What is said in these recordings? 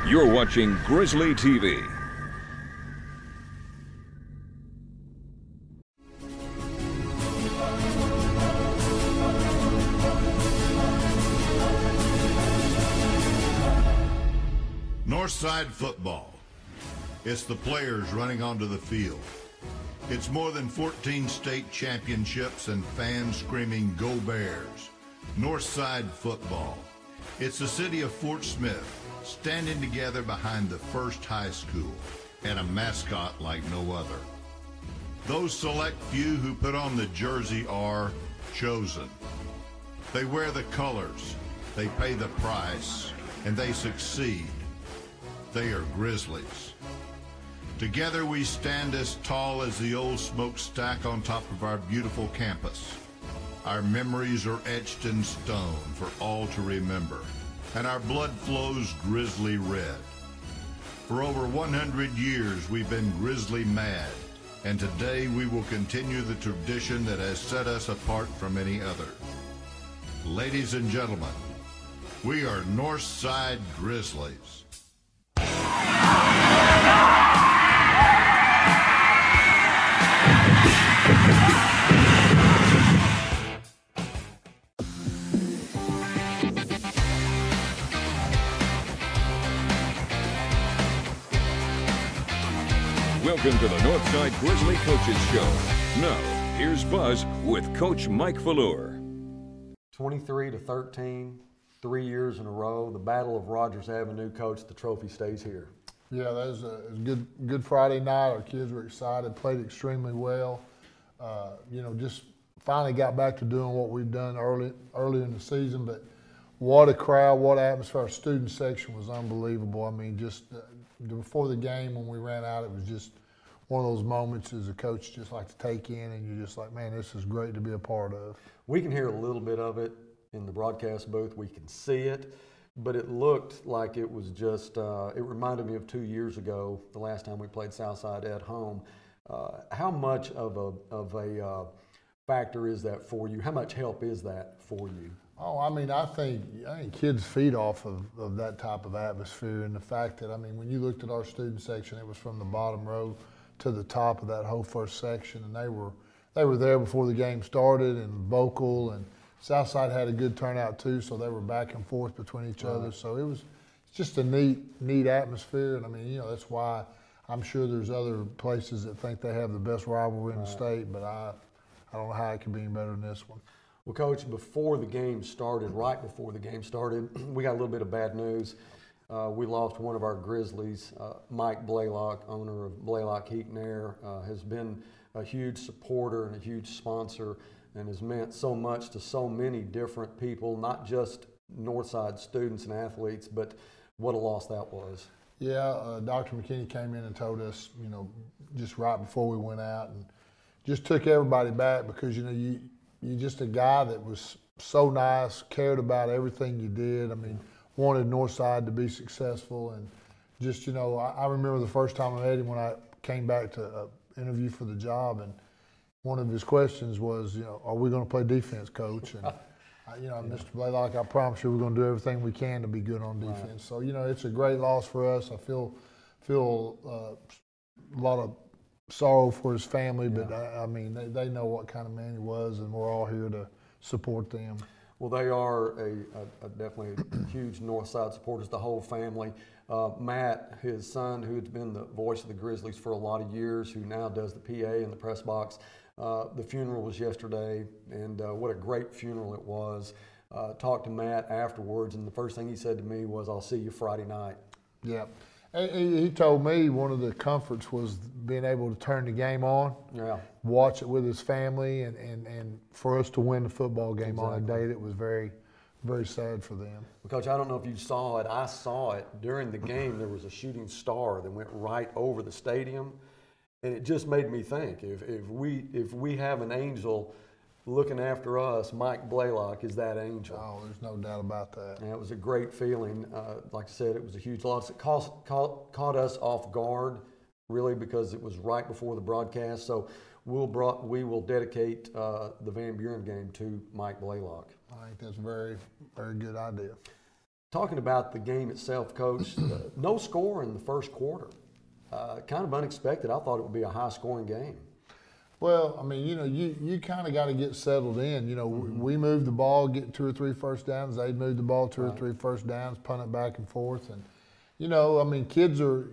You're watching Grizzly TV. Northside football. It's the players running onto the field. It's more than 14 state championships and fans screaming, "Go Bears!" Northside football. It's the city of Fort Smith standing together behind the first high school and a mascot like no other. Those select few who put on the jersey are chosen. They wear the colors, they pay the price, and they succeed. They are Grizzlies. Together we stand as tall as the old smokestack on top of our beautiful campus. Our memories are etched in stone for all to remember, and our blood flows grizzly red. For over 100 years we've been Grizzly mad, and today we will continue the tradition that has set us apart from any other. Ladies and gentlemen, we are Northside Grizzlies. Welcome to the Northside Grizzly Coaches Show. Now, here's Buzz with Coach Mike Velour. 23-13, 3 years in a row. The Battle of Rogers Avenue, Coach. The trophy stays here. Yeah, that was a good Friday night. Our kids were excited, played extremely well. Just finally got back to doing what we've done early in the season. But what a crowd, what atmosphere. Our student section was unbelievable. I mean, just before the game when we ran out, it was just one of those moments as a coach just like to take in, and you're just like, man, this is great to be a part of. We can hear a little bit of it in the broadcast booth. We can see it, but it looked like it was just, it reminded me of 2 years ago, the last time we played Southside at home. How much of a factor is that for you? How much help is that for you? Oh, I mean, I think kids feed off of that type of atmosphere, and the fact that, I mean, when you looked at our student section, it was from the bottom row to the top of that whole first section, and they were there before the game started and vocal, and Southside had a good turnout too, so they were back and forth between each other. So it was just a neat atmosphere, and I mean, that's why I'm sure there's other places that think they have the best rivalry in the state, but I don't know how it could be any better than this one. Well, Coach, before the game started, right before the game started, we got a little bit of bad news. We lost one of our Grizzlies. Mike Blaylock, owner of Blaylock Heat and Air, has been a huge supporter and a huge sponsor and has meant so much to so many different people, not just Northside students and athletes, but what a loss that was. Yeah, Dr. McKinney came in and told us, just right before we went out, and just took everybody back because, you're just a guy that was so nice, cared about everything you did. I mean, wanted Northside to be successful, and just, I remember the first time I met him when I came back to interview for the job, and one of his questions was, are we going to play defense, Coach? And, Mr. Blaylock, I promise you we're going to do everything we can to be good on defense. Right. So, it's a great loss for us. I feel a lot of sorrow for his family, but I mean, they know what kind of man he was, and we're all here to support them. Well, they are definitely a huge Northside supporters, the whole family. Matt, his son, who had been the voice of the Grizzlies for a lot of years, who now does the PA in the press box. The funeral was yesterday, and what a great funeral it was. Talked to Matt afterwards, and the first thing he said to me was, "I'll see you Friday night." Yeah. He told me one of the comforts was being able to turn the game on, watch it with his family, and for us to win the football game on a day that was very, very sad for them. Well, Coach, I don't know if you saw it. I saw it during the game. There was a shooting star that went right over the stadium, and it just made me think, if we have an angel looking after us, Mike Blaylock is that angel. Oh, there's no doubt about that. And it was a great feeling. Like I said, it was a huge loss. It caught us off guard, really, because it was right before the broadcast. So we will dedicate the Van Buren game to Mike Blaylock. I think that's a very, very good idea. Talking about the game itself, Coach, no score in the first quarter. Kind of unexpected. I thought it would be a high-scoring game. Well, I mean, you kind of got to get settled in. We moved the ball, get 2 or 3 first downs. They'd move the ball 2 or 3 first downs, punt it back and forth. And, I mean, kids are,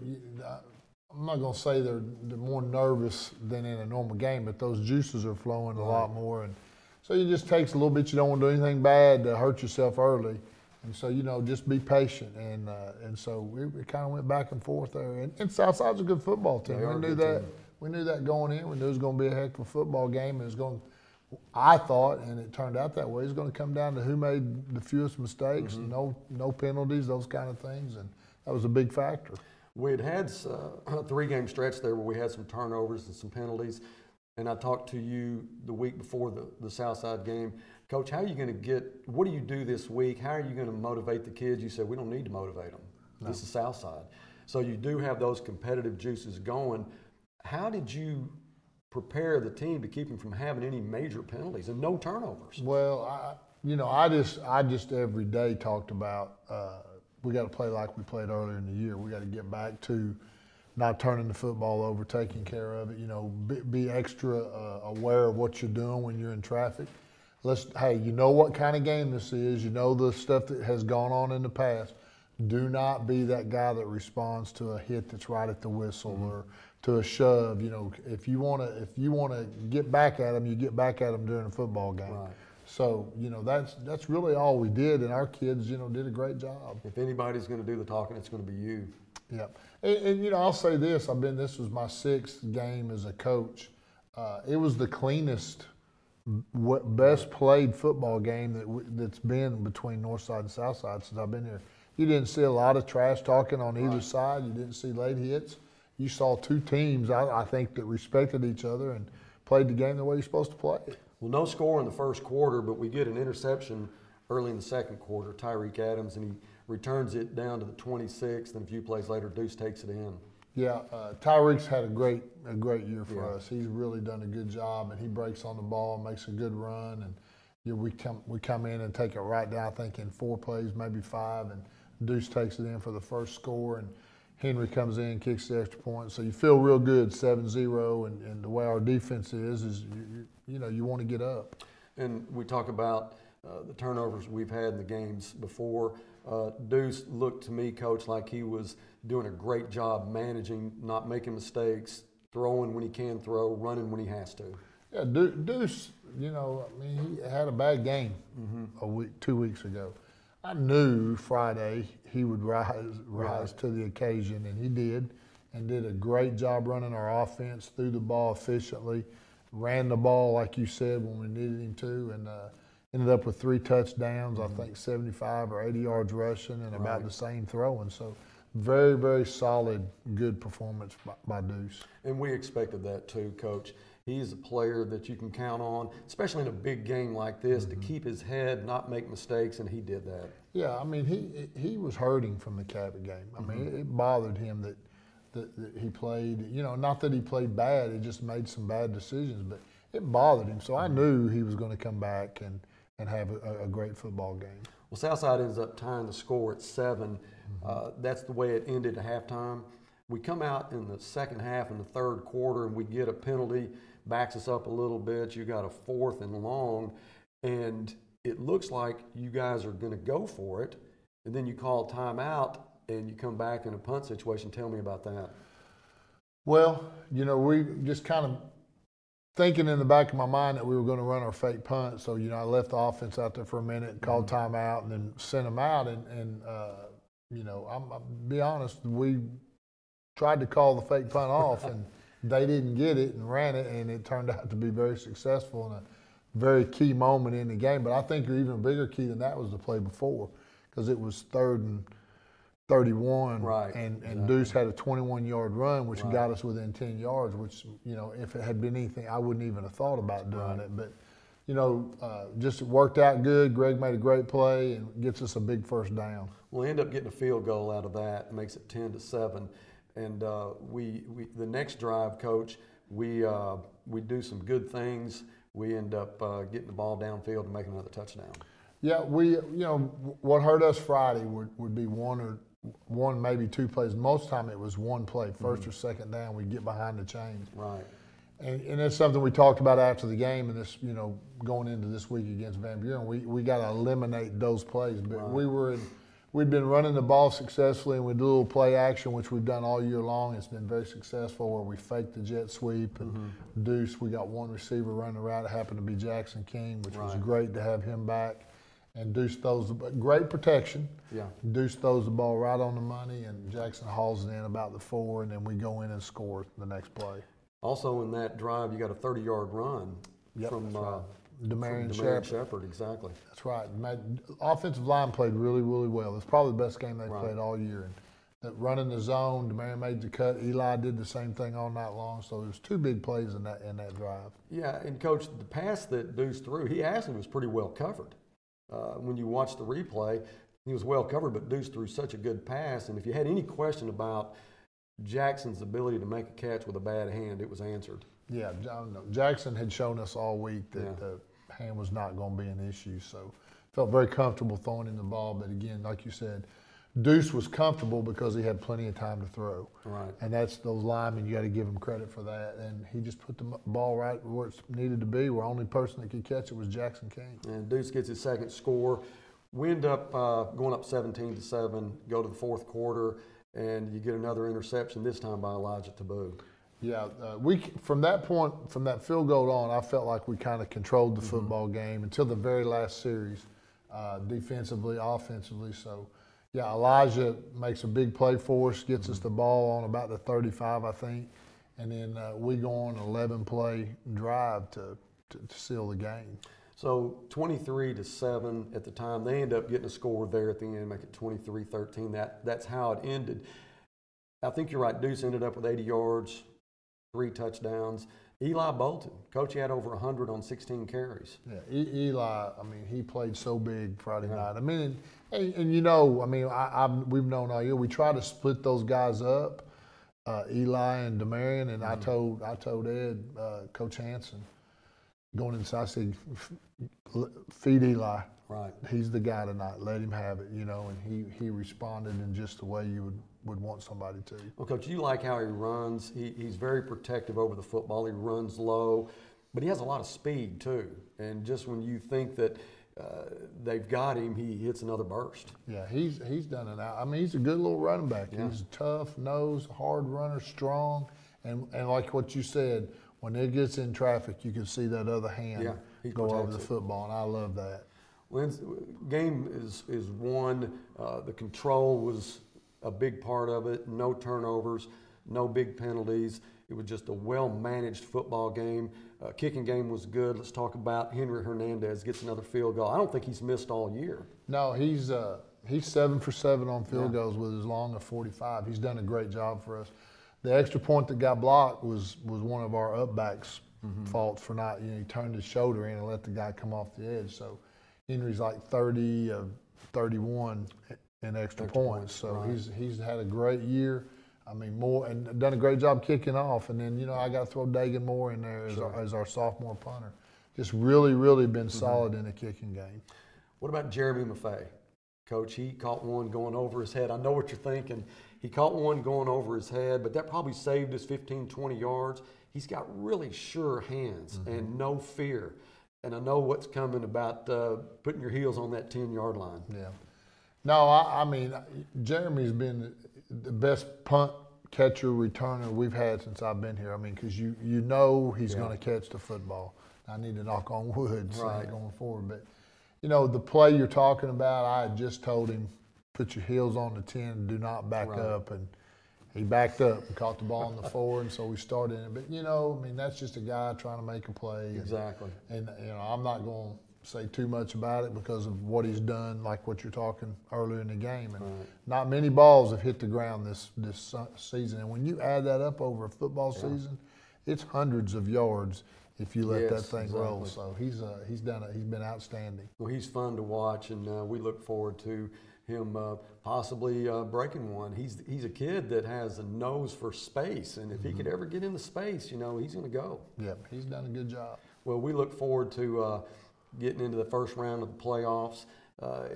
I'm not going to say they're more nervous than in a normal game, but those juices are flowing a lot more. And so it just takes a little bit. You don't want to do anything bad to hurt yourself early. And so, just be patient. And so we kind of went back and forth there. And Southside's a good football team. We knew that. We knew that going in. We knew it was going to be a heck of a football game. It was going to, I thought, and it turned out that way, it's going to come down to who made the fewest mistakes, no penalties, those kind of things. And that was a big factor. We had a 3-game stretch there where we had some turnovers and some penalties. And I talked to you the week before the Southside game. Coach, how are you going to what do you do this week? How are you going to motivate the kids? You said, we don't need to motivate them. No. This is Southside. So you do have those competitive juices going. How did you prepare the team to keep them from having any major penalties and no turnovers? Well, I just every day talked about we got to play like we played earlier in the year. We got to get back to not turning the football over, taking care of it. Be extra aware of what you're doing when you're in traffic. Hey, you know what kind of game this is. You know the stuff that has gone on in the past. Do not be that guy that responds to a hit that's right at the whistle or to a shove. If you want to get back at them, you get back at them during a football game. Right. So that's really all we did, and our kids did a great job. If anybody's going to do the talking, it's going to be you. Yep. And I'll say this: this was my 6th game as a coach. It was the cleanest, best played football game that's been between Northside and Southside since I've been here. You didn't see a lot of trash talking on either side. You didn't see late hits. You saw 2 teams, I think, that respected each other and played the game the way you're supposed to play it. Well, no score in the first quarter, but we get an interception early in the second quarter. Tyreek Adams, and he returns it down to the 26th, and a few plays later, Deuce takes it in. Yeah, Tyreek's had a great year for us. He's really done a good job, and he breaks on the ball, makes a good run, and we come in and take it right down, I think, in 4 plays, maybe 5, and Deuce takes it in for the first score, and Henry comes in, kicks the extra point. So you feel real good, 7-0, and the way our defense is you want to get up. And we talk about the turnovers we've had in the games before. Deuce looked to me, Coach, like he was doing a great job managing, not making mistakes, throwing when he can throw, running when he has to. Yeah, Deuce, he had a bad game 2 weeks ago. I knew Friday he would rise to the occasion, and he did a great job running our offense, threw the ball efficiently, ran the ball, like you said, when we needed him to, and ended up with 3 touchdowns, I think 75 or 80 yards rushing and about the same throwing. So very, very solid, good performance by Deuce. And we expected that too, Coach. He's a player that you can count on, especially in a big game like this, to keep his head, not make mistakes, and he did that. Yeah, he was hurting from the Cabot game. It bothered him that he played, not that he played bad, he just made some bad decisions, but it bothered him. So I knew he was going to come back and have a great football game. Well, Southside ends up tying the score at 7. That's the way it ended at halftime. We come out in the second half in the third quarter, and we get a penalty, backs us up a little bit. You got a 4th and long, and it looks like you guys are going to go for it, and then you call timeout, and you come back in a punt situation. Tell me about that. Well, we just kind of thinking in the back of my mind that we were going to run our fake punt. So, I left the offense out there for a minute, called timeout, and then sent them out. And I'll be honest, we tried to call the fake punt off, and they didn't get it and ran it, and it turned out to be very successful and a very key moment in the game. But I think even a bigger key than that was the play before, because it was 3rd and 31, and Deuce had a 21-yard run, which got us within 10 yards, which, if it had been anything, I wouldn't even have thought about doing it. But, just worked out good. Greg made a great play and gets us a big first down. We'll end up getting a field goal out of that. It makes it 10-7. And we the next drive, Coach, we do some good things. We end up getting the ball downfield and making another touchdown. Yeah, what hurt us Friday would be one, maybe two plays. Most of the time it was one play, first or second down, we get behind the chains. Right. And it's something we talked about after the game, and this, going into this week against Van Buren, we got to eliminate those plays. But Right. we'd been running the ball successfully, and we do a little play action, which we've done all year long. It's been very successful, where we faked the jet sweep and deuce. We got one receiver running the route. It happened to be Jackson King, which was great to have him back. And Deuce throws great protection. Yeah. Deuce throws the ball right on the money, and Jackson hauls it in about the 4, and then we go in and score the next play. Also in that drive, you got a 30-yard run from Demarion Shepherd. Exactly. That's right. Offensive line played really, really well. It's probably the best game they played all year. And that running the zone, Demarion made the cut. Eli did the same thing all night long. So there was 2 big plays in that drive. Yeah, and Coach, the pass that Deuce threw, he actually was pretty well covered. When you watch the replay, he was well covered, but Deuce threw such a good pass. And if you had any question about Jackson's ability to make a catch with a bad hand, it was answered. Yeah, Jackson had shown us all week that the hand was not going to be an issue. So felt very comfortable throwing in the ball. But again, like you said, Deuce was comfortable because he had plenty of time to throw. Right. And that's those linemen, you got to give him credit for that. And he just put the ball right where it needed to be, where the only person that could catch it was Jackson King. And Deuce gets his second score. We end up going up 17-7, go to the fourth quarter, and you get another interception, this time by Elijah Taboo. Yeah, from that point, from that field goal on, I felt like we kind of controlled the football game until the very last series, defensively, offensively. So, yeah, Elijah makes a big play for us, gets us the ball on about the 35, I think, and then we go on an 11-play drive to seal the game. So 23-7 at the time. They end up getting a score there at the end, make it 23-13. That's how it ended. I think you're right. Deuce ended up with 80 yards, 3 touchdowns. Eli Bolton, Coach, he had over 100 on 16 carries. Yeah, Eli, I mean, he played so big Friday night. I mean, and we've known all year, we try to split those guys up, Eli and Demarion, and I told Ed, Coach Hansen, going inside, I said, feed Eli. Right. He's the guy tonight. Let him have it, and he responded in just the way you would want somebody to. Well, Coach, you like how he runs. He's very protective over the football. He runs low, but he has a lot of speed too. And just when you think that they've got him, he hits another burst. Yeah, he's done it out. I mean, he's a good little running back. Yeah. He's tough, nose, hard runner, strong, and like what you said, when it gets in traffic, you can see that other hand go over the football, and I love that. When game is won, the control was a big part of it. No turnovers, no big penalties. It was just a well-managed football game. Kicking game was good. Let's talk about Henry Hernandez gets another field goal. I don't think he's missed all year. No, he's 7 for 7 on field goals with as long as 45. He's done a great job for us. The extra point that got blocked was one of our upbacks' faults for not, he turned his shoulder in and let the guy come off the edge. So Henry's like 30 of 31 in extra points. So he's had a great year. I mean, more, and done a great job kicking off. And then, I got to throw Dagan Moore in there as our sophomore punter. Just really, really been solid in the kicking game. What about Jeremy Maffei? Coach, he caught one going over his head. I know what you're thinking. He caught one going over his head, but that probably saved us 15, 20 yards. He's got really sure hands and no fear. And I know what's coming about putting your heels on that 10-yard line. Yeah. No, I mean, Jeremy's been the best punt catcher returner we've had since I've been here. I mean, because you know he's going to catch the football. I need to knock on wood going forward. But, the play you're talking about, I had just told him, put your heels on the 10 and do not back up. And he backed up and caught the ball on the 4, and so we started in it. But, I mean, that's just a guy trying to make a play. Exactly. And I'm not going to say too much about it because of what he's done, like what you're talking earlier in the game. And not many balls have hit the ground this season. And when you add that up over a football season, it's hundreds of yards if you let that thing roll. So he's been outstanding. Well, he's fun to watch, and we look forward to him possibly breaking one. He's a kid that has a nose for space, and if he could ever get into space, he's going to go. Yeah, he's done a good job. Well, we look forward to getting into the first round of the playoffs.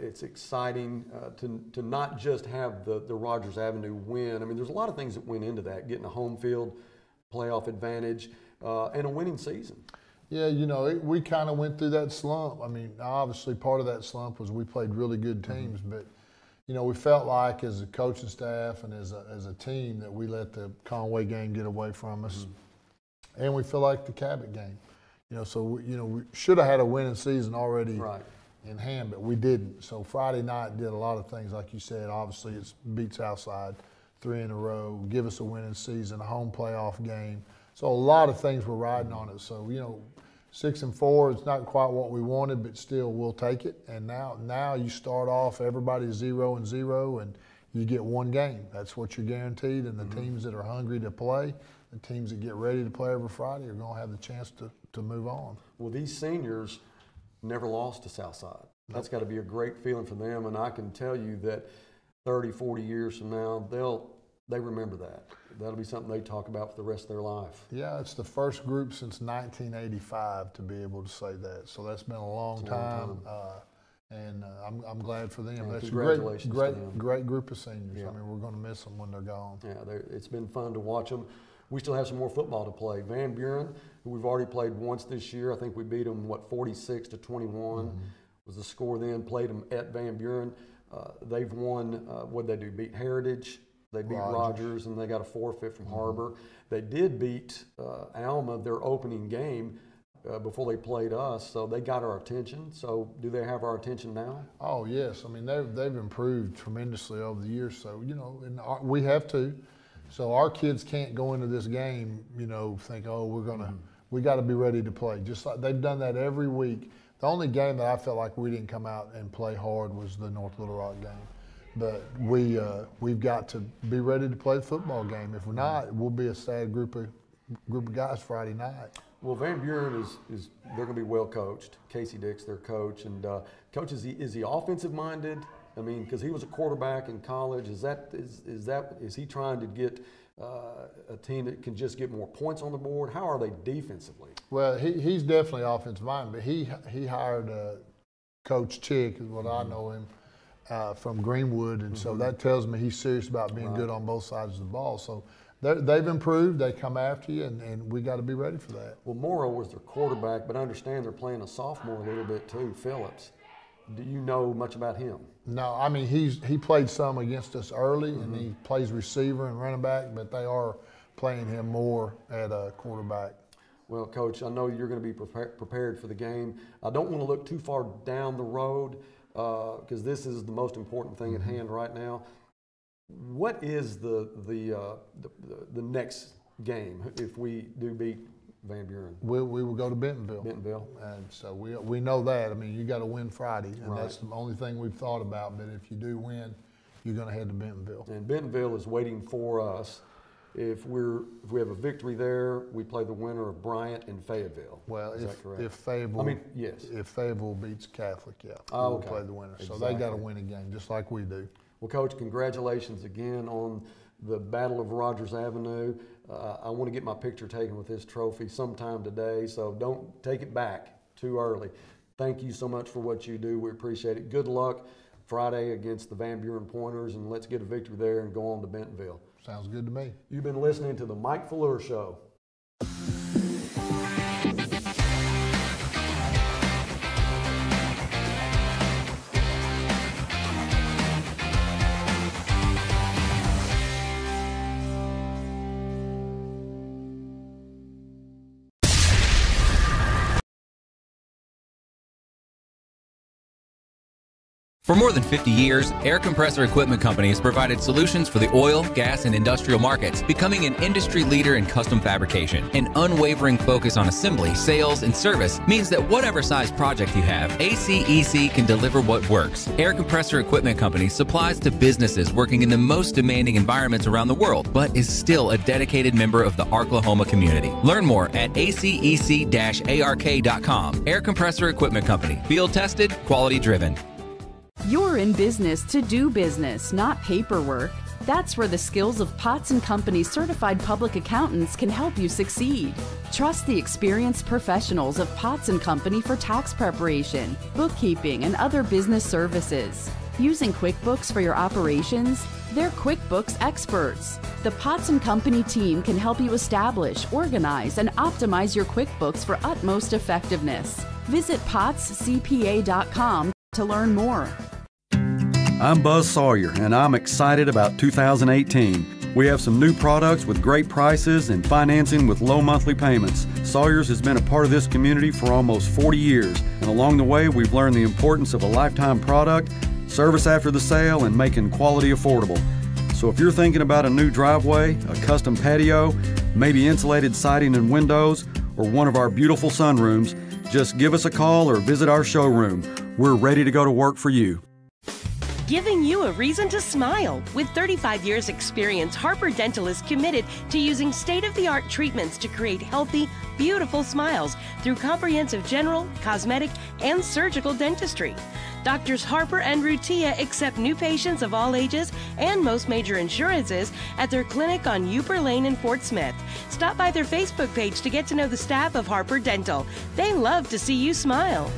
It's exciting to not just have the Rogers Avenue win. I mean, there's a lot of things that went into that, getting a home field playoff advantage and a winning season. Yeah, you know, we kind of went through that slump. I mean, obviously part of that slump was we played really good teams, but, you know, we felt like as a coaching staff and as a team that we let the Conway game get away from us. And we feel like the Cabot game. You know, so, we should have had a winning season already in hand, but we didn't. So Friday night did a lot of things, like you said. Obviously, it's beat Southside 3 in a row, give us a winning season, a home playoff game. So a lot of things were riding on it. So, 6-4, it's not quite what we wanted, but still we'll take it. And now you start off, everybody's 0-0, and you get one game. That's what you're guaranteed. And the teams that are hungry to play, the teams that get ready to play every Friday are going to have the chance to move on. Well, these seniors never lost to Southside. That's got to be a great feeling for them. And I can tell you that 30, 40 years from now, they remember that. That'll be something they talk about for the rest of their life. Yeah, it's the first group since 1985 to be able to say that. So that's been a long time. And I'm glad for them. That's a great group of seniors. Yeah. I mean, we're going to miss them when they're gone. Yeah, it's been fun to watch them. We still have some more football to play. Van Buren, who we've already played once this year, I think we beat them, 46-21 was the score then. Played them at Van Buren. They've won, what'd they do, beat Heritage. They beat Rogers, and they got a forfeit from Harbor. They did beat Alma, their opening game, before they played us, so they got our attention. So do they have our attention now? Oh, yes. I mean, they've improved tremendously over the years. So, and we have to. So our kids can't go into this game, think, oh, we got to be ready to play. Just like they've done that every week. The only game that I felt like we didn't come out and play hard was the North Little Rock game. But we've got to be ready to play the football game. If we're not, we'll be a sad group of guys Friday night. Well, Van Buren is they're going to be well coached. Casey Dick's their coach, and coach, is he offensive minded? I mean, because he was a quarterback in college. Is he trying to get a team that can just get more points on the board? How are they defensively? Well, he's definitely offensive minded, but he hired Coach Chick, is what I know him. From Greenwood, and so that tells me he's serious about being good on both sides of the ball. So they've improved. They come after you, and we got to be ready for that. Well, Morrow was their quarterback, but I understand they're playing a sophomore a little bit too, Phillips. Do you know much about him? No, I mean he played some against us early, and he plays receiver and running back, but they are playing him more at quarterback. Well, Coach, I know you're going to be prepared for the game. I don't want to look too far down the road, because this is the most important thing at hand right now. What is the next game if we do beat Van Buren? We will go to Bentonville. Bentonville. And so we know that. I mean, you got to win Friday, and that's the only thing we've thought about. But if you do win, you're going to head to Bentonville. And Bentonville is waiting for us. If we have a victory there, we play the winner of Bryant and Fayetteville. Well, is that correct? If Fayetteville, yes. If Fayetteville beats Catholic, we'll play the winner. Exactly. So they got to win a game, just like we do. Well, Coach, congratulations again on the Battle of Rogers Avenue. I want to get my picture taken with this trophy sometime today, so don't take it back too early. Thank you so much for what you do. We appreciate it. Good luck Friday against the Van Buren Pointers, and let's get a victory there and go on to Bentonville. Sounds good to me. You've been listening to the Mike Fuller Show. For more than 50 years, Air Compressor Equipment Company has provided solutions for the oil, gas, and industrial markets, becoming an industry leader in custom fabrication. An unwavering focus on assembly, sales, and service means that whatever size project you have, ACEC can deliver what works. Air Compressor Equipment Company supplies to businesses working in the most demanding environments around the world, but is still a dedicated member of the Arklahoma community. Learn more at acec-ark.com. Air Compressor Equipment Company. Field tested, quality driven. You're in business to do business, not paperwork. That's where the skills of Potts & Company certified public accountants can help you succeed. Trust the experienced professionals of Potts & Company for tax preparation, bookkeeping, and other business services. Using QuickBooks for your operations? They're QuickBooks experts. The Potts & Company team can help you establish, organize, and optimize your QuickBooks for utmost effectiveness. Visit pottscpa.com to learn more. I'm Buzz Sawyer, and I'm excited about 2018. We have some new products with great prices and financing with low monthly payments. Sawyer's has been a part of this community for almost 40 years, and along the way, we've learned the importance of a lifetime product, service after the sale, and making quality affordable. So if you're thinking about a new driveway, a custom patio, maybe insulated siding and windows, or one of our beautiful sunrooms, just give us a call or visit our showroom. We're ready to go to work for you. Giving you a reason to smile. With 35 years experience, Harper Dental is committed to using state-of-the-art treatments to create healthy, beautiful smiles through comprehensive general, cosmetic, and surgical dentistry. Doctors Harper and Rutia accept new patients of all ages and most major insurances at their clinic on Upper Lane in Fort Smith. Stop by their Facebook page to get to know the staff of Harper Dental. They love to see you smile.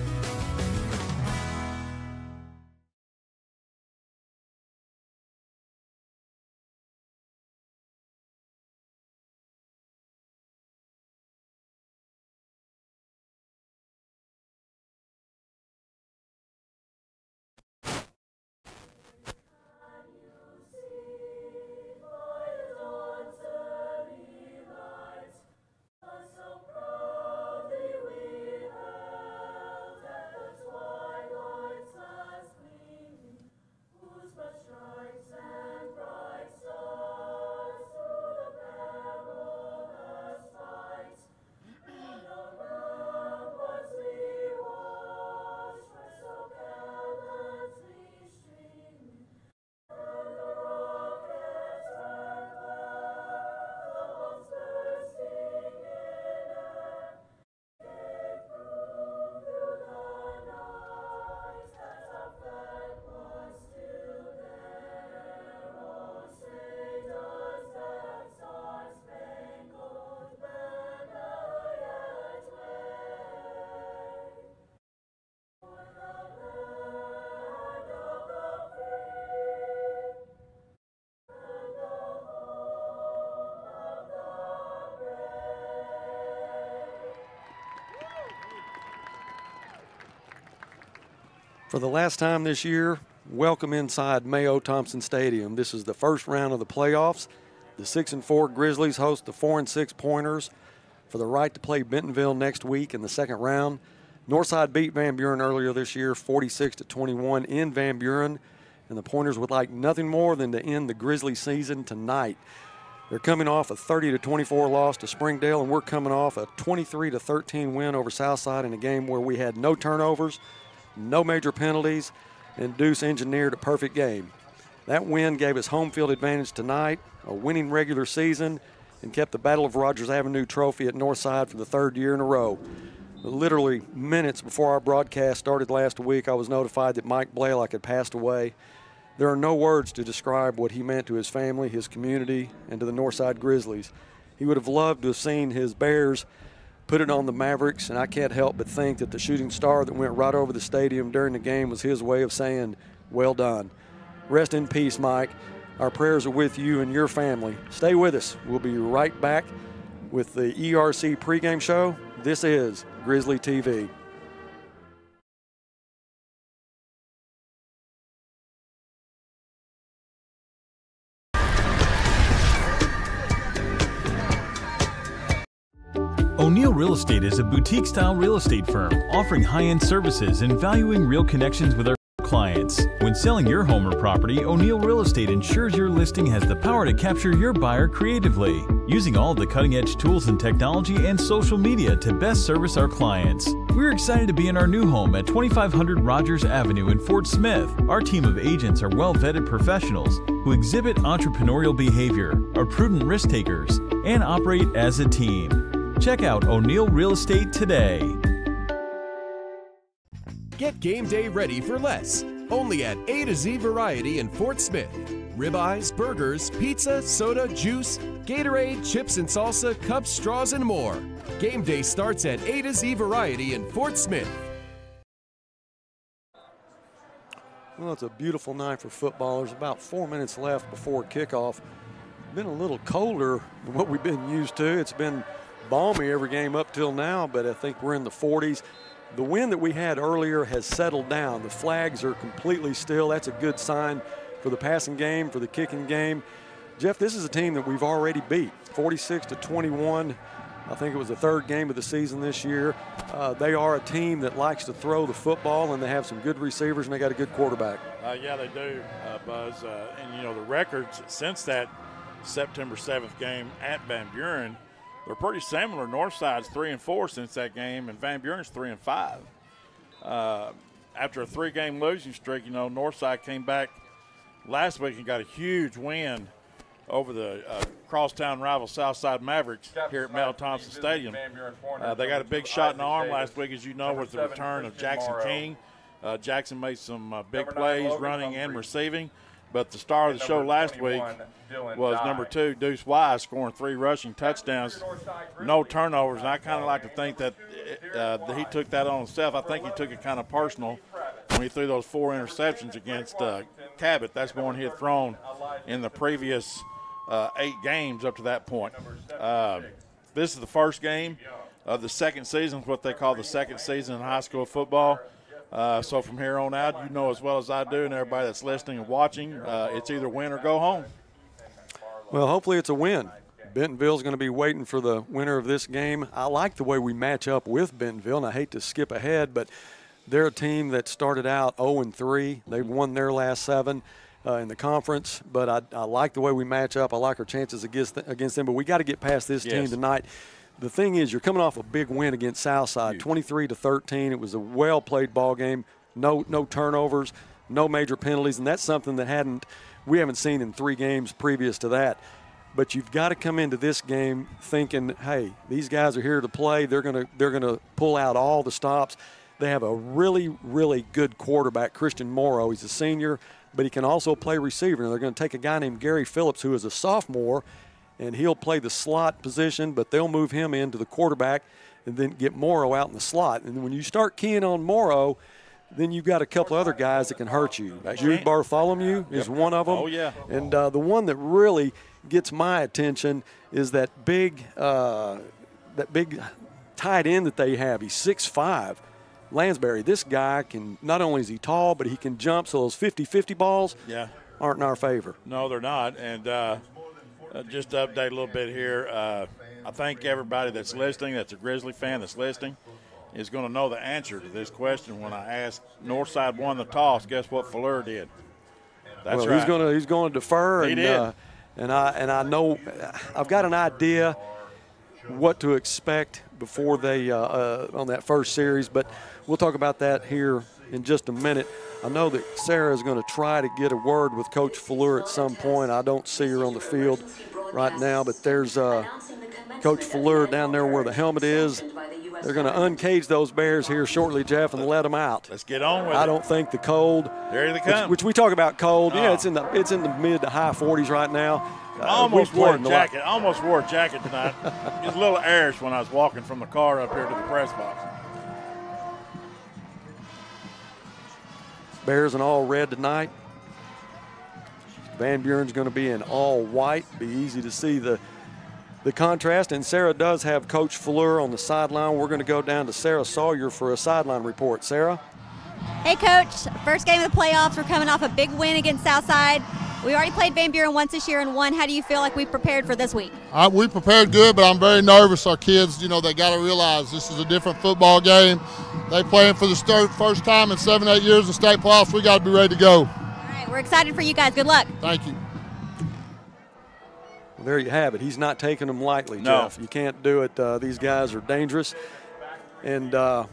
For the last time this year, welcome inside Mayo Thompson Stadium. This is the first round of the playoffs. The 6-4 Grizzlies host the 4-6 Pointers for the right to play Bentonville next week in the second round. Northside beat Van Buren earlier this year, 46-21 in Van Buren, and the Pointers would like nothing more than to end the Grizzly season tonight. They're coming off a 30-24 loss to Springdale, and we're coming off a 23-13 win over Southside in a game where we had no turnovers, no major penalties, and Deuce engineered a perfect game. That win gave us home field advantage tonight, a winning regular season, and kept the Battle of Rogers Avenue trophy at Northside for the third year in a row. Literally minutes before our broadcast started last week, I was notified that Mike Blaylock had passed away. There are no words to describe what he meant to his family, his community, and to the Northside Grizzlies. He would have loved to have seen his Bears put it on the Mavericks, and I can't help but think that the shooting star that went right over the stadium during the game was his way of saying, well done. Rest in peace, Mike. Our prayers are with you and your family. Stay with us. We'll be right back with the ERC pregame show. This is Grizzly TV. O'Neill Real Estate is a boutique-style real estate firm offering high-end services and valuing real connections with our clients. When selling your home or property, O'Neill Real Estate ensures your listing has the power to capture your buyer creatively, using all the cutting-edge tools and technology and social media to best service our clients. We're excited to be in our new home at 2500 Rogers Avenue in Fort Smith. Our team of agents are well-vetted professionals who exhibit entrepreneurial behavior, are prudent risk takers, and operate as a team. Check out O'Neill Real Estate today. Get game day ready for less, only at A to Z Variety in Fort Smith. Ribeyes, burgers, pizza, soda, juice, Gatorade, chips and salsa, cups, straws, and more. Game day starts at A to Z Variety in Fort Smith. Well, it's a beautiful night for football. There's about 4 minutes left before kickoff. Been a little colder than what we've been used to. It's been balmy every game up till now, but I think we're in the 40s. The wind that we had earlier has settled down. The flags are completely still. That's a good sign for the passing game, for the kicking game. Jeff, this is a team that we've already beat, 46-21. I think it was the third game of the season this year. They are a team that likes to throw the football, and they have some good receivers, and they got a good quarterback. Yeah, they do, Buzz. And, you know, the records since that September 7th game at Van Buren, they're pretty similar. Northside's 3-4 since that game, and Van Buren's 3-5. After a 3-game losing streak, you know, Northside came back last week and got a huge win over the crosstown rival Southside Mavericks here at Mel Thompson Stadium. They got a big shot in the arm last week, as you know, with the return of Jackson King. Jackson made some big plays running and receiving. But the star of the show last week was number 2, Deuce Wise, scoring 3 rushing touchdowns, no turnovers. And I kind of like to think that he took that on himself. I think he took it kind of personal when he threw those 4 interceptions against Cabot. That's more than he had thrown in the previous 8 games up to that point. This is the first game of the second season, what they call the second season in high school football. So from here on out, you know as well as I do, and everybody that's listening and watching, it's either win or go home. Well, hopefully it's a win. Bentonville's going to be waiting for the winner of this game. I like the way we match up with Bentonville, and I hate to skip ahead, but they're a team that started out 0-3. They've won their last 7 in the conference, but I like the way we match up. I like our chances against them, but we got to get past this team tonight. The thing is, you're coming off a big win against Southside, 23-13. It was a well-played ball game, no turnovers, no major penalties, and that's something that we haven't seen in 3 games previous to that. But you've got to come into this game thinking, hey, these guys are here to play. They're gonna pull out all the stops. They have a really, really good quarterback, Christian Morrow. He's a senior, but he can also play receiver. And they're going to take a guy named Gary Phillips, who is a sophomore, and he'll play the slot position, but they'll move him into the quarterback and then get Morrow out in the slot. And when you start keying on Morrow, then you've got a couple other guys that can hurt you. Jude Bartholomew is one of them. Oh, yeah. And the one that really gets my attention is that big tight end that they have. He's 6'5". Lansbury, this guy can, not only is he tall, but he can jump, so those 50-50 balls aren't in our favor. No, they're not. And just to update a little bit here, I think everybody that's listening, that's a Grizzly fan that's listening, is going to know the answer to this question when I ask Northside won the toss. Guess what Fleur did? That's right. He's going to defer. He did. And I know I've got an idea what to expect before they on that first series, but we'll talk about that here in just a minute. I know that Sarah is going to try to get a word with Coach Fleur at some point. I don't see her on the field right now, but there's Coach Fleur down there where the helmet is. They're going to uncage those Bears here shortly, Jeff, and let them out. Let's get on with it. I don't think the cold. There they come. Which we talk about cold. Yeah, it's in the mid to high 40s right now. Almost wore a jacket. Almost wore a jacket tonight. It was a little airish when I was walking from the car up here to the press box. Bears in all red tonight. Van Buren's going to be in all white. Be easy to see the contrast. And Sarah does have Coach Fleur on the sideline. We're going to go down to Sarah Sawyer for a sideline report. Sarah? Hey, Coach. First game of the playoffs. We're coming off a big win against Southside. We already played Van Buren once this year and won. How do you feel like we've prepared for this week? We prepared good, but I'm very nervous. Our kids, they got to realize this is a different football game. They playing for the first time in 7-8 years in state playoffs. We got to be ready to go. All right, we're excited for you guys. Good luck. Thank you. Well, there you have it. He's not taking them lightly, No. Jeff. You can't do it. These guys are dangerous, and don't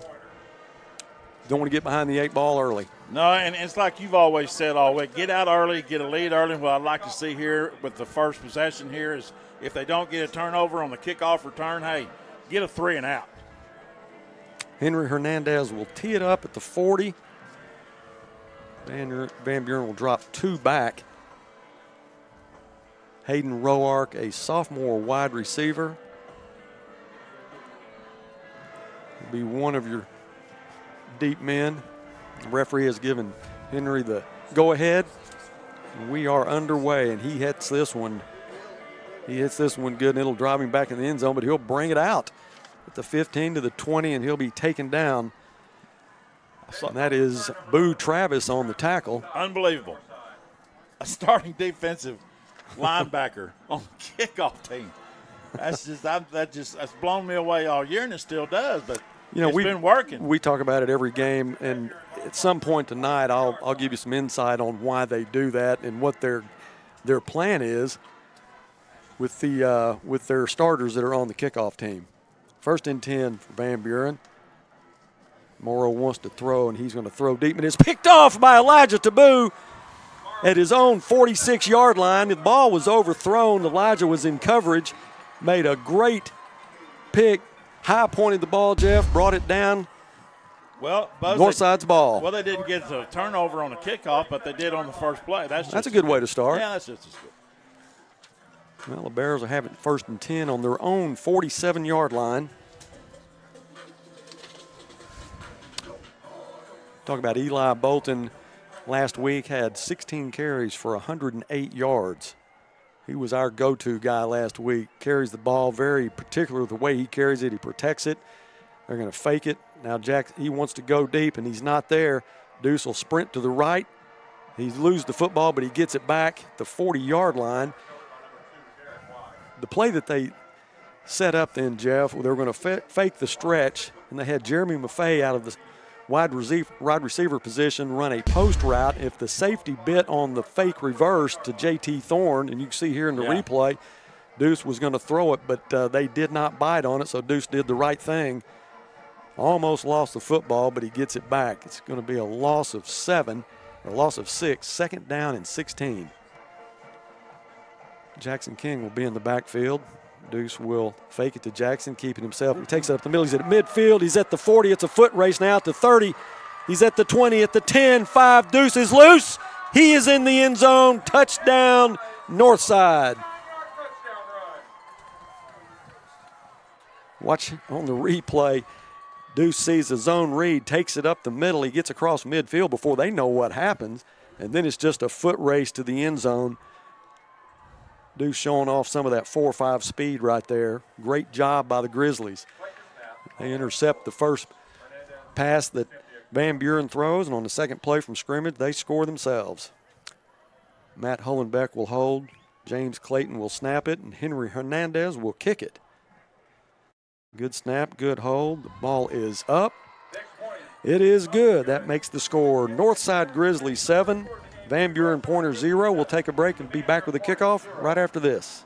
want to get behind the 8 ball early. No, and it's like you've always said all week, get out early, get a lead early. What I'd like to see here with the first possession here is if they don't get a turnover on the kickoff return, hey, get a 3 and out. Henry Hernandez will tee it up at the 40. Van Buren will drop 2 back. Hayden Roark, a sophomore wide receiver, will be one of your deep men. The referee has given Henry the go-ahead. We are underway, and he hits this one. He hits this one good, and it'll drive him back in the end zone, but he'll bring it out at the 15 to the 20, and he'll be taken down. And that is Boo Travis on the tackle. Unbelievable. A starting defensive linebacker on the kickoff team. That's blown me away all year, and it still does, but it's been working. We talk about it every game, and at some point tonight I'll give you some insight on why they do that and what their plan is with their starters that are on the kickoff team. 1st and 10 for Van Buren. Morrow wants to throw, and he's going to throw deep, and it's picked off by Elijah Taboo at his own 46-yard line. The ball was overthrown. Elijah was in coverage, made a great pick, high-pointed the ball, Jeff, brought it down. Well, Buzz, Northside's ball. Well, they didn't get the turnover on the kickoff, but they did on the first play. That's a good way to start. Yeah, that's just as good. Well, the Bears are having 1st and 10 on their own 47-yard line. Talk about Eli Bolton last week, had 16 carries for 108 yards. He was our go-to guy last week. Carries the ball very particular with the way he carries it. He protects it. They're going to fake it. Now Jack, he wants to go deep, and he's not there. Deuce will sprint to the right. He loses the football, but he gets it back at the 40-yard line. The play that they set up then, Jeff, they were going to fake the stretch, and they had Jeremy Maffei out of the wide receiver position run a post route. If the safety bit on the fake reverse to J.T. Thorne, and you can see here in the replay, Deuce was going to throw it, but they did not bite on it, so Deuce did the right thing. Almost lost the football, but he gets it back. It's going to be a loss of 7, or a loss of 6, 2nd down and 16. Jackson King will be in the backfield. Deuce will fake it to Jackson, keeping himself. He takes it up the middle. He's at midfield. He's at the 40. It's a foot race now at the 30. He's at the 20, at the 10, 5. Deuce is loose. He is in the end zone. Touchdown, Northside. Watch on the replay. Deuce sees the zone read, takes it up the middle. He gets across midfield before they know what happens, and then it's just a foot race to the end zone. Deuce showing off some of that 4.5 speed right there. Great job by the Grizzlies. They intercept the first pass that Van Buren throws, and on the second play from scrimmage, they score themselves. Matt Hullenbeck will hold. James Clayton will snap it, and Henry Hernandez will kick it. Good snap, good hold. The ball is up. It is good. That makes the score Northside Grizzlies 7, Van Buren Pointers 0. We'll take a break and be back with the kickoff right after this.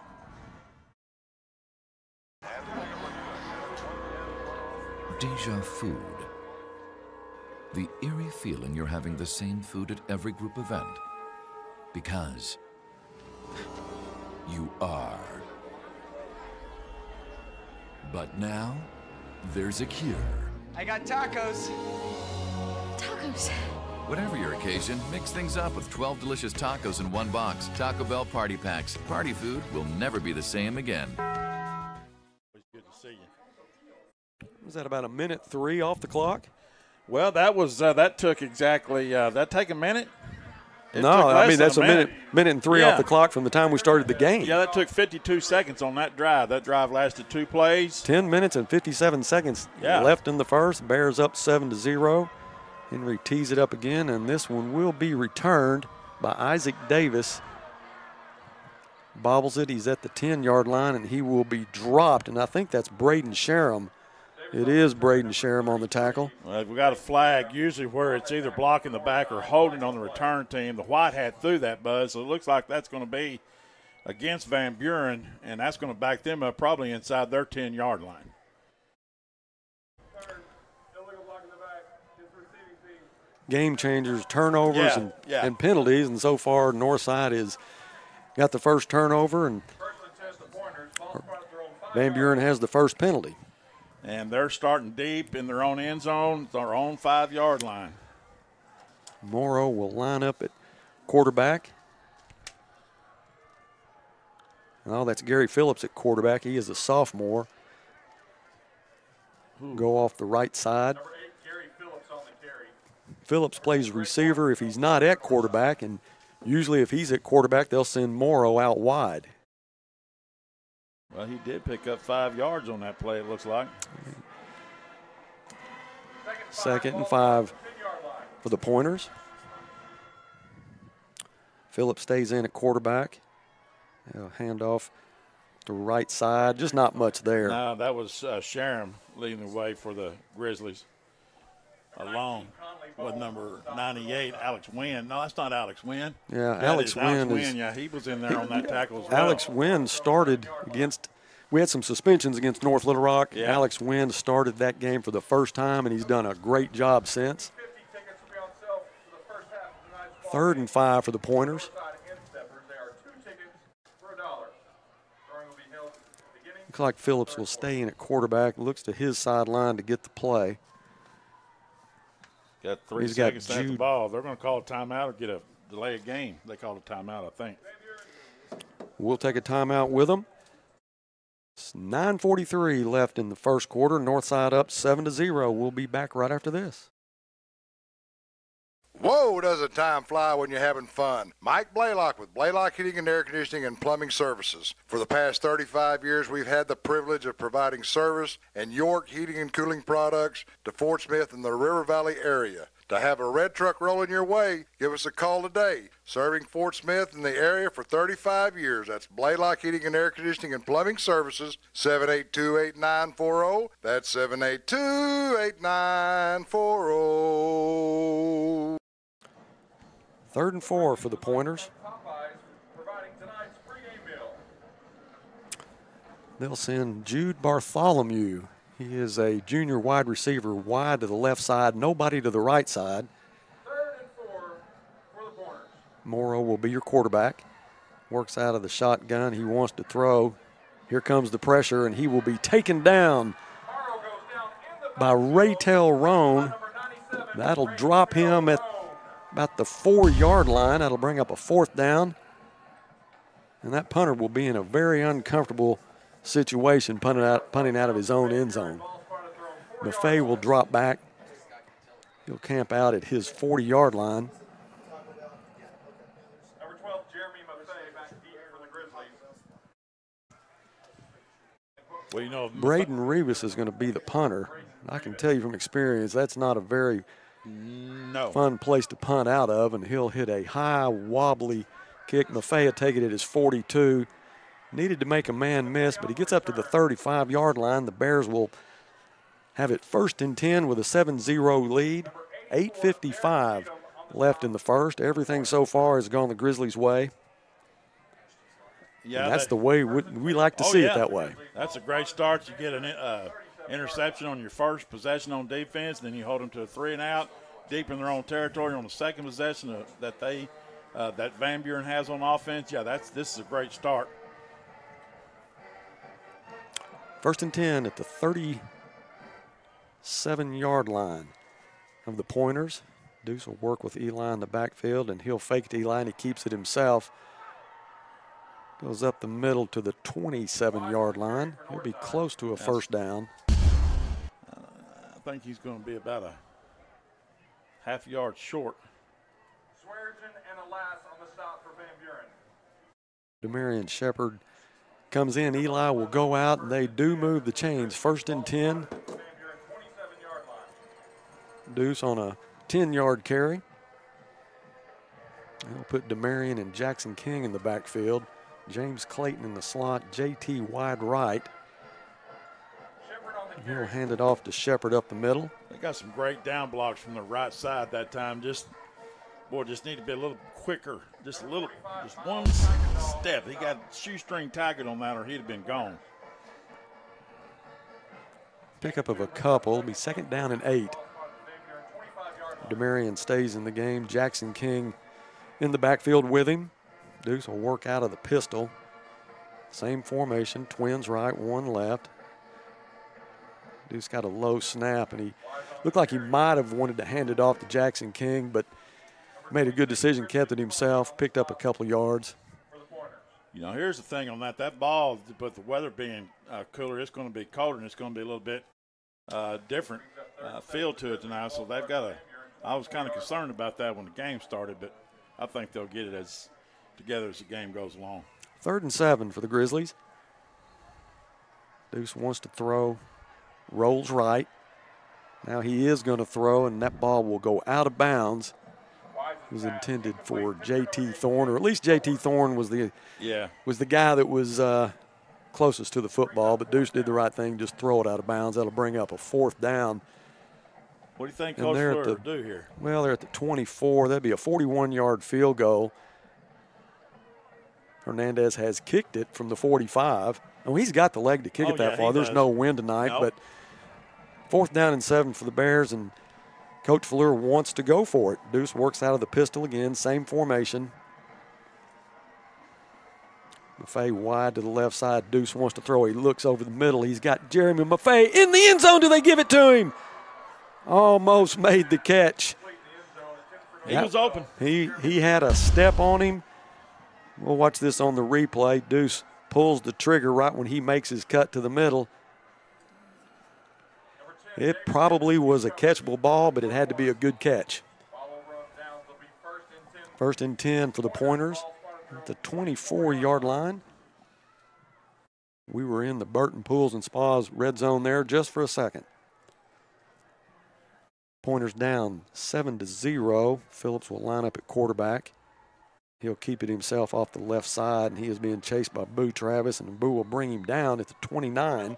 Deja food. The eerie feeling you're having the same food at every group event. Because you are. But now, there's a cure. I got tacos. Tacos. Whatever your occasion, mix things up with 12 delicious tacos in one box. Taco Bell Party Packs. Party food will never be the same again. Good to see you. Was that about 1:03 off the clock? Well, that took exactly, that take a minute? No, I mean, that's a minute and 3 off the clock from the time we started the game. Yeah, that took 52 seconds on that drive. That drive lasted 2 plays. 10 minutes and 57 seconds left in the first. Bears up 7-0. Henry tees it up again, and this one will be returned by Isaac Davis. Bobbles it. He's at the 10-yard line, and he will be dropped. And I think that's Braden Sherham. It is Braden Sherham on the tackle. Well, we got a flag usually where it's either blocking the back or holding on the return team. The white hat threw that, Buzz, so it looks like that's going to be against Van Buren, and that's going to back them up probably inside their 10-yard line. Game changers, turnovers, and penalties, and so far Northside has got the first turnover, and Van Buren has the first penalty. And they're starting deep in their own end zone, their own 5-yard line. Morrow will line up at quarterback. Oh, that's Gary Phillips at quarterback. He is a sophomore. Go off the right side. Phillips plays receiver if he's not at quarterback, and usually if he's at quarterback, they'll send Morrow out wide. Well, he did pick up 5 yards on that play, it looks like. 2nd and 5 for the Pointers. Phillips stays in at quarterback. Hand off to right side. Just not much there. No, that was Sharon leading the way for the Grizzlies. Along with number 98, Alex Wynn. No, that's not Alex Wynn. Yeah, that Alex is Wynn. Yeah, he was in there on that tackle as well. Alex Wynn started against, we had some suspensions against North Little Rock. Yeah. Alex Wynn started that game for the first time, and he's done a great job since. 3rd and 5 for the Pointers. Looks like Phillips will stay in at quarterback. Looks to his sideline to get the play. Got 3 seconds to have the ball. They're going to call a timeout or get a delay of game. They called a timeout, I think. We'll take a timeout with them. It's 9:43 left in the first quarter. Northside up 7-0. We'll be back right after this. Whoa, doesn't time fly when you're having fun. Mike Blaylock with Blaylock Heating and Air Conditioning and Plumbing Services. For the past 35 years, we've had the privilege of providing service and York heating and cooling products to Fort Smith and the River Valley area. To have a red truck rolling your way, give us a call today. Serving Fort Smith and the area for 35 years. That's Blaylock Heating and Air Conditioning and Plumbing Services, 782-8940. That's 782-8940. 3rd and 4 for the Pointers. They'll send Jude Bartholomew. He is a junior wide receiver wide to the left side, nobody to the right side. 3rd and 4 for the Pointers. Morrow will be your quarterback. Works out of the shotgun. He wants to throw. Here comes the pressure, and he will be taken down by Raytel Roan. That'll drop him at about the 4-yard line. That'll bring up a 4th down. And that punter will be in a very uncomfortable situation, punting out of his own end zone. Maffei will drop back. He'll camp out at his 40-yard line. Number 12, Jeremy Maffei, back deep for the Grizzlies. Well, you know, Braden Revis is going to be the punter. I can tell you from experience that's not a very fun place to punt out of, and he'll hit a high, wobbly kick. Maffei will take it at his 42. Needed to make a man miss, but he gets up to the 35-yard line. The Bears will have it 1st and 10 with a 7-0 lead. 8:55 left in the first. Everything so far has gone the Grizzlies' way. Yeah, and that's the way we like to see it that way. That's a great start. You get an interception on your first possession on defense, then you hold them to a 3-and-out deep in their own territory on the second possession that Van Buren has on offense. Yeah, this is a great start. 1st and 10 at the 37-yard line of the Pointers. Deuce will work with Eli in the backfield, and he'll fake it to Eli, and he keeps it himself. Goes up the middle to the 27-yard line. He'll be close to a 1st down. I think he's going to be about a half-yard short. Swearigan and Alas on the stop for Van Buren. Demarion Shepard comes in. Eli will go out, and they do move the chains. 1st and 10. Deuce on a 10-yard carry. They'll put Demarion and Jackson King in the backfield. James Clayton in the slot. JT wide right. And he'll hand it off to Shepard up the middle. They got some great down blocks from the right side that time. Just need to be a little quicker. Just one step. He got shoestring tackled on that, or he'd have been gone. Pickup of a couple. It'll be 2nd down and 8. Demarion stays in the game. Jackson King in the backfield with him. Deuce will work out of the pistol. Same formation, twins right, one left. Deuce got a low snap, and he looked like he might have wanted to hand it off to Jackson King, but made a good decision, kept it himself, picked up a couple yards. You know, here's the thing on that. That ball, but the weather being cooler, it's going to be colder, and it's going to be a little bit different feel to it tonight. So they've got I was kind of concerned about that when the game started, but I think they'll get it as together as the game goes along. 3rd and 7 for the Grizzlies. Deuce wants to throw, rolls right. Now he is going to throw, and that ball will go out of bounds. It was intended for J.T. Thorne, or at least J.T. Thorne was the guy that was closest to the football, but Deuce did the right thing, just throw it out of bounds. That'll bring up a 4th down. What do you think Coach Fleur will do here? Well, they're at the 24. That'd be a 41-yard field goal. Hernandez has kicked it from the 45. Oh, he's got the leg to kick it that far. There's no wind tonight, but 4th down and 7 for the Bears, and Coach Fleur wants to go for it. Deuce works out of the pistol again, same formation. Maffei wide to the left side. Deuce wants to throw. He looks over the middle. He's got Jeremy Maffei in the end zone. Do they give it to him? Almost made the catch. He was open. He had a step on him. We'll watch this on the replay. Deuce pulls the trigger right when he makes his cut to the middle. It probably was a catchable ball, but it had to be a good catch. 1st and 10 for the Pointers at the 24-yard line. We were in the Burton Pools and Spas red zone there just for a second. Pointers down 7-0. Phillips will line up at quarterback. He'll keep it himself off the left side, and he is being chased by Boo Travis, and Boo will bring him down at the 29.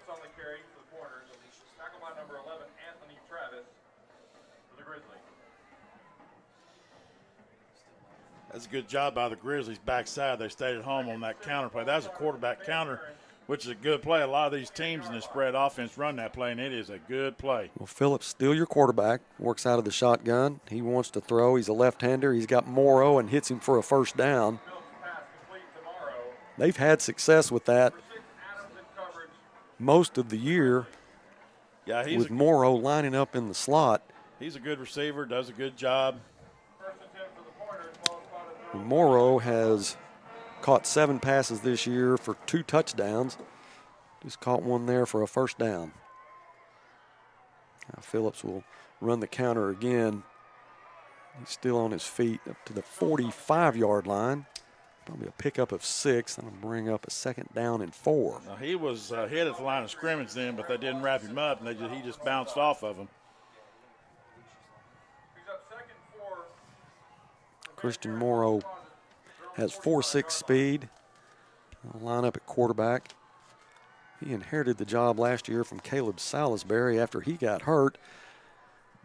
That's a good job by the Grizzlies backside. They stayed at home on that counter play. That was a quarterback counter, which is a good play. A lot of these teams in the spread offense run that play, and it is a good play. Well, Phillips, still your quarterback, works out of the shotgun. He wants to throw. He's a left-hander. He's got Morrow and hits him for a 1st down. They've had success with that most of the year with Morrow lining up in the slot. He's a good receiver, does a good job. Morrow has caught 7 passes this year for 2 touchdowns. Just caught one there for a 1st down. Now Phillips will run the counter again. He's still on his feet up to the 45-yard line. Probably a pickup of 6. That'll bring up a 2nd down and 4. Now he was hit at the line of scrimmage then, but they didn't wrap him up, and he just bounced off of him. Christian Morrow has 4.6 speed. He'll line up at quarterback. He inherited the job last year from Caleb Salisbury after he got hurt.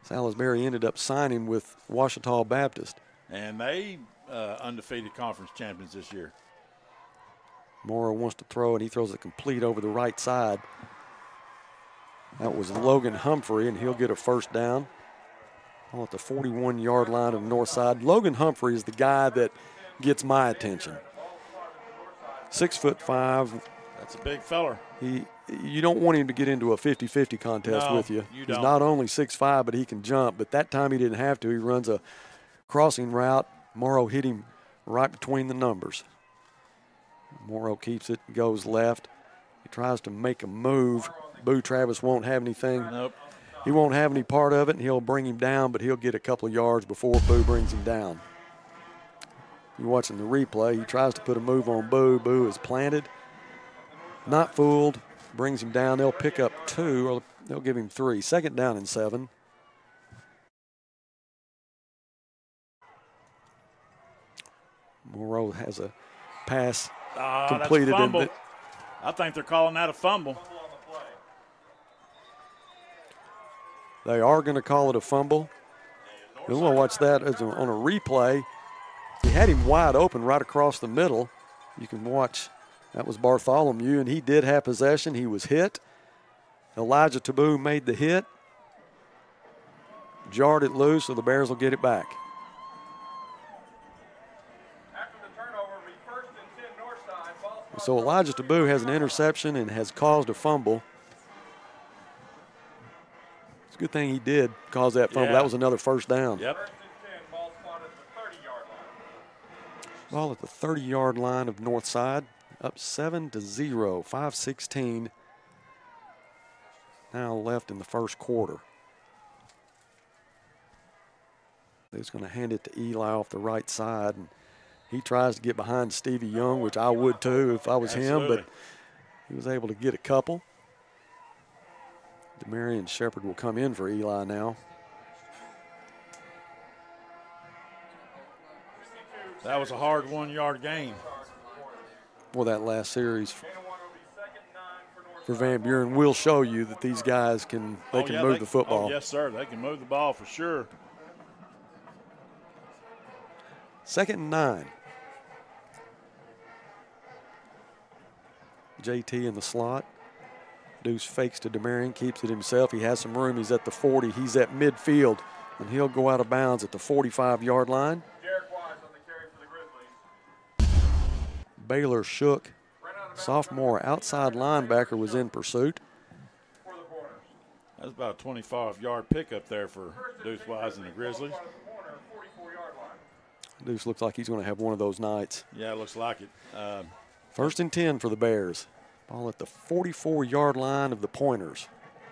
Salisbury ended up signing with Ouachita Baptist. And they undefeated conference champions this year. Morrow wants to throw, and he throws it complete over the right side. That was Logan Humphrey, and he'll get a 1st down. All at the 41-yard line of Northside. Logan Humphrey is the guy that gets my attention. 6'5". That's a big feller. You don't want him to get into a 50-50 contest with you. You He's don't. not only 6'5", but he can jump. But that time he didn't have to. He runs a crossing route. Morrow hit him right between the numbers. Morrow keeps it, goes left. He tries to make a move. Boo Travis won't have anything. Nope. He won't have any part of it, and he'll bring him down, but he'll get a couple of yards before Boo brings him down. You're watching the replay. He tries to put a move on Boo. Boo is planted. Not fooled. Brings him down. They'll pick up 2, or they'll give him 3. 2nd down and 7. Morrow has a pass completed. That's a fumble. I think they're calling that a fumble. They are going to call it a fumble. We'll watch that on a replay. He had him wide open right across the middle. You can watch. That was Bartholomew, and he did have possession. He was hit. Elijah Taboo made the hit. Jarred it loose, so the Bears will get it back. So Elijah Taboo has an interception and has caused a fumble. It's a good thing he did cause that fumble. Yeah. That was another 1st down. Yep. Ball at the 30-yard line of Northside. up 7-0, 5:16 now left in the first quarter. They're going to hand it to Eli off the right side, and he tries to get behind Stevie Young, which I would too if I was him, but he was able to get a couple. Demarion Shepard will come in for Eli now. That was a hard 1-yard gain for that last series for Van Buren. Will show you that these guys can move the football. Oh, yes, sir. They can move the ball for sure. 2nd and 9. JT in the slot. Deuce fakes to Demarion, keeps it himself. He has some room. He's at the 40. He's at midfield, and he'll go out of bounds at the 45-yard line. Baylor Shook, sophomore outside linebacker, was in pursuit. That's about a 25-yard pickup there for Deuce Wise and the Grizzlies. Deuce looks like he's going to have one of those nights. Yeah, it looks like it. 1st and 10 for the Bears. Ball at the 44-yard line of the Pointers.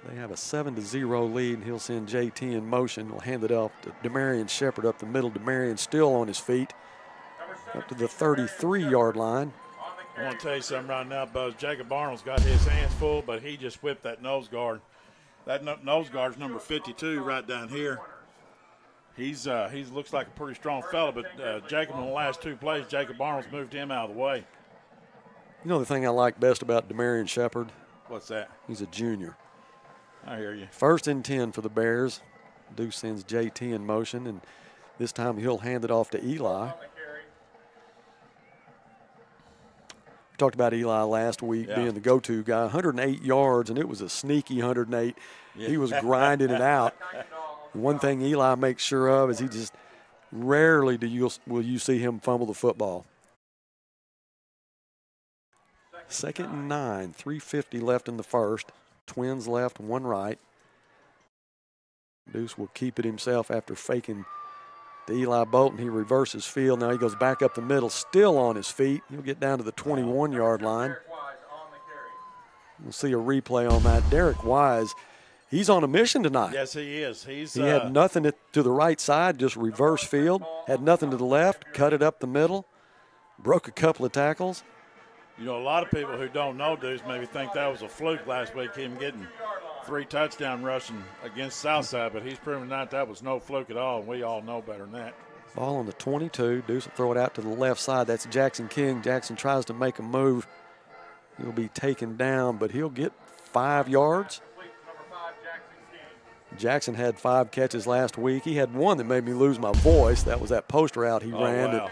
They have a 7-0 lead, and he'll send JT in motion. He'll hand it off to Demarion Shepard up the middle. Demarion still on his feet up to the 33-yard line. I want to tell you something right now, Buzz. Jacob Arnold's got his hands full, but he just whipped that nose guard. That nose guard's number 52 right down here. He looks like a pretty strong fella, but Jacob, in the last 2 plays, Jacob Arnold's moved him out of the way. You know the thing I like best about Demarion Shepard? What's that? He's a junior. I hear you. 1st and 10 for the Bears. Deuce sends JT in motion, and this time he'll hand it off to Eli. We talked about Eli last week being the go-to guy. 108 yards, and it was a sneaky 108. Yeah. He was grinding it out. One thing Eli makes sure of is he just rarely will you see him fumble the football. 2nd and 9, 3:50 left in the first. Twins left, 1 right. Deuce will keep it himself after faking to Eli Bolton. He reverses field. Now he goes back up the middle, still on his feet. He'll get down to the 21-yard line. We'll see a replay on that. Derek Wise, he's on a mission tonight. Yes, he is. He had nothing to the right side, just reverse field. Had nothing to the left, cut it up the middle, broke a couple of tackles. You know, a lot of people who don't know Deuce maybe think that was a fluke last week, him getting 3 touchdown rushing against Southside, but he's proven that was no fluke at all, and we all know better than that. Ball on the 22. Deuce will throw it out to the left side. That's Jackson King. Jackson tries to make a move. He'll be taken down, but he'll get 5 yards. Jackson had 5 catches last week. He had one that made me lose my voice. That was that post route he ran. Wow.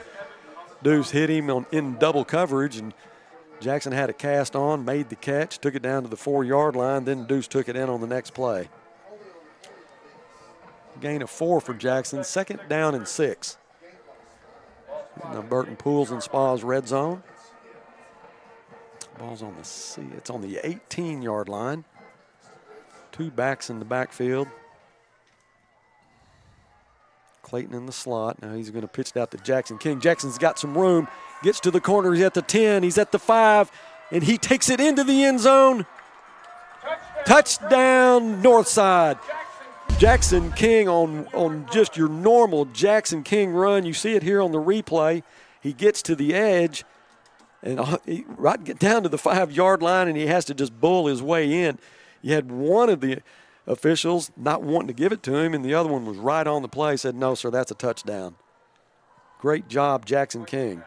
Deuce hit him in double coverage, and Jackson had a cast on, made the catch, took it down to the 4-yard line, then Deuce took it in on the next play. Gain of 4 for Jackson, 2nd down and 6. Now Burton Pools and Spa's red zone. Ball's on it's on the 18-yard line. 2 backs in the backfield. Clayton in the slot. Now he's going to pitch it out to Jackson King. Jackson's got some room. Gets to the corner. He's at the 10. He's at the 5. And he takes it into the end zone. Touchdown, Northside. Jackson King on just your normal Jackson King run. You see it here on the replay. He gets to the edge and right down to the 5-yard line, and he has to just bull his way in. You had one of the officials not wanting to give it to him, and the other one was right on the play, said, no, sir, that's a touchdown. Great job, Jackson King.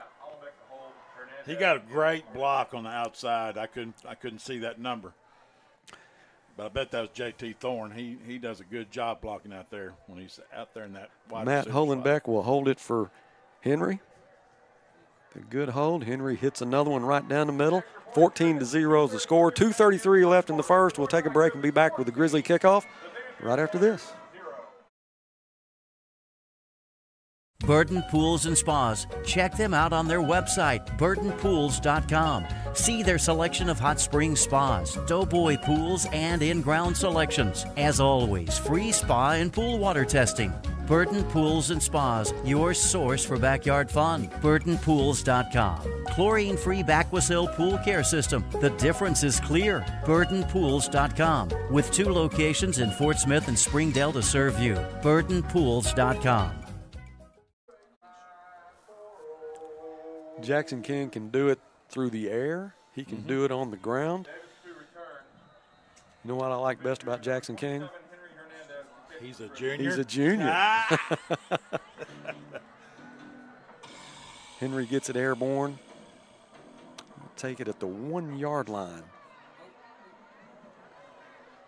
He got a great block on the outside. I couldn't see that number. But I bet that was J.T. Thorne. He does a good job blocking out there when he's out there in that wide Matt Holenbeck will hold it for Henry. A good hold. Henry hits another one right down the middle. 14-0 is the score. 2:33 left in the first. We'll take a break and be back with the Grizzly kickoff right after this. Burton Pools and Spas. Check them out on their website, burtonpools.com. See their selection of hot spring spas, doughboy pools, and in-ground selections. As always, free spa and pool water testing. Burton Pools and Spas, your source for backyard fun. BurtonPools.com. Chlorine-free Backwasil pool care system. The difference is clear. BurtonPools.com. With 2 locations in Fort Smith and Springdale to serve you. BurtonPools.com. Jackson King can do it through the air. He can do it on the ground. You know what I like best about Jackson King? He's a junior. He's a junior. Ah! Henry gets it airborne. Take it at the 1-yard line.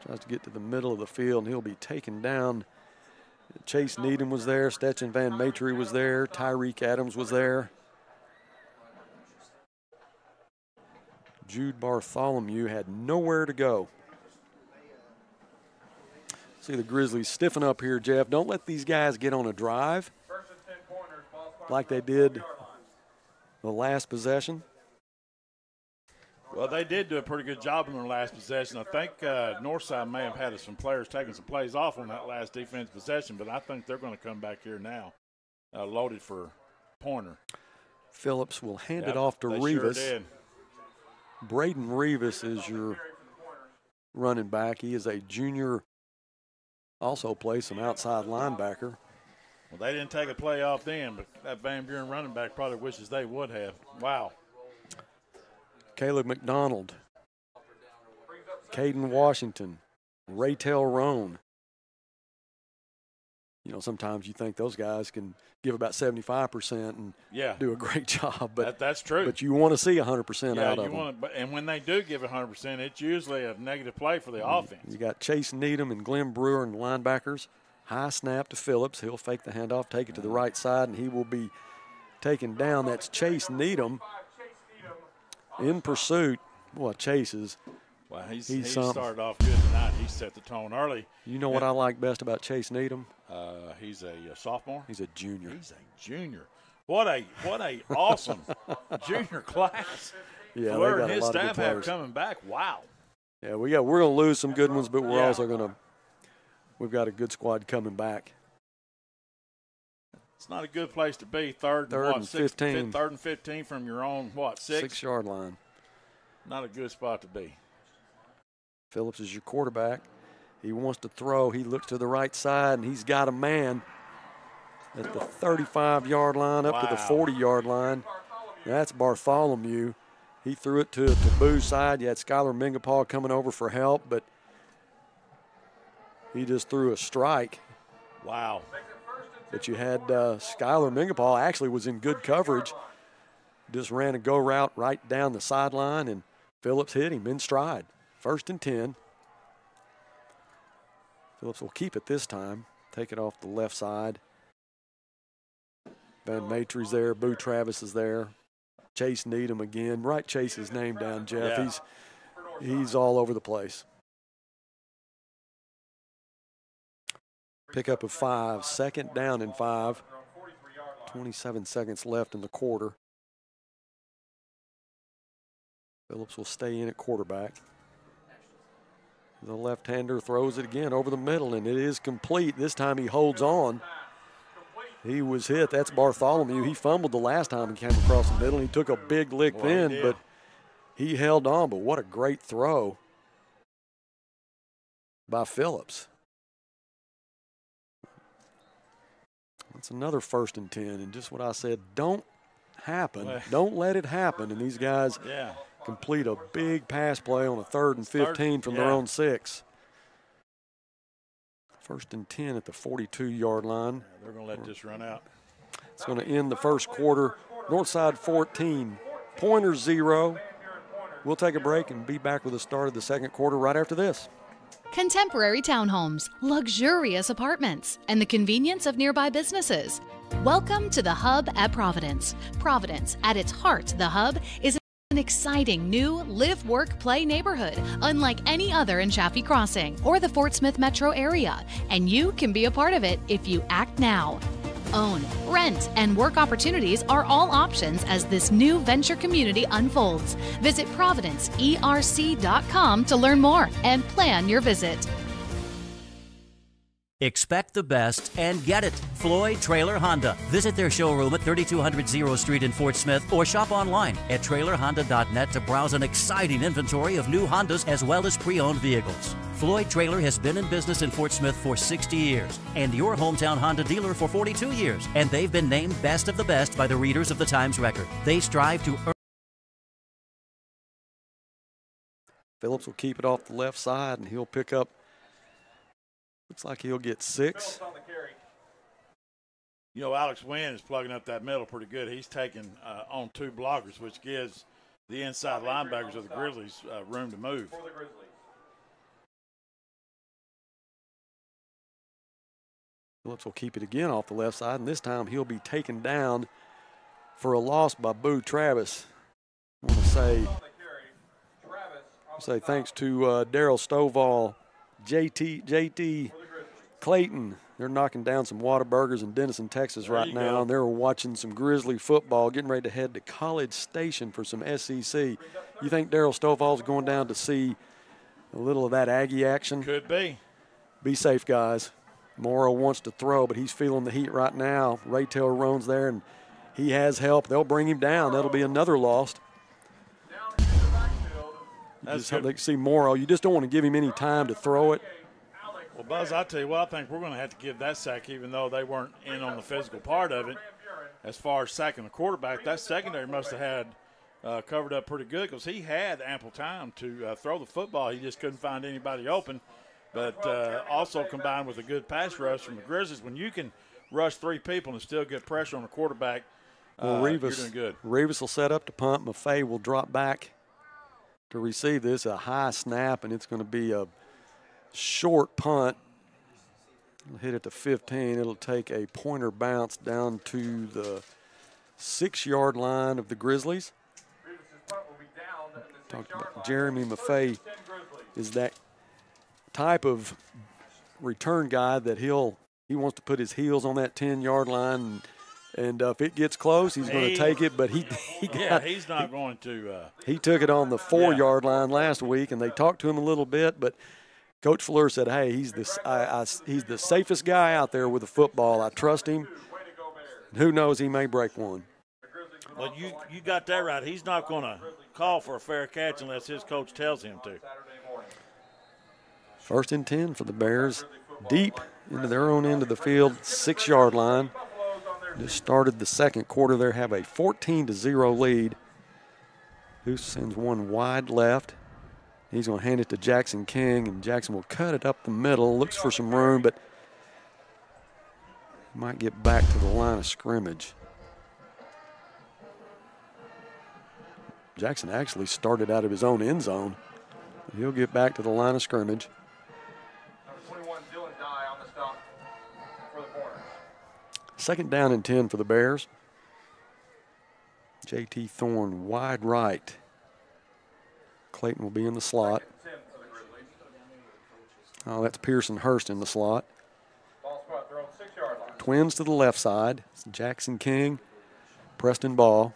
Tries to get to the middle of the field, and he'll be taken down. Chase Needham was there. Stetson Van Matre was there. Tyreek Adams was there. Jude Bartholomew had nowhere to go. See the Grizzlies stiffen up here, Jeff. Don't let these guys get on a drive like they did the last possession. Well, they did do a pretty good job in their last possession. I think Northside may have had some players taking some plays off on that last defense possession, but I think they're going to come back here now, loaded for Pointer. Phillips will hand it off to Revis. Sure did. Braden Revis is your running back. He is a junior, also plays some outside linebacker. Well, they didn't take a play off then, but that Van Buren running back probably wishes they would have. Wow. Caleb McDonald, Caden Washington, Raytel Roan. You know, sometimes you think those guys can give about 75% and do a great job. But that's true. But you want to see 100% out of them. And when they do give 100%, it's usually a negative play for the offense. You got Chase Needham and Glenn Brewer and linebackers. High snap to Phillips. He'll fake the handoff, take it to the right side, and he will be taken down. That's Chase Needham in pursuit. Boy, Chase is. Well, he started off good tonight. He set the tone early. You know what I like best about Chase Needham? He's a sophomore. He's a junior. He's a junior. What a awesome junior class. Yeah, Fleur and his a lot staff of good have players coming back. Wow. Yeah, we're going to lose some good ones, but we're also going to. We've got a good squad coming back. It's not a good place to be. Third and 15. Third and 15 from your own, 6-yard line. Not a good spot to be. Phillips is your quarterback. He wants to throw. He looks to the right side, and he's got a man at the 35-yard line up to the 40-yard line. That's Bartholomew. He threw it to a taboo side. You had Skylar Mingapaw coming over for help, but he just threw a strike. Wow. But you had Skylar Mingapaw actually was in good coverage. Just ran a go route right down the sideline, and Phillips hit him in stride. 1st and 10. Phillips will keep it this time. Take it off the left side. Van Matry's there. Boo Travis is there. Chase Needham again. Write Chase's name down, Jeff. Yeah. He's all over the place. Pickup of 5. 2nd down and 5. 27 seconds left in the quarter. Phillips will stay in at quarterback. The left-hander throws it again over the middle, and it is complete. This time he holds on. He was hit. That's Bartholomew. He fumbled the last time he came across the middle. He took a big lick then, but he held on. But what a great throw by Phillips. That's another 1st and 10, and just what I said, don't happen. Don't let it happen. And these guys complete a big pass play on a 3rd and 15 from their own 6. 1st and 10 at the 42-yard line. They're going to let this run out. It's going to end the first quarter. Northside 14, Pointer 0. We'll take a break and be back with the start of the second quarter right after this. Contemporary townhomes, luxurious apartments, and the convenience of nearby businesses. Welcome to the Hub at Providence. Providence, at its heart, the Hub is an exciting new live, work, play neighborhood, unlike any other in Chaffee Crossing or the Fort Smith metro area. And you can be a part of it if you act now. Own, rent, and work opportunities are all options as this new venture community unfolds. Visit providenceerc.com to learn more and plan your visit. Expect the best and get it. Floyd Trailer Honda. Visit their showroom at 3200 Zero Street in Fort Smith or shop online at trailerhonda.net to browse an exciting inventory of new Hondas as well as pre-owned vehicles. Floyd Trailer has been in business in Fort Smith for 60 years and your hometown Honda dealer for 42 years. And they've been named Best of the Best by the readers of the Times Record. They strive to earn. Phillips will keep it off the left side, and he'll pick up. Looks like he'll get 6. You know, Alex Wynn is plugging up that middle pretty good. He's taking on 2 blockers, which gives the inside linebackers of the Grizzlies room to move. Phillips will keep it again off the left side, and this time he'll be taken down for a loss by Boo Travis. I want to say thanks to Daryl Stovall, JT Clayton. They're knocking down some Whataburgers in Denison, Texas right now, and they're watching some Grizzly football, getting ready to head to College Station for some SEC. You think Daryl Stovall's going down to see a little of that Aggie action? Could be. Be safe, guys. Morrow wants to throw, but he's feeling the heat right now. Ray Taylor Roan's there, and he has help. They'll bring him down. That'll be another loss. You just hope they can see Morrow. You just don't want to give him any time to throw it. Well, Buzz, I'll tell you what, I think we're going to have to give that sack, even though they weren't in on the physical part of it. As far as sacking the quarterback, that secondary must have had covered up pretty good because he had ample time to throw the football. He just couldn't find anybody open. But also combined with a good pass rush from the Grizzlies, when you can rush 3 people and still get pressure on the quarterback, you're doing good. Rivas will set up to punt. Maffei will drop back to receive this, a high snap, and it's going to be a short punt. It'll hit at the 15. It'll take a pointer bounce down to the 6-yard line of the Grizzlies. Talked about Jeremy Maffei is that type of return guy that he wants to put his heels on that 10-yard line, and if it gets close, he's going to take it. But he's not going to. He took it on the 4-yard line last week, and they talked to him a little bit, but Coach Fleur said, hey, he's the safest guy out there with the football. I trust him. And who knows, he may break one. Well, you got that right. He's not going to call for a fair catch unless his coach tells him to. 1st and 10 for the Bears, deep into their own end of the field, 6-yard line. Just started the second quarter. They have a 14-0 lead. Who sends one wide left. He's going to hand it to Jackson King, and Jackson will cut it up the middle. Looks for some room, but might get back to the line of scrimmage. Jackson actually started out of his own end zone. He'll get back to the line of scrimmage. Second down and 10 for the Bears. J.T. Thorne wide right. Clayton will be in the slot. Oh, that's Pearson Hurst in the slot. Twins to the left side. It's Jackson King, Preston Ball.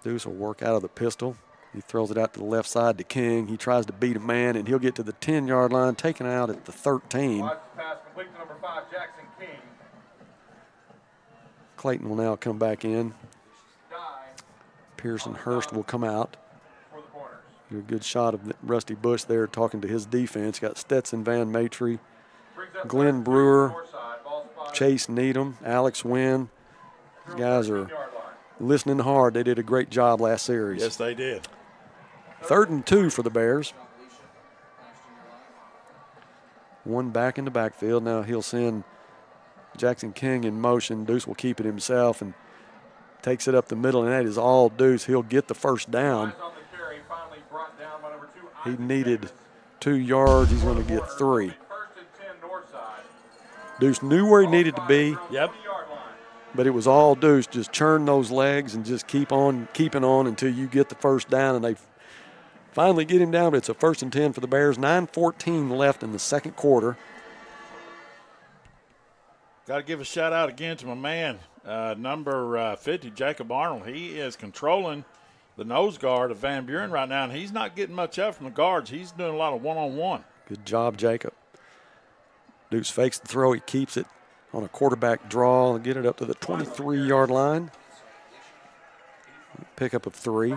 Deuce will work out of the pistol. He throws it out to the left side to King. He tries to beat a man, and he'll get to the 10-yard line, taken out at the 13. Clayton will now come back in. Pearson Hurst will come out. A good shot of Rusty Bush there talking to his defense. Got Stetson Van Matry, Glenn Brewer, Chase Needham, Alex Wynn. These guys are listening hard. They did a great job last series. Yes, they did. 3rd and 2 for the Bears. One back in the backfield. Now he'll send Jackson King in motion. Deuce will keep it himself and takes it up the middle, and that is all Deuce. He'll get the first down. He needed 2 yards. He's going to get 3. Deuce knew where he needed to be. Yep. But it was all Deuce. Just churn those legs and just keep on keeping on until you get the first down, and they finally get him down. But it's a 1st and 10 for the Bears. 9:14 left in the second quarter. Got to give a shout out again to my man, number 50, Jacob Arnold. He is controlling the nose guard of Van Buren right now, and he's not getting much up from the guards. He's doing a lot of one-on-one. Good job, Jacob. Deuce fakes the throw. He keeps it on a quarterback draw and get it up to the 23-yard line. Pickup of 3.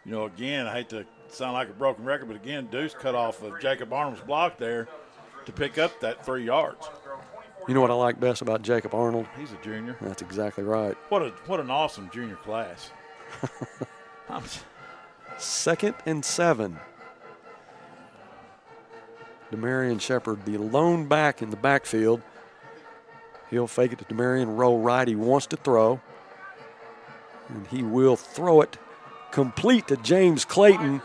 You know, again, I hate to sound like a broken record, but again, Deuce cut off of Jacob Arnold's block there to pick up that 3 yards. You know what I like best about Jacob Arnold? He's a junior. That's exactly right. What an awesome junior class. 2nd and 7. Demarion Shepard, the lone back in the backfield. He'll fake it to Demarion, roll right. He wants to throw. And he will throw it complete to James Clayton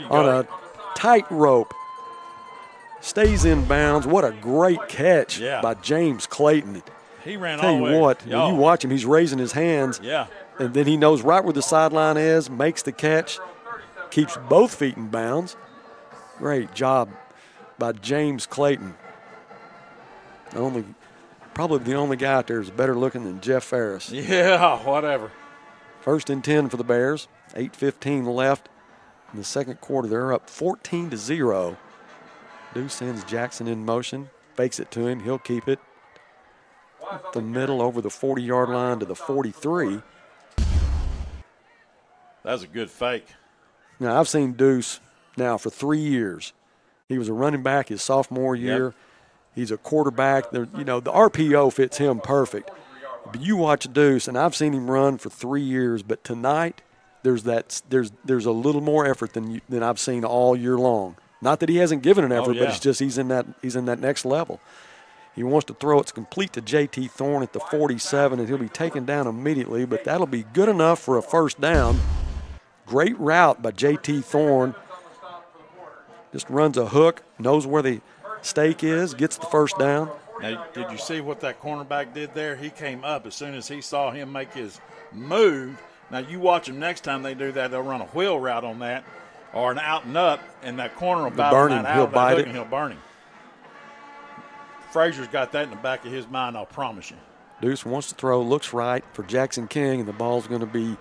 on a tight rope. Stays in bounds. What a great catch by James Clayton. He ran all the way. Tell you what, when you watch him, he's raising his hands. Yeah. And then he knows right where the sideline is, makes the catch, keeps both feet in bounds. Great job by James Clayton. Probably the only guy out there is better looking than Jeff Ferris. Yeah, whatever. 1st and 10 for the Bears. 8:15 left in the second quarter. They're up 14-0. Deuce sends Jackson in motion, fakes it to him. He'll keep it. Up the middle over the 40-yard line to the 43. That was a good fake. Now, I've seen Deuce now for 3 years. He was a running back his sophomore year. Yep. He's a quarterback. You know, the RPO fits him perfect. But you watch Deuce, and I've seen him run for 3 years, but tonight there's a little more effort than I've seen all year long. Not that he hasn't given an effort, but it's just he's in that next level. He wants to throw. It's complete to J.T. Thorne at the 47, and he'll be taken down immediately, but that'll be good enough for a first down. Great route by J.T. Thorne. Just runs a hook, knows where the stake is, gets the first down. Now, did you see what that cornerback did there? He came up as soon as he saw him make his move. Now, you watch him next time they do that, they'll run a wheel route on that or an out and up, and that corner will battle that out of that hook and he'll burn him. Frazier's got that in the back of his mind, I'll promise you. Deuce wants to throw, looks right for Jackson King, and the ball's going to be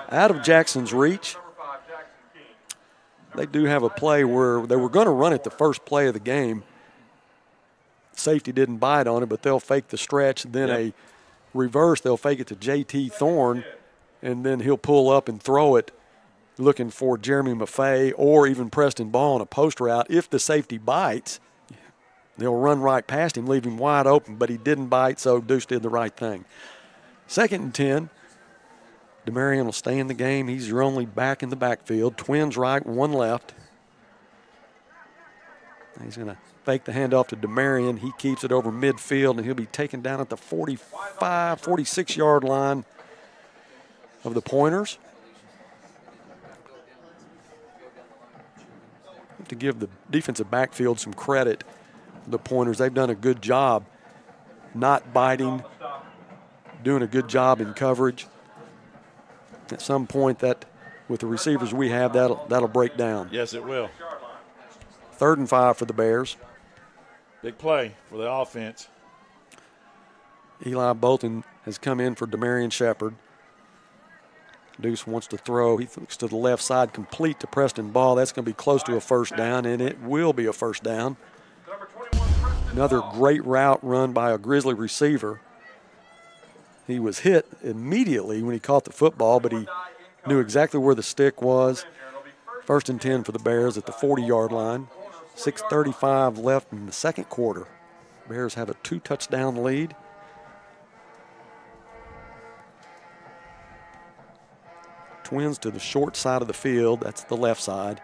out of Jackson's reach. They do have a play where they were going to run it the first play of the game. Safety didn't bite on it, but they'll fake the stretch. Then a reverse, they'll fake it to J.T. Thorne, and then he'll pull up and throw it looking for Jeremy Maffei or even Preston Ball on a post route. If the safety bites, they'll run right past him, leave him wide open, but he didn't bite, so Deuce did the right thing. 2nd and 10. Demarion will stay in the game. He's your only back in the backfield. Twins right, 1 left. He's going to fake the handoff to Demarion. He keeps it over midfield, and he'll be taken down at the 45, 46-yard line of the Pointers. Have to give the defensive backfield some credit. The Pointers, they've done a good job not biting, doing a good job in coverage. At some point, that with the receivers we have, that'll break down. Yes, it will. 3rd and 5 for the Bears. Big play for the offense. Eli Bolton has come in for Demarion Shepard. Deuce wants to throw. He looks to the left side, complete to Preston Ball. That's going to be close to a first down, and it will be a first down. Another great route run by a Grizzly receiver. He was hit immediately when he caught the football, but he knew exactly where the stick was. 1st and 10 for the Bears at the 40-yard line. 6:35 left in the second quarter. Bears have a 2-touchdown lead. Twins to the short side of the field. That's the left side.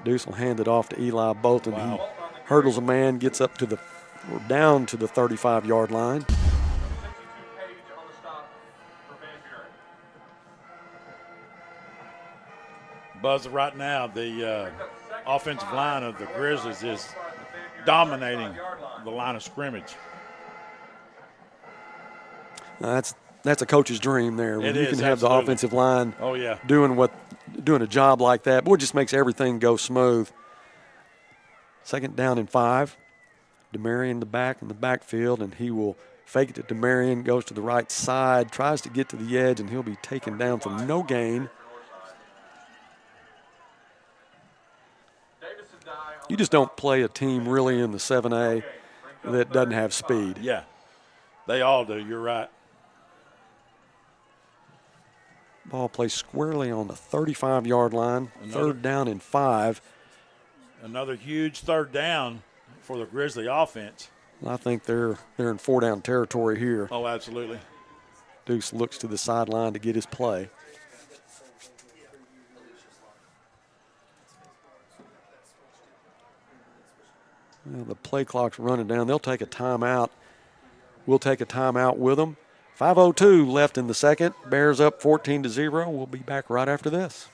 Deuce will hand it off to Eli Bolton. Wow. He hurdles a man, gets up to the down to the 35-yard line. Buzz, right now, the offensive line of the Grizzlies is dominating the line of scrimmage. That's a coach's dream there. When you can have the offensive line doing a job like that. Boy, it just makes everything go smooth. 2nd down and 5. Demarion in the backfield, and he will fake it to Demarion, goes to the right side, tries to get to the edge, and he'll be taken down for no gain. You just don't play a team really in the 7A that doesn't have speed. Yeah, they all do. You're right. Ball placed squarely on the 35-yard line. Third down and 5. Another huge third down for the Grizzly offense. I think they're in 4-down territory here. Oh, absolutely. Deuce looks to the sideline to get his play. Well, the play clock's running down. They'll take a timeout. We'll take a timeout with them. 5:02 left in the second. Bears up 14-0. We'll be back right after this.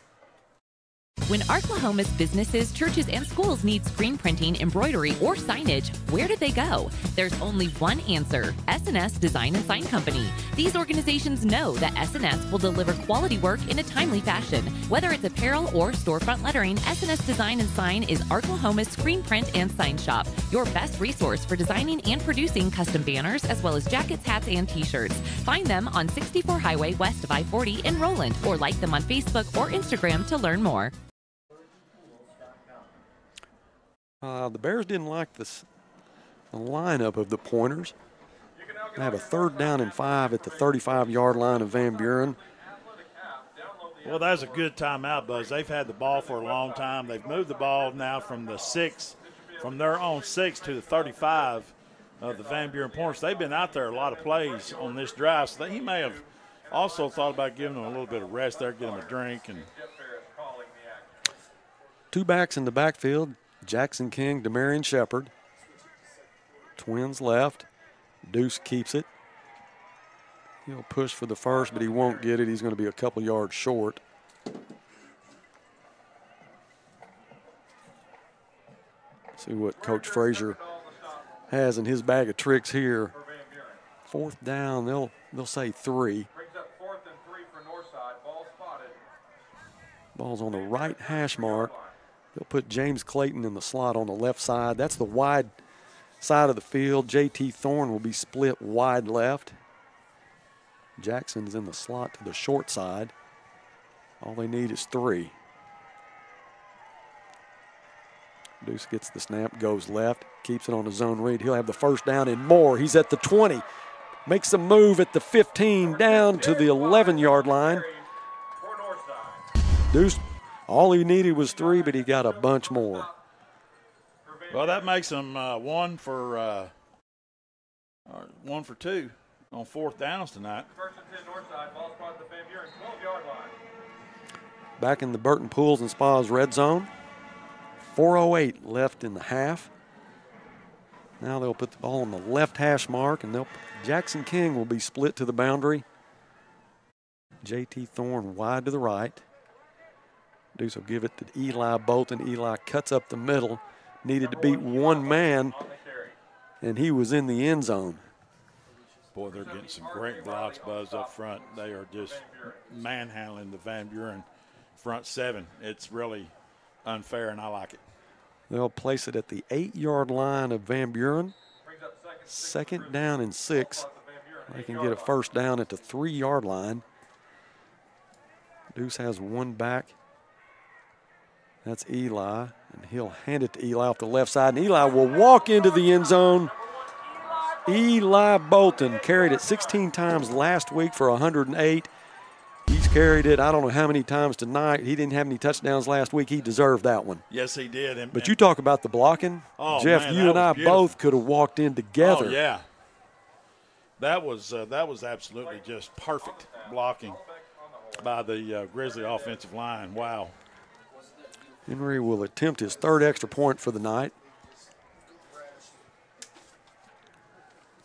When Arklahoma's businesses, churches, and schools need screen printing, embroidery, or signage, where do they go? There's only one answer: S&S Design and Sign Company. These organizations know that S&S will deliver quality work in a timely fashion. Whether it's apparel or storefront lettering, S&S Design and Sign is Arklahoma's screen print and sign shop, your best resource for designing and producing custom banners, as well as jackets, hats, and t-shirts. Find them on 64 Highway west of I-40 in Roland, or like them on Facebook or Instagram to learn more. The Bears didn't like the lineup of the Pointers. They have a 3rd down and 5 at the 35-yard line of Van Buren. Well, that's a good timeout, Buzz. They've had the ball for a long time. They've moved the ball now from the 6, from their own 6 to the 35 of the Van Buren Pointers. They've been out there a lot of plays on this drive, so he may have also thought about giving them a little bit of rest there, give them a drink. And 2 backs in the backfield. Jackson King, Demarion Shepard. Twins left. Deuce keeps it. He'll push for the first, but he won't get it. He's going to be a couple yards short. See what Coach Frazier has in his bag of tricks here. 4th down, they'll say 3. Ball's on the right hash mark. They'll put James Clayton in the slot on the left side. That's the wide side of the field. J.T. Thorne will be split wide left. Jackson's in the slot to the short side. All they need is 3. Deuce gets the snap, goes left, keeps it on the zone read. He'll have the 1st down and more. He's at the 20. Makes a move at the 15, down to the 11-yard line. Deuce, all he needed was 3, but he got a bunch more. Well, that makes him 1 for 2 on 4th downs tonight. 1st and 10 Northside, ball spot at the Van Buren 12-yard line. Back in the Burton Pools and Spas red zone. 4:08 left in the half. Now they'll put the ball on the left hash mark, and Jackson King will be split to the boundary. J.T. Thorne wide to the right. Deuce will give it to Eli Bolton. Eli cuts up the middle. Needed to beat one man, and he was in the end zone. Boy, they're getting some great blocks, Buzz, up front. They are just manhandling the Van Buren front 7. It's really unfair, and I like it. They'll place it at the 8-yard line of Van Buren. 2nd down and 6. They can get a 1st down at the 3-yard line. Deuce has 1 back. That's Eli, and he'll hand it to Eli off the left side, and Eli will walk into the end zone. Eli Bolton carried it 16 times last week for 108. He's carried it I don't know how many times tonight. He didn't have any touchdowns last week. He deserved that one. Yes, he did. But you talk about the blocking. Oh, Jeff, man, you and I beautiful. both could have walked in together. Oh, yeah. That was absolutely just perfect blocking by the Grizzly offensive line. Wow. Henry will attempt his 3rd extra point for the night.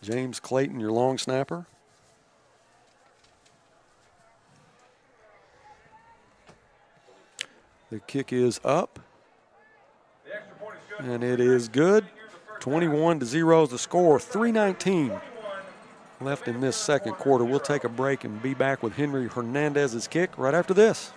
James Clayton, your long snapper. The kick is up, and it is good. 21-0 is the score. 3:19 left in this second quarter. We'll take a break and be back with Henry Hernandez's kick right after this.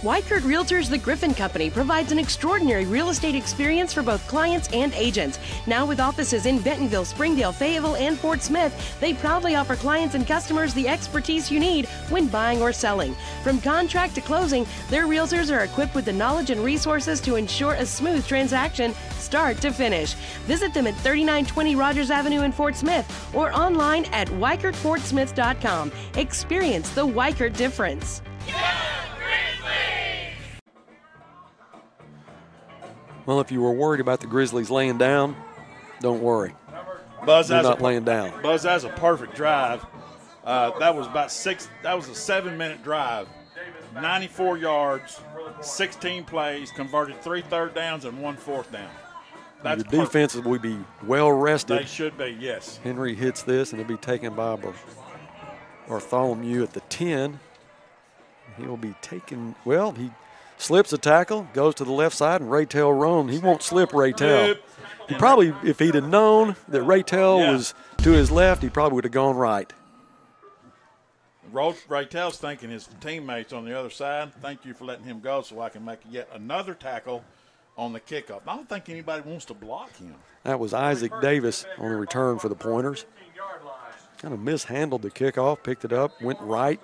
Weichert Realtors The Griffin Company provides an extraordinary real estate experience for both clients and agents. Now with offices in Bentonville, Springdale, Fayetteville, and Fort Smith, they proudly offer clients and customers the expertise you need when buying or selling. From contract to closing, their realtors are equipped with the knowledge and resources to ensure a smooth transaction start to finish. Visit them at 3920 Rogers Avenue in Fort Smith or online at WeichertFortSmith.com. Experience the Weichert difference. Well, if you were worried about the Grizzlies laying down, don't worry. Buzz, they're not laying down. Buzz, that's a perfect drive. That was a 7-minute drive. 94 yards, 16 plays, converted 3 third downs and 1 fourth down. That's your defenses will be well rested. They should be, yes. Henry hits this, and it'll be taken by Bartholomew at the 10. He'll be taken, well, he slips a tackle, goes to the left side, and Raytel Roan, he won't slip Raytel. He probably, if he'd have known that Raytel was to his left, he probably would have gone right. Raytel's thinking his teammates on the other side, thank you for letting him go so I can make yet another tackle on the kickoff. I don't think anybody wants to block him. That was Isaac Davis on the return for the Pointers. Kind of mishandled the kickoff, picked it up, went right.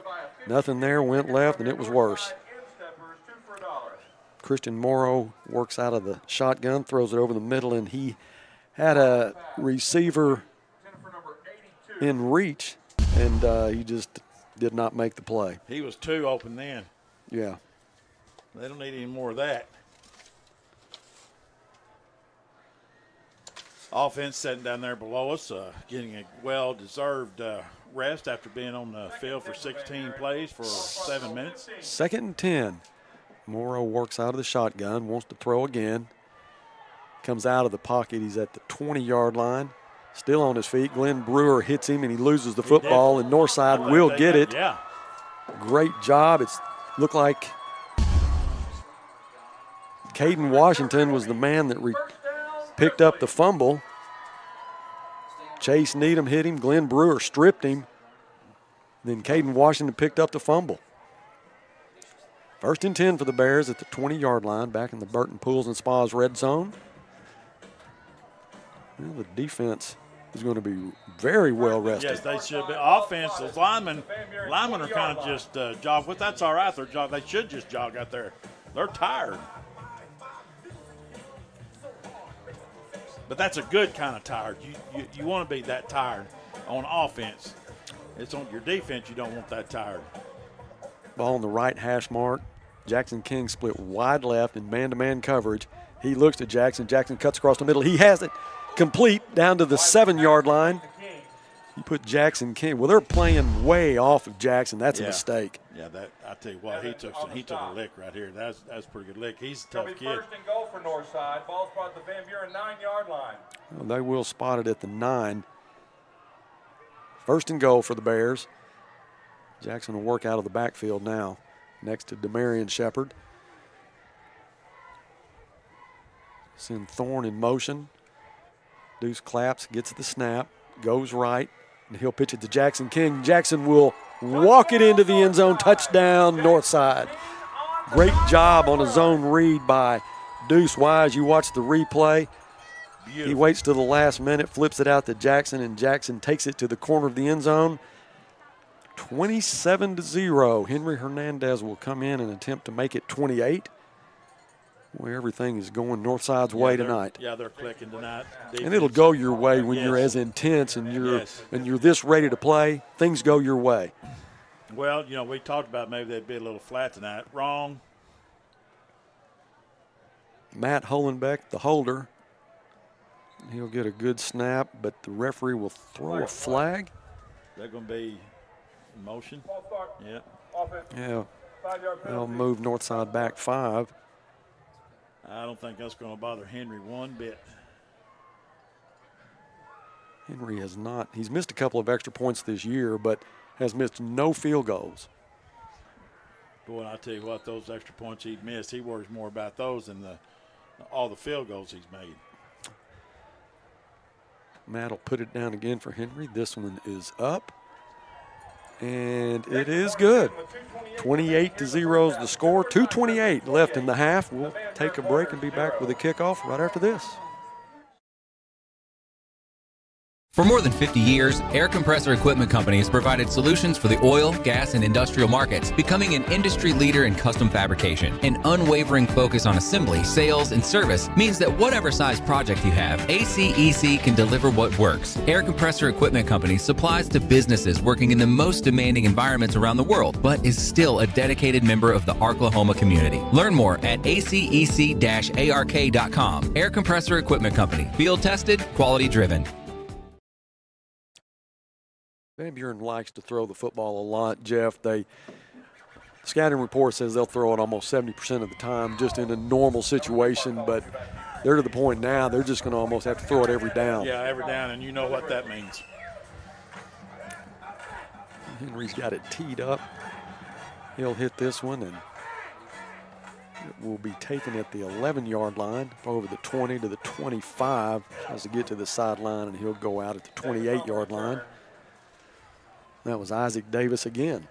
Nothing there, went left, and it was worse. Christian Morrow works out of the shotgun, throws it over the middle, and he had a receiver in reach, and he just did not make the play. He was 2 open then. Yeah. They don't need any more of that. Offense sitting down there below us, getting a well-deserved rest after being on the field for 16 plays for 7 minutes. 2nd and 10. Morrow works out of the shotgun, wants to throw again. Comes out of the pocket. He's at the 20-yard line. Still on his feet. Glenn Brewer hits him, and he loses the football, and Northside will get it. Yeah. Great job. It's looked like Caden Washington was the man that picked up the fumble. Chase Needham hit him. Glenn Brewer stripped him. Then Caden Washington picked up the fumble. 1st and 10 for the Bears at the 20-yard line, back in the Burton Pools and Spas red zone. Well, the defense is going to be very well rested. Yes, they should be. Offense, those linemen are kind of just jog. But that's all right. They should just jog out there. They're tired. But that's a good kind of tired. You want to be that tired on offense. It's on your defense. You don't want that tired. Ball on the right hash mark. Jackson King split wide left in man-to-man coverage. He looks to Jackson. Jackson cuts across the middle. He has it complete down to the 7-yard line. You put Jackson King. Well, they're playing way off of Jackson. That's a mistake. Yeah, I tell you what, he took a lick right here. That's a pretty good lick. He's a tough kid. 1st and goal for Northside. Ball spot at the Van Buren 9-yard line. Well, they will spot it at the 9. 1st and goal for the Bears. Jackson will work out of the backfield now, next to Demarion Shepard. Send Thorne in motion. Deuce claps, gets the snap, goes right, and he'll pitch it to Jackson King. Jackson will walk it into the end zone. Touchdown, Northside. Great job on a zone read by Deuce Wise. You watch the replay. Beautiful. He waits till the last minute, flips it out to Jackson, and Jackson takes it to the corner of the end zone. 27-0. Henry Hernandez will come in and attempt to make it 28. Where everything is going Northside's way tonight. Yeah, they're clicking tonight. Defense. And it'll go your way when you're as intense and you're this ready to play. Things go your way. Well, we talked about maybe they'd be a little flat tonight. Wrong. Matt Holenbeck, the holder. He'll get a good snap, but the referee will throw a flag. They're going to be in motion. Yeah. Yeah. They'll move Northside back 5. I don't think that's going to bother Henry one bit. Henry has not. He's missed a couple of extra points this year, but has missed no field goals. Boy, I tell you what, those extra points he'd missed, he worries more about those than all the field goals he's made. Matt will put it down again for Henry. This one is up. And it is good. 28-0 is the score. 2:28 left in the half. We'll take a break and be back with a kickoff right after this. For more than 50 years, Air Compressor Equipment Company has provided solutions for the oil, gas, and industrial markets, becoming an industry leader in custom fabrication. An unwavering focus on assembly, sales, and service means that whatever size project you have, ACEC can deliver what works. Air Compressor Equipment Company supplies to businesses working in the most demanding environments around the world, but is still a dedicated member of the Arklahoma community. Learn more at acec-ark.com. Air Compressor Equipment Company. Field tested, quality driven. Van Buren likes to throw the football a lot, Jeff. The scouting report says they'll throw it almost 70% of the time just in a normal situation, but they're to the point now they're just going to almost have to throw it every down. Yeah, every down, and you know what that means. Henry's got it teed up. He'll hit this one, and it will be taken at the 11-yard line, over the 20 to the 25. Tries to get to the sideline, and he'll go out at the 28-yard line. That was Isaac Davis again.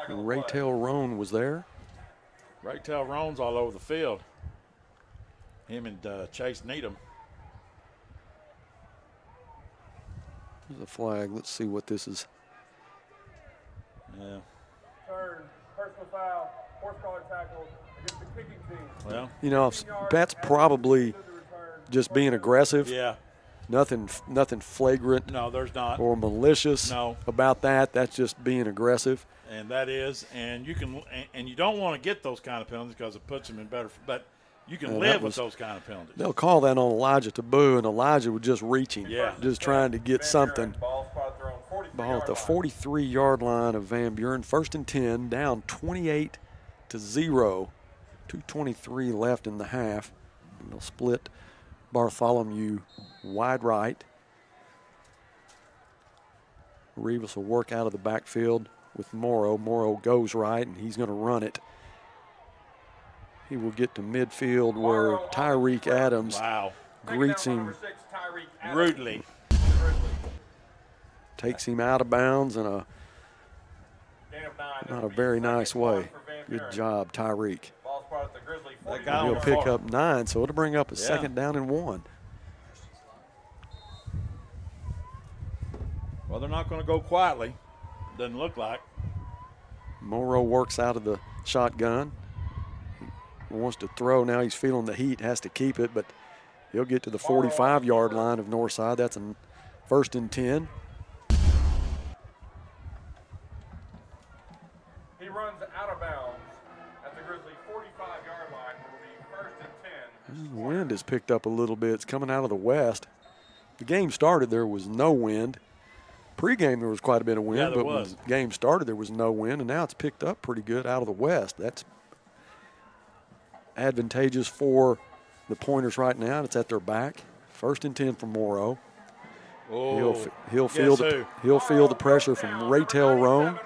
And Raytail Roan was there. Raytail Roan's all over the field. Him and Chase Needham. There's a flag. Let's see what this is. Yeah. Turn, personal foul, horse collar tackle against the kicking team. Well, you know, that's probably just being aggressive. Yeah. Nothing flagrant. No, there's not. Or malicious. No. About that. That's just being aggressive. And that is, and you can, and you don't want to get those kind of penalties because it puts them in better. But you can live with those kind of penalties. They'll call that on Elijah Taboo, and Elijah was just reaching. Yeah. Just trying to get something. Ball at the 43-yard line of Van Buren. 1st and 10, down 28-0. 2:23 left in the half. And they'll split Bartholomew wide right. Rivas will work out of the backfield with Morrow. Morrow goes right, and he's going to run it. He will get to midfield where Tyreek Adams greets him rudely. Takes him out of bounds in a not a very nice way. Good job, Tyreek. He'll pick up 9, so it'll bring up a 2nd down and 1. Well, they're not going to go quietly. Doesn't look like. Morrow works out of the shotgun. He wants to throw. Now he's feeling the heat, has to keep it, but he'll get to the 45-yard line of Northside. That's a 1st and 10. He runs out of bounds at the Grizzly 45-yard line. It will be 1st and 10. The wind has picked up a little bit. It's coming out of the west. The game started, there was no wind. Pre-game, there was quite a bit of wind, but when the game started, there was no wind, and now it's picked up pretty good out of the west. That's advantageous for the Pointers right now. It's at their back. 1st and 10 for Morrow. Oh, he'll feel the pressure from Raytail Roan.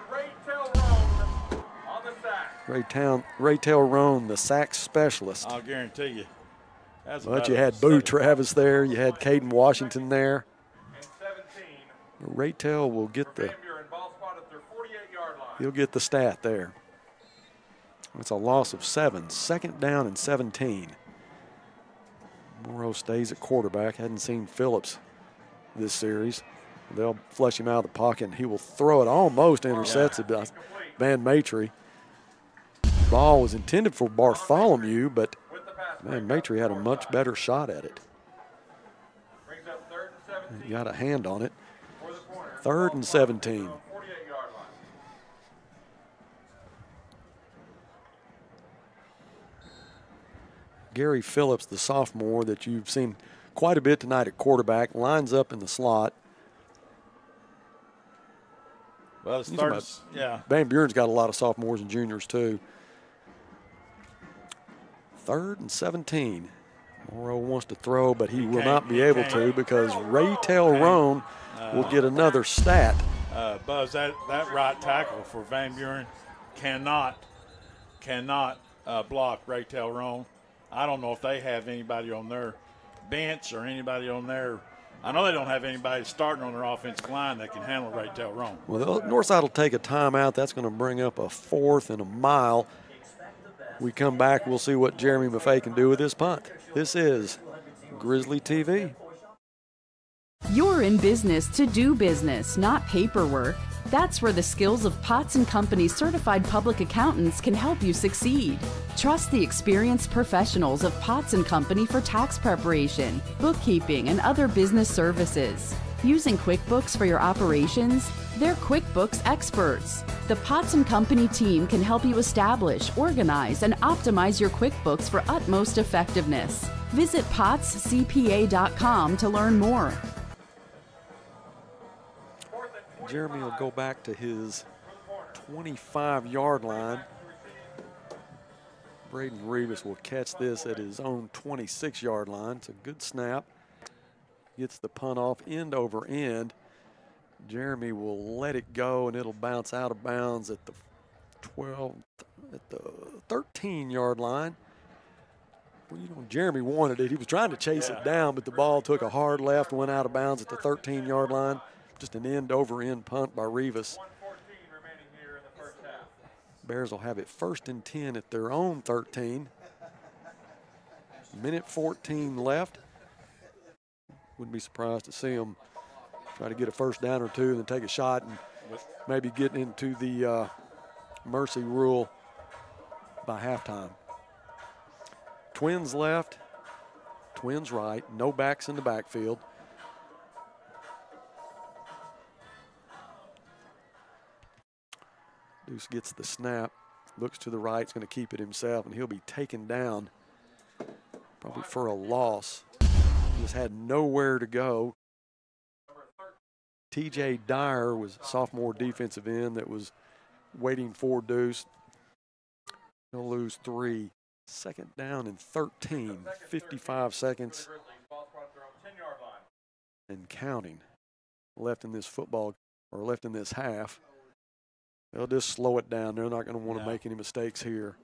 Raytail Roan, the sack specialist. I'll guarantee you. But you had Boo Travis there. You had Caden Washington there. Raytail will get he'll get the stat there. It's a loss of 7. 2nd down and 17. Morrow stays at quarterback. Hadn't seen Phillips this series. They'll flush him out of the pocket, and he will throw it. Almost intercepts it by Van Maitre. Ball was intended for Bartholomew, but Van Maitre had a much better shot at it. He got a hand on it. 3rd and 17. Gary Phillips, the sophomore that you've seen quite a bit tonight at quarterback, lines up in the slot. Well, it starts, Van Buren's got a lot of sophomores and juniors too. 3rd and 17. Morrow wants to throw, but he will not be able to because Raytail Roan will get another stat. Buzz, that right tackle for Van Buren cannot block Raytail Roan. I don't know if they have anybody on their bench or anybody on their I know they don't have anybody starting on their offensive line that can handle right tail wrong. Well, Northside will take a timeout. That's going to bring up a 4th and a mile. We come back, we'll see what Jeremy Maffei can do with this punt. This is Grizzly TV. You're in business to do business, not paperwork. That's where the skills of Potts & Company's certified public accountants can help you succeed. Trust the experienced professionals of Potts & Company for tax preparation, bookkeeping, and other business services. Using QuickBooks for your operations? They're QuickBooks experts. The Potts & Company team can help you establish, organize, and optimize your QuickBooks for utmost effectiveness. Visit pottscpa.com to learn more. Jeremy will go back to his 25-yard line. Braden Rivas will catch this at his own 26-yard line. It's a good snap. Gets the punt off end over end. Jeremy will let it go, and it'll bounce out of bounds at the 13-yard line. Well, you know, Jeremy wanted it. He was trying to chase it down, but the ball took a hard left, went out of bounds at the 13-yard line. Just an end-over-end punt by Rivas. Bears will have it 1st and 10 at their own 13. Minute 14 left. Wouldn't be surprised to see them try to get a first down or two and then take a shot and maybe get into the mercy rule by halftime. Twins left, Twins right, no backs in the backfield. Deuce gets the snap, looks to the right, is going to keep it himself, and he'll be taken down probably for a loss. Just had nowhere to go. TJ Dyer was a sophomore defensive end that was waiting for Deuce. He'll lose 3. 2nd down and 13, 55 seconds and counting left in this football, or left in this half. They'll just slow it down. They're not going to want to make any mistakes here.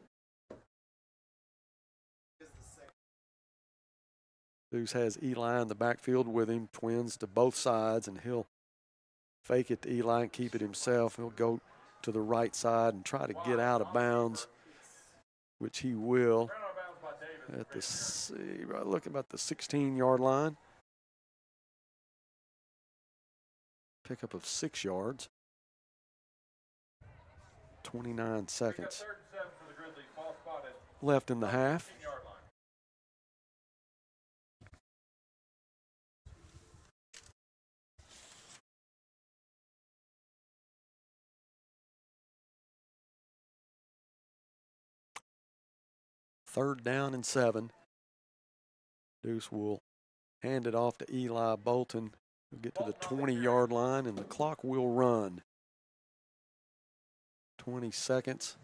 Deuce has Eli in the backfield with him, twins to both sides, and he'll fake it to Eli and keep it himself. He'll go to the right side and try to get out of bounds, which he will at the, right, look about the 16-yard line. Pickup of 6 yards. 29 seconds left in the half. Third down and 7. Deuce will hand it off to Eli Bolton. He'll get to the 20-yard line, and the clock will run. 20 seconds.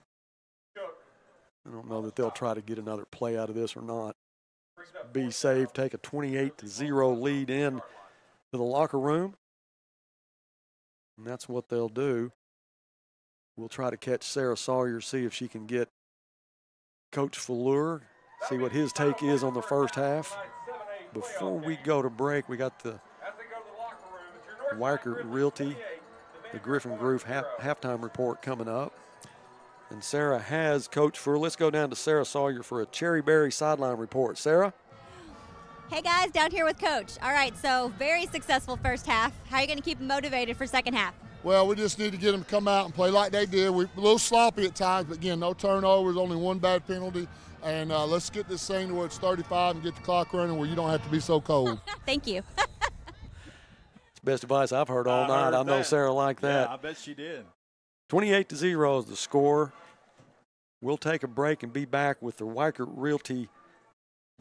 I don't know that they'll try to get another play out of this or not. Be safe, take a 28-0 lead in to the locker room. And that's what they'll do. We'll try to catch Sarah Sawyer, see if she can get Coach Fleur, see what his take is on the first half. Before we go to break, we got the Weichert Realty, the Griffin Groove halftime report coming up. And Sarah has Coach Fleur. Let's go down to Sarah Sawyer for a Cherry Berry sideline report. Sarah? Hey guys, down here with Coach. All right, so very successful first half. How are you going to keep them motivated for second half? Well, we just need to get them to come out and play like they did. We're a little sloppy at times, but again, no turnovers, only 1 bad penalty. And let's get this thing to where it's 35 and get the clock running where you don't have to be so cold. Thank you. It's the best advice I've heard all night. I know Sarah liked that. Yeah, I bet she did. 28-0 is the score. We'll take a break and be back with the Weichert Realty,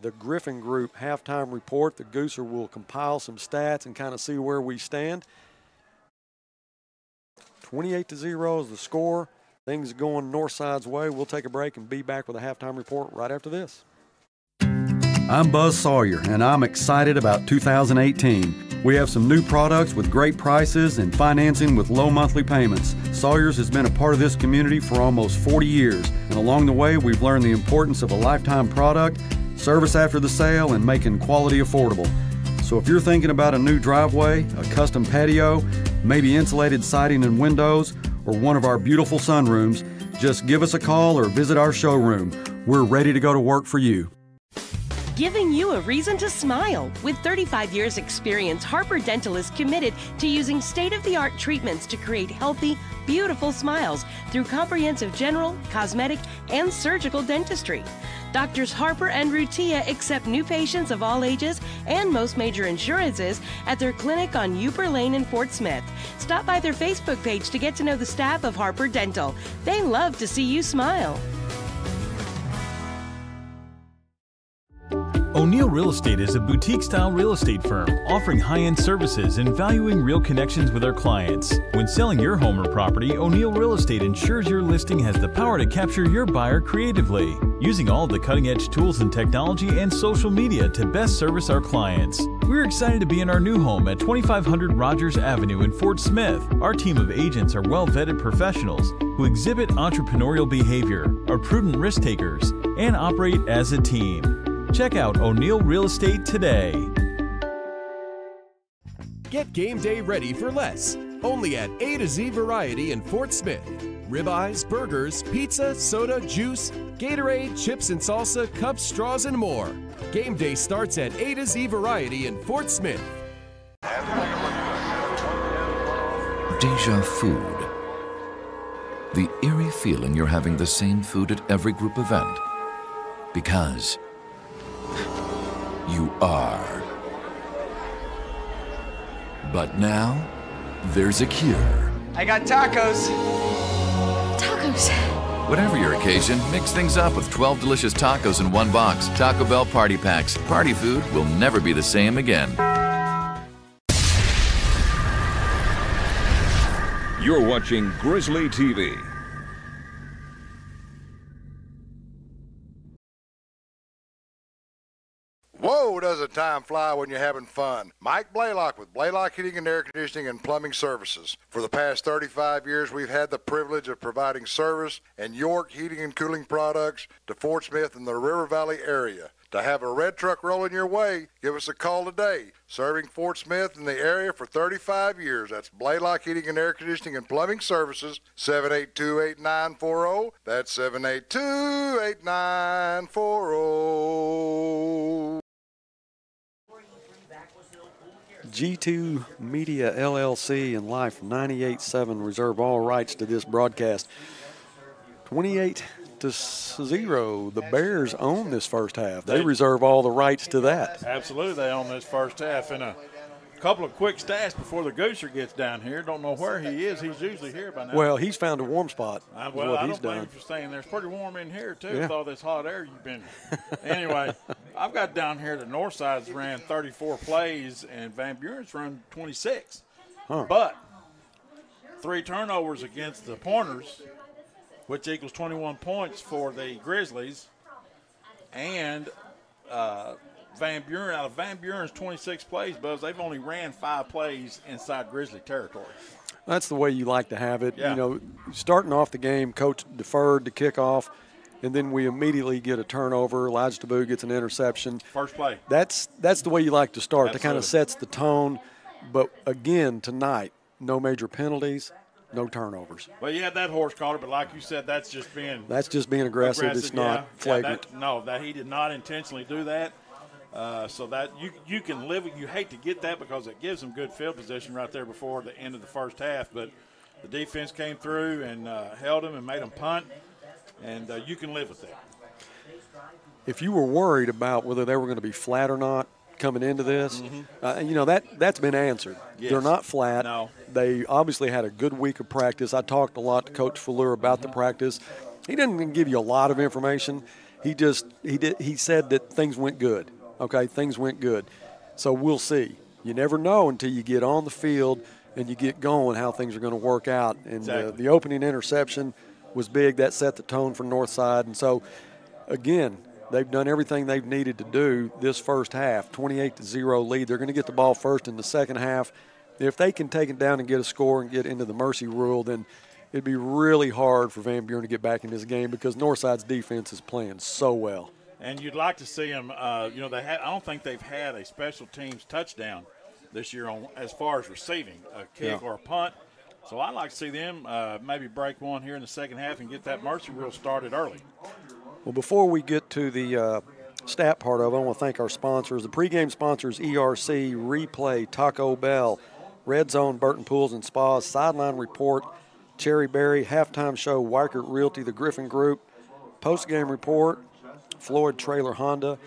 the Griffin Group halftime report. The Gooser will compile some stats and kind of see where we stand. 28-0 is the score. Things are going Northside's way. We'll take a break and be back with a halftime report right after this. I'm Buzz Sawyer, and I'm excited about 2018. We have some new products with great prices and financing with low monthly payments. Sawyer's has been a part of this community for almost 40 years, and along the way, we've learned the importance of a lifetime product, service after the sale, and making quality affordable. So So if you're thinking about a new driveway, a custom patio, maybe insulated siding and windows, or one of our beautiful sunrooms, just give us a call or visit our showroom. We're ready to go to work for you. Giving you a reason to smile. With 35 years experience, Harper Dental is committed to using state-of-the-art treatments to create healthy, beautiful smiles through comprehensive general, cosmetic, and surgical dentistry. Doctors Harper and Rutia accept new patients of all ages and most major insurances at their clinic on Uper Lane in Fort Smith. Stop by their Facebook page to get to know the staff of Harper Dental. They love to see you smile. O'Neill Real Estate is a boutique-style real estate firm offering high-end services and valuing real connections with our clients. When selling your home or property, O'Neill Real Estate ensures your listing has the power to capture your buyer creatively, using all the cutting-edge tools and technology and social media to best service our clients. We're excited to be in our new home at 2500 Rogers Avenue in Fort Smith. Our team of agents are well-vetted professionals who exhibit entrepreneurial behavior, are prudent risk takers, and operate as a team. Check out O'Neill Real Estate today. Get game day ready for less. Only at A to Z Variety in Fort Smith. Ribeyes, burgers, pizza, soda, juice, Gatorade, chips and salsa, cups, straws, and more. Game day starts at A to Z Variety in Fort Smith. Deja food. The eerie feeling you're having the same food at every group event. Because you are. But now, there's a cure. I got tacos. Tacos. Whatever your occasion, mix things up with 12 delicious tacos in one box. Taco Bell Party Packs. Party food will never be the same again. You're watching Grizzly TV. Whoa, doesn't time fly when you're having fun. Mike Blaylock with Blaylock Heating and Air Conditioning and Plumbing Services. For the past 35 years, we've had the privilege of providing service and York heating and cooling products to Fort Smith and the River Valley area. To have a red truck rolling your way, give us a call today. Serving Fort Smith and the area for 35 years. That's Blaylock Heating and Air Conditioning and Plumbing Services, 782-8940. That's 782-8940. G2 Media LLC and Life 98.7 reserve all rights to this broadcast. 28-0. The Bears own this first half. They reserve all the rights to that. Absolutely, they own this first half. And a couple of quick stats before the Gooser gets down here. Don't know where he is. He's usually here by now. Well, he's found a warm spot. I don't blame you for staying there. It's pretty warm in here, too, with all this hot air you've been. Anyway, I've got down here that Northside's ran 34 plays and Van Buren's run 26. But 3 turnovers against the Pointers, which equals 21 points for the Grizzlies. And Van Buren, out of Van Buren's 26 plays, Buzz, they've only ran 5 plays inside Grizzly territory. That's the way you like to have it. Yeah. You know, starting off the game, coach deferred to kickoff, and then we immediately get a turnover. Elijah Taboo gets an interception. First play. That's the way you like to start. Absolutely. That kind of sets the tone. But, again, tonight, no major penalties, no turnovers. Well, you had that horse collar, but like you said, that's just being aggressive. It's not flagrant. That he did not intentionally do that. So that you can live with. You hate to get that because it gives them good field position right there before the end of the first half. But the defense came through and held them and made them punt, and you can live with that. If you were worried about whether they were going to be flat or not coming into this, that's been answered. Yes. They're not flat. No. They obviously had a good week of practice. I talked a lot to Coach Fleur about the practice. He didn't give you a lot of information. He said that things went good. Okay, things went good. So we'll see. You never know until you get on the field and you get going how things are going to work out. And exactly. The opening interception was big. That set the tone for Northside. And so, again, they've done everything they've needed to do this first half, 28-0 lead. They're going to get the ball first in the second half. If they can take it down and get a score and get into the mercy rule, then it'd be really hard for Van Buren to get back in this game because Northside's defense is playing so well. And you'd like to see them, I don't think they've had a special teams touchdown this year as far as receiving, a kick or a punt. So I'd like to see them maybe break one here in the second half and get that mercy rule started early. Well, before we get to the stat part of it, I want to thank our sponsors. The pregame sponsors, ERC, Replay, Taco Bell, Red Zone, Burton Pools and Spas, Sideline Report, Cherry Berry, Halftime Show, Weichert Realty, the Griffin Group, Postgame Report, Floyd Trailer Honda,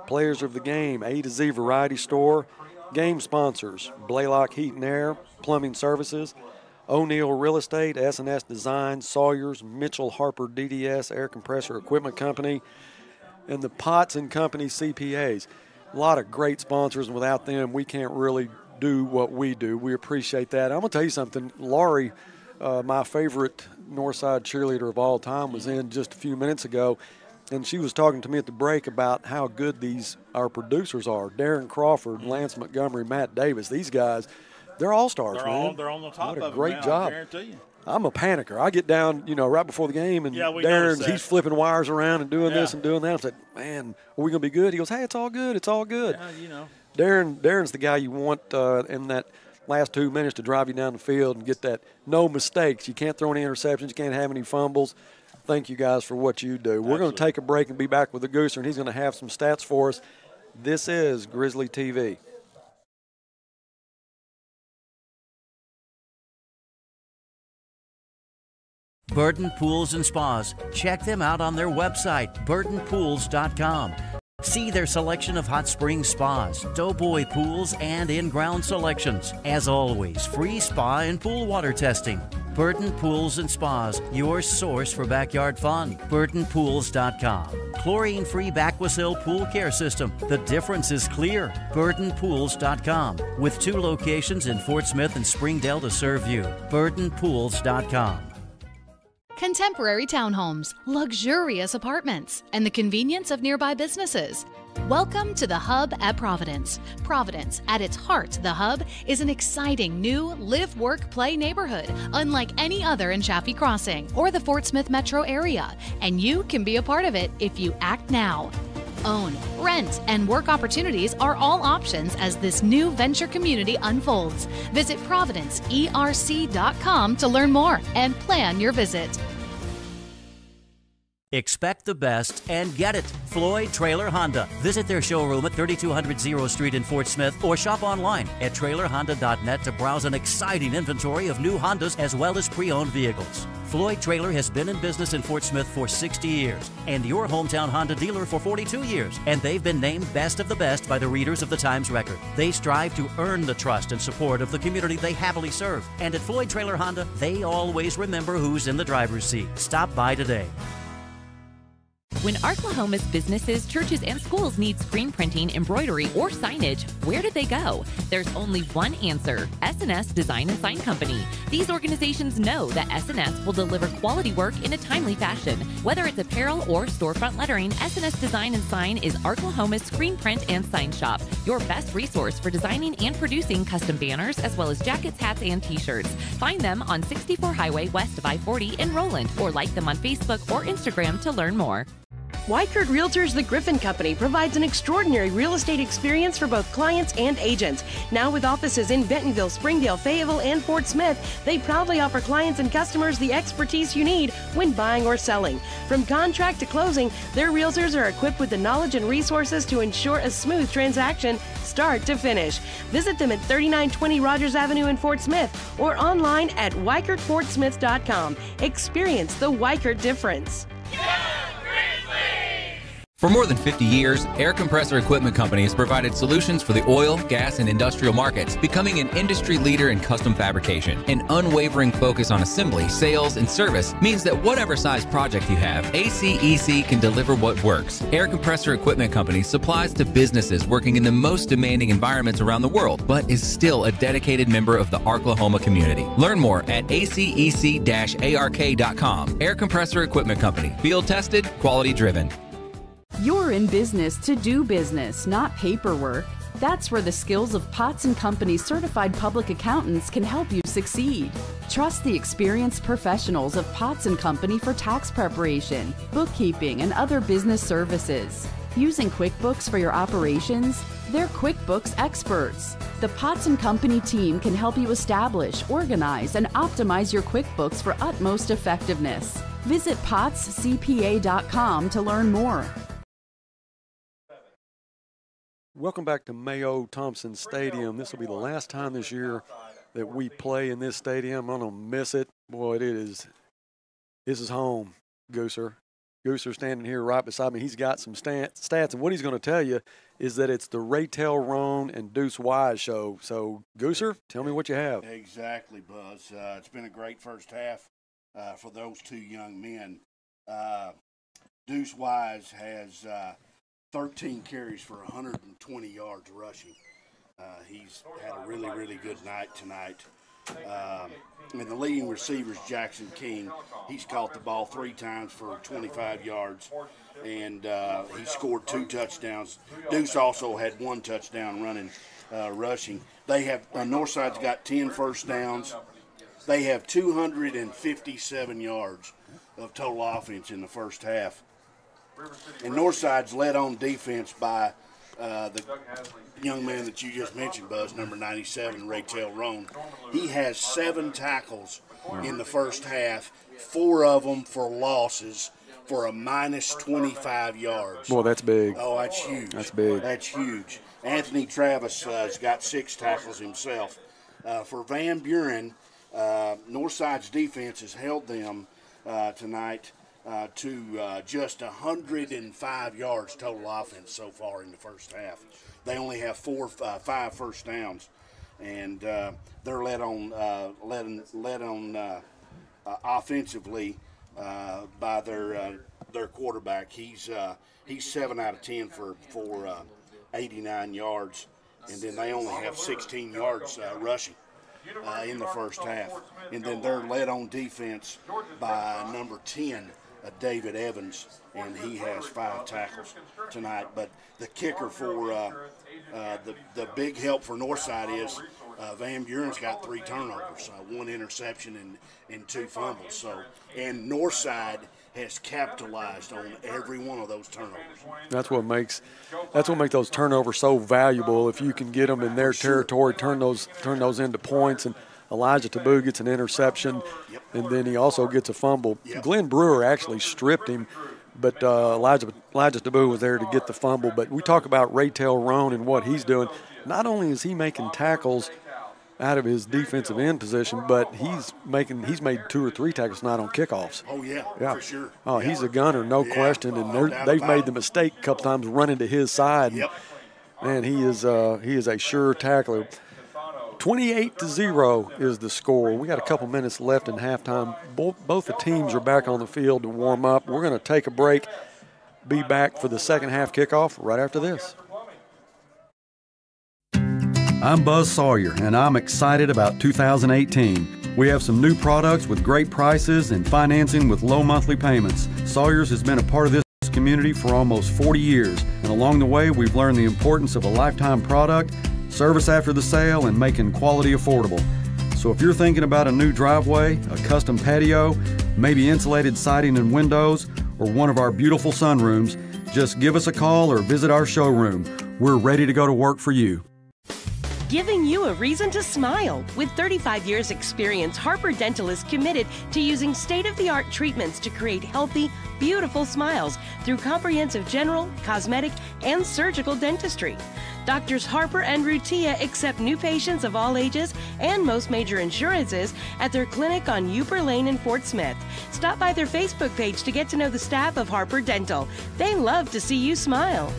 Players of the Game, A to Z Variety Store, game sponsors, Blaylock Heat and Air, Plumbing Services, O'Neill Real Estate, S&S Design, Sawyers, Mitchell Harper DDS, Air Compressor Equipment Company, and the Potts and Company CPAs. A lot of great sponsors, and without them, we can't really do what we do. We appreciate that. I'm going to tell you something. Laurie, my favorite Northside cheerleader of all time, was in just a few minutes ago, and she was talking to me at the break about how good our producers are. Darren Crawford, Lance Montgomery, Matt Davis. These guys, they're all-stars, man. They're on the top what of a it, great man, job. I guarantee you. I'm a panicker. I get down, right before the game, and Darren's, he's flipping wires around and doing this and doing that. I said, man, are we going to be good? He goes, hey, it's all good. It's all good. Yeah, Darren's the guy you want in that last 2 minutes to drive you down the field and get that no mistakes. You can't throw any interceptions. You can't have any fumbles. Thank you guys for what you do. Absolutely. We're going to take a break and be back with the Gooser, and he's going to have some stats for us. This is Grizzly TV. Burton Pools and Spas. Check them out on their website, burtonpools.com. See their selection of hot spring spas, doughboy pools, and in-ground selections. As always, free spa and pool water testing. Burton Pools and Spas, your source for backyard fun. burtonpools.com. Chlorine-free Backwasil pool care system. The difference is clear. burtonpools.com. With 2 locations in Fort Smith and Springdale to serve you. burtonpools.com. Contemporary townhomes, luxurious apartments, and the convenience of nearby businesses. Welcome to the Hub at Providence. Providence, at its heart, the Hub is an exciting new live, work, play neighborhood, unlike any other in Chaffee Crossing or the Fort Smith metro area, and you can be a part of it if you act now. Own, rent, and work opportunities are all options as this new venture community unfolds. Visit providenceerc.com to learn more and plan your visit. Expect the best and get it. Floyd Trailer Honda. Visit their showroom at 3200 Zero Street in Fort Smith or shop online at trailerhonda.net to browse an exciting inventory of new Hondas as well as pre-owned vehicles. Floyd Trailer has been in business in Fort Smith for 60 years and your hometown Honda dealer for 42 years. And they've been named Best of the Best by the readers of the Times Record. They strive to earn the trust and support of the community they happily serve. And at Floyd Trailer Honda, they always remember who's in the driver's seat. Stop by today. When Arklahoma's businesses, churches, and schools need screen printing, embroidery, or signage, where do they go? There's only one answer: S&S Design and Sign Company. These organizations know that S&S will deliver quality work in a timely fashion. Whether it's apparel or storefront lettering, S&S Design and Sign is Arklahoma's screen print and sign shop, your best resource for designing and producing custom banners, as well as jackets, hats, and t-shirts. Find them on 64 Highway west of I-40 in Roland, or like them on Facebook or Instagram to learn more. Weichert Realtors The Griffin Company provides an extraordinary real estate experience for both clients and agents. Now with offices in Bentonville, Springdale, Fayetteville, and Fort Smith, they proudly offer clients and customers the expertise you need when buying or selling. From contract to closing, their realtors are equipped with the knowledge and resources to ensure a smooth transaction, start to finish. Visit them at 3920 Rogers Avenue in Fort Smith or online at WeichertFortSmith.com. Experience the Weichert difference. For more than 50 years, Air Compressor Equipment Company has provided solutions for the oil, gas, and industrial markets, becoming an industry leader in custom fabrication. An unwavering focus on assembly, sales, and service means that whatever size project you have, ACEC can deliver what works. Air Compressor Equipment Company supplies to businesses working in the most demanding environments around the world, but is still a dedicated member of the Arklahoma community. Learn more at acec-ark.com. Air Compressor Equipment Company. Field tested, quality driven. You're in business to do business, not paperwork. That's where the skills of Potts & Company certified public accountants can help you succeed. Trust the experienced professionals of Potts & Company for tax preparation, bookkeeping, and other business services. Using QuickBooks for your operations? They're QuickBooks experts. The Potts & Company team can help you establish, organize, and optimize your QuickBooks for utmost effectiveness. Visit pottscpa.com to learn more. Welcome back to Mayo Thompson Stadium. This will be the last time this year that we play in this stadium. I'm going to miss it. Boy, this is home, Gooser. Gooser standing here right beside me. He's got some stats, and what he's going to tell you is that it's the Raytel Roan and Deuce Wise show. So, Gooser, tell me what you have. Exactly, Buzz. It's been a great first half for those two young men. Deuce Wise has 13 carries for 120 yards rushing. He's had a really, really good night tonight. And the leading receiver's Jackson King. He's caught the ball 3 times for 25 yards, and he scored 2 touchdowns. Deuce also had 1 touchdown rushing. They have Northside's got 10 first downs. They have 257 yards of total offense in the first half. And Northside's led on defense by the young man that you just mentioned, Buzz, number 97, Raytel Roan. He has 7 tackles in the first half, 4 of them for losses for a minus 25 yards. Boy, that's big. Oh, that's huge. That's big. That's huge. Anthony Travis has got 6 tackles himself. For Van Buren, Northside's defense has held them tonight to just 105 yards total offense so far in the first half. They only have 5 first downs, and they're led on offensively by their quarterback. He's 7 out of 10 for 89 yards, and then they only have 16 yards rushing in the first half. And then they're led on defense by number 10, David Evans, and he has 5 tackles tonight. But the kicker for the big help for Northside is Van Buren's got 3 turnovers, 1 interception and 2 fumbles. So, and Northside has capitalized on every one of those turnovers. That's what makes those turnovers so valuable. If you can get them in their territory, turn those into points. And Elijah Taboo gets an interception, and then he also gets a fumble. Glenn Brewer actually stripped him, but Elijah Taboo was there to get the fumble. But we talk about Raytel Roan and what he's doing. Not only is he making tackles out of his defensive end position, but he's made 2 or 3 tackles tonight on kickoffs. Oh yeah, for sure. Oh, he's a gunner, no question, and they've made the mistake a couple times running to his side. Yep. Man, he is a sure tackler. 28-0 is the score. We got a couple minutes left in halftime. Both the teams are back on the field to warm up. We're going to take a break. Be back for the second half kickoff right after this. I'm Buzz Sawyer, and I'm excited about 2018. We have some new products with great prices and financing with low monthly payments. Sawyer's has been a part of this community for almost 40 years, and along the way, we've learned the importance of a lifetime product, service after the sale, and making quality affordable. So if you're thinking about a new driveway, a custom patio, maybe insulated siding and windows, or one of our beautiful sunrooms, just give us a call or visit our showroom. We're ready to go to work for you. Giving you a reason to smile. With 35 years experience, Harper Dental is committed to using state-of-the-art treatments to create healthy, beautiful smiles through comprehensive general, cosmetic, and surgical dentistry. Doctors Harper and Rutia accept new patients of all ages and most major insurances at their clinic on Upper Lane in Fort Smith. Stop by their Facebook page to get to know the staff of Harper Dental. They love to see you smile.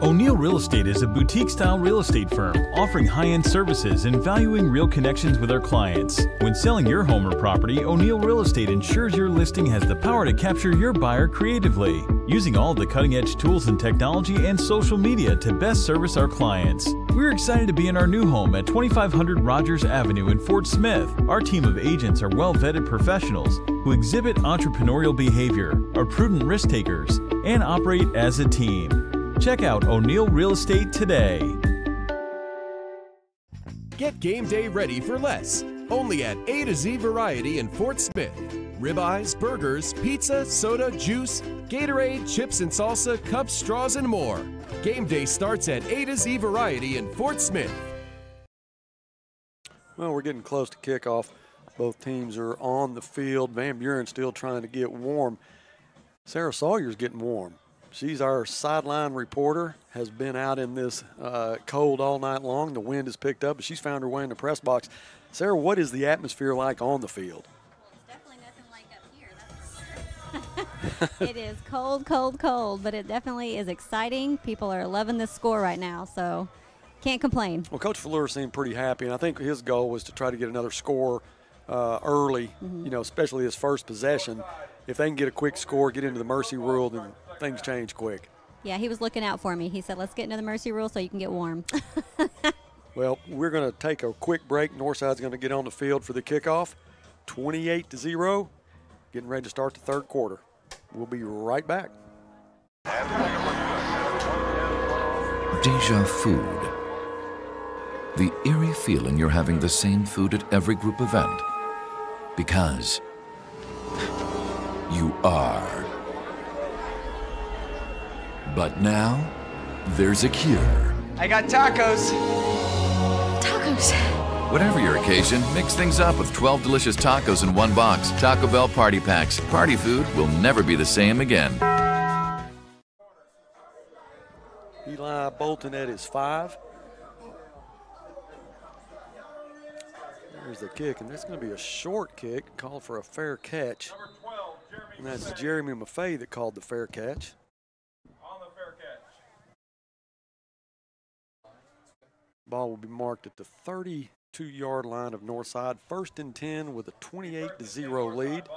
O'Neill Real Estate is a boutique-style real estate firm offering high-end services and valuing real connections with our clients. When selling your home or property, O'Neill Real Estate ensures your listing has the power to capture your buyer creatively, using all the cutting-edge tools and technology and social media to best service our clients. We're excited to be in our new home at 2500 Rogers Avenue in Fort Smith. Our team of agents are well-vetted professionals who exhibit entrepreneurial behavior, are prudent risk takers, and operate as a team. Check out O'Neill Real Estate today. Get game day ready for less. Only at A to Z Variety in Fort Smith. Ribeyes, burgers, pizza, soda, juice, Gatorade, chips and salsa, cups, straws, and more. Game day starts at A to Z Variety in Fort Smith. Well, we're getting close to kickoff. Both teams are on the field. Van Buren still trying to get warm. Sarah Sawyer's getting warm. She's our sideline reporter, has been out in this cold all night long. The wind has picked up, but she's found her way in the press box. Sarah, what is the atmosphere like on the field? Definitely nothing like up here. It is cold, cold, cold, but it definitely is exciting. People are loving this score right now, so can't complain. Well, Coach Fleur seemed pretty happy, and I think his goal was to try to get another score early, you know, especially his first possession. If they can get a quick score, get into the mercy rule, then things change quick. Yeah, he was looking out for me. He said, let's get into the mercy rule so you can get warm. Well, we're going to take a quick break. Northside's going to get on the field for the kickoff. 28-0, getting ready to start the third quarter. We'll be right back. Deja food. The eerie feeling you're having the same food at every group event. Because you are. But now, there's a cure. I got tacos. Tacos. Whatever your occasion, mix things up with 12 delicious tacos in one box. Taco Bell Party Packs. Party food will never be the same again. Eli Bolton at his 5. There's the kick, and that's going to be a short kick, called for a fair catch. And that's Jeremy Maffei that called the fair catch. On the fair catch. Ball will be marked at the 32-yard line of Northside. 1st and 10 with a 28-0 lead.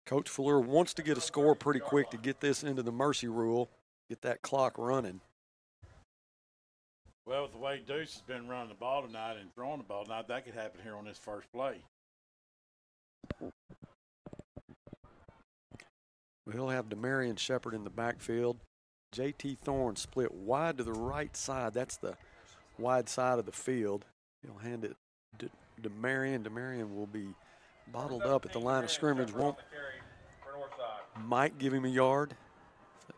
Coach Fleur wants to get a score pretty quick to get this into the mercy rule, get that clock running. Well, with the way Deuce has been running the ball tonight and throwing the ball tonight, that could happen here on this first play. Well, he'll have DeMarion Shepard in the backfield. J.T. Thorne split wide to the right side. That's the wide side of the field. He'll hand it to DeMarion. DeMarion will be bottled up at the line of scrimmage. Might give him a yard.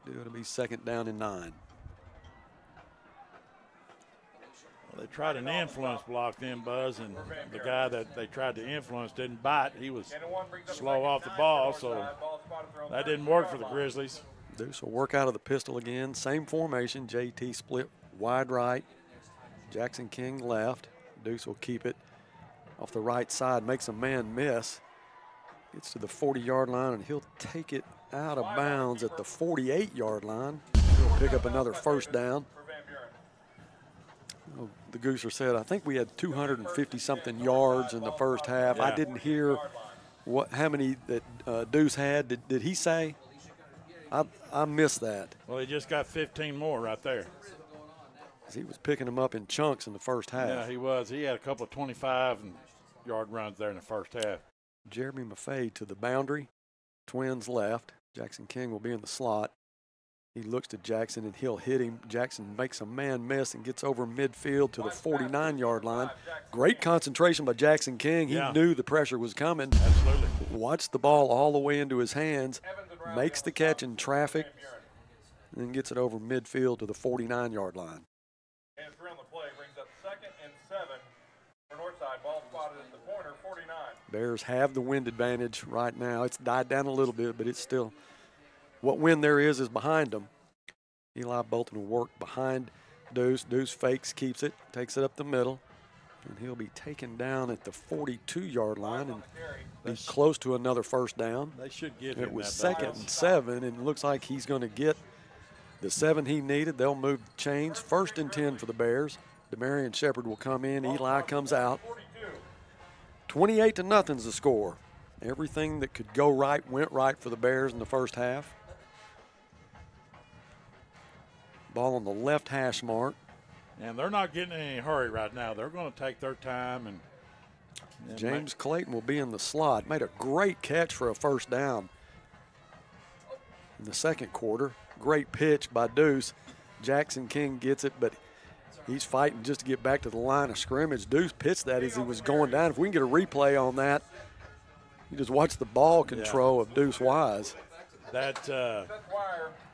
It'll be 2nd down and 9. Well, they tried an influence block then, Buzz, and the guy that they tried to influence didn't bite. He was slow off the ball, so that didn't work for the Grizzlies. Deuce will work out of the pistol again. Same formation. JT split wide right. Jackson King left. Deuce will keep it off the right side, makes a man miss. Gets to the 40-yard line, and he'll take it out of bounds at the 48-yard line. He'll pick up another 1st down. Well, the Gooser said, I think we had 250-something yards in the first half. Yeah. I didn't hear how many that Deuce had. Did he say? I missed that. Well, he just got 15 more right there. He was picking them up in chunks in the first half. Yeah, he was. He had a couple of 25-yard runs there in the first half. Jeremy Maffei to the boundary. Twins left. Jackson King will be in the slot. He looks to Jackson, and he'll hit him. Jackson makes a man miss and gets over midfield to the 49-yard line. Great concentration by Jackson King. He knew the pressure was coming. Absolutely. Watched the ball all the way into his hands, makes the catch in traffic, and then gets it over midfield to the 49-yard line. Hands around the play brings up 2nd and 7 for Northside. Ball spotted at the pointer, 49. Bears have the wind advantage right now. It's died down a little bit, but it's still what wind there is behind them. Eli Bolton will work behind Deuce. Deuce fakes, keeps it, takes it up the middle, and he'll be taken down at the 42-yard line and be close to another 1st down. They should get him. It was 2nd and 7, and it looks like he's going to get the 7 he needed. They'll move the chains. 1st and 10 for the Bears. DeMarion Shepard will come in. Eli comes out. 28-0 is the score. Everything that could go right went right for the Bears in the first half. Ball on the left hash mark. And they're not getting in any hurry right now. They're going to take their time. And James Clayton will be in the slot. Made a great catch for a 1st down in the 2nd quarter. Great pitch by Deuce. Jackson King gets it, but he's fighting just to get back to the line of scrimmage. Deuce pitched that as he was going down. If we can get a replay on that, You just watch the ball control of Deuce Wise. That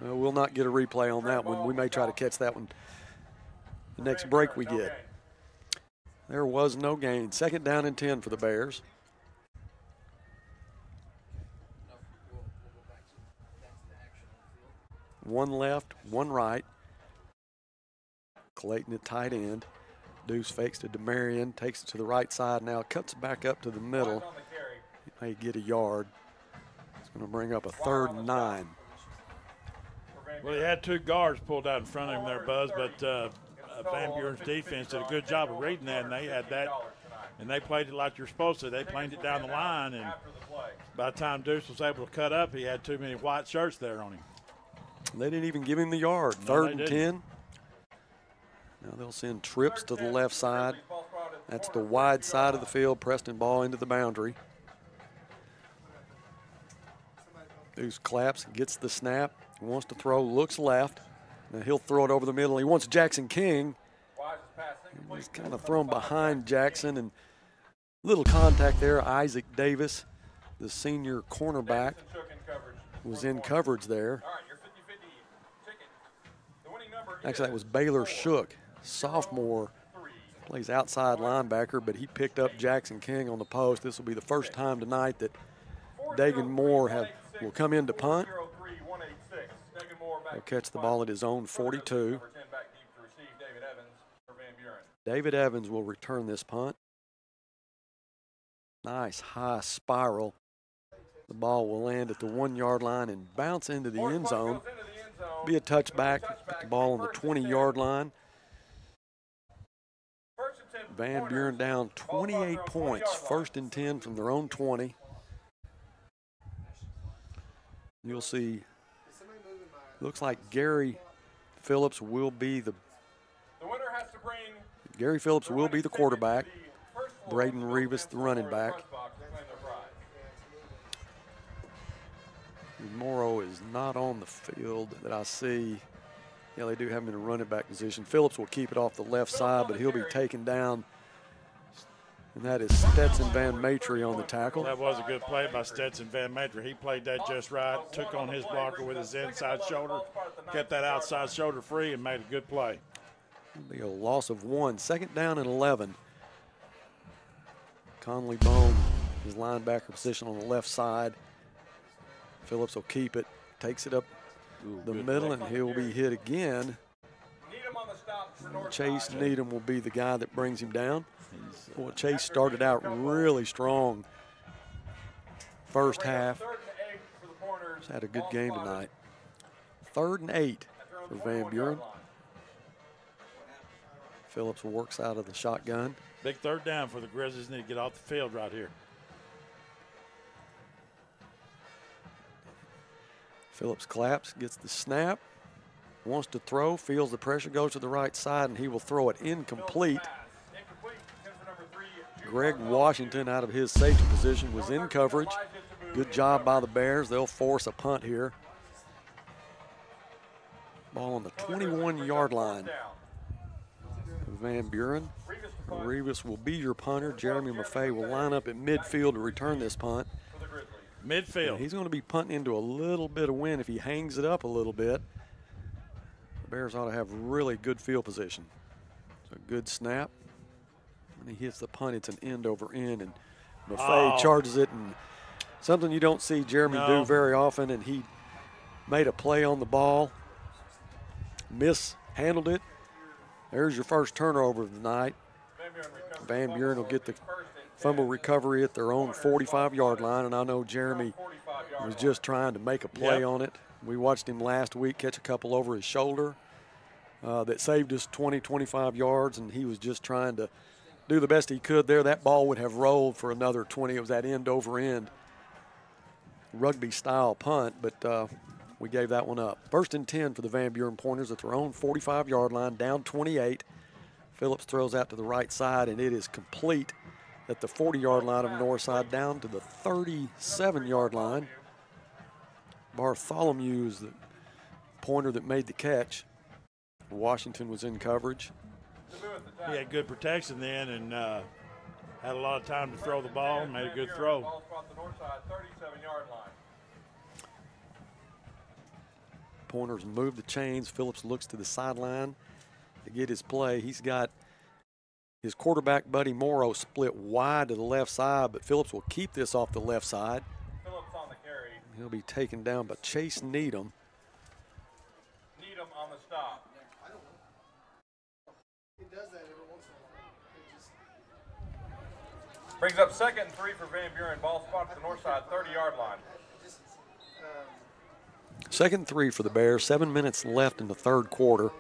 we'll not get a replay on that one. We may try to catch that one the next break we get. There was no gain. 2nd down and 10 for the Bears. One left, one right. Clayton at tight end. Deuce fakes to DeMarion, takes it to the right side now, cuts back up to the middle. He may get a yard. It's going to bring up a 3rd and 9. Well, he had 2 guards pulled out in front of him there, Buzz, but Van Buren's defense did a good job of reading that, and they had that, and they played it like you're supposed to. They played it down the line, and by the time Deuce was able to cut up, he had too many white shirts there on him. They didn't even give him the yard. 3rd and 10. Now they'll send trips to the left side. That's the wide side of the field. Preston ball into the boundary. Deuce claps, gets the snap, wants to throw, looks left. Now he'll throw it over the middle. He wants Jackson King. He's kind of thrown behind Jackson, and little contact there. Isaac Davis, the senior cornerback, was in coverage there. Actually, that was Baylor Shook, sophomore, plays outside linebacker, but he picked up Jackson King on the post. This will be the first time tonight that Dagan Moore will come in to punt. He'll catch the ball at his own 42. David Evans will return this punt. Nice high spiral. The ball will land at the 1-yard line and bounce into the end zone. Be a touchback. Put the ball on the 20-yard line. Van Buren down 28 points. 1st and 10 from their own 20. You'll see, looks like Gary Phillips will be the quarterback. Braden Rivas the running back. Morrow is not on the field that I see. Yeah, they do have him in a running back position. Phillips will keep it off the left side, but he'll be taken down. And that is Stetson Van Maitre on the tackle. That was a good play by Stetson Van Maitre. He played that just right, took on his blocker with his inside shoulder, kept that outside shoulder free, and made a good play. It'll be a loss of 1. 2nd down and 11. Conley Bone, his linebacker position on the left side. Phillips will keep it, takes it up the middle, and he'll be hit again. Chase Needham will be the guy that brings him down. Well, Chase started out really strong first half. He's had a good game tonight. 3rd and 8 for Van Buren. Phillips works out of the shotgun. Big 3rd down for the Grizzlies. Need to get off the field right here. Phillips claps, gets the snap, wants to throw, feels the pressure, goes to the right side, and he will throw it incomplete. Greg Washington, out of his safety position, was in coverage. Good job by the Bears. They'll force a punt here. Ball on the 21-yard line. Van Buren. Rivas will be your punter. Jeremy Maffei will line up at midfield to return this punt. Midfield. And he's going to be punting into a little bit of wind if he hangs it up a little bit. The Bears ought to have really good field position. So good snap. When he hits the punt, it's an end over end, and Maffei charges it, and something you don't see Jeremy do very often, and he made a play on the ball, mishandled it. There's your first turnover of the night. Van Buren will get the fumble recovery at their own 45-yard line, and I know Jeremy was just trying to make a play on it. We watched him last week catch a couple over his shoulder that saved us 20, 25 yards, and he was just trying to do the best he could there. That ball would have rolled for another 20. It was that end-over-end rugby-style punt, but we gave that one up. 1st and 10 for the Van Buren Pointers at their own 45-yard line, down 28. Phillips throws out to the right side, and it is complete at the 40-yard line of Northside, down to the 37-yard line. Bartholomew is the pointer that made the catch. Washington was in coverage. He had good protection then and had a lot of time to throw the ball and made a good throw. Ball spot the north side, 37-yard line. Pointers move the chains. Phillips looks to the sideline to get his play. He's got his quarterback, Buddy Morrow, split wide to the left side, but Phillips will keep this off the left side. Phillips on the carry. He'll be taken down by Chase Needham. Needham on the stop. He does that every once in a while. Brings up 2nd and 3 for Van Buren. Ball spot to the north side, 30-yard line. 2nd and 3 for the Bears. 7 minutes left in the third quarter.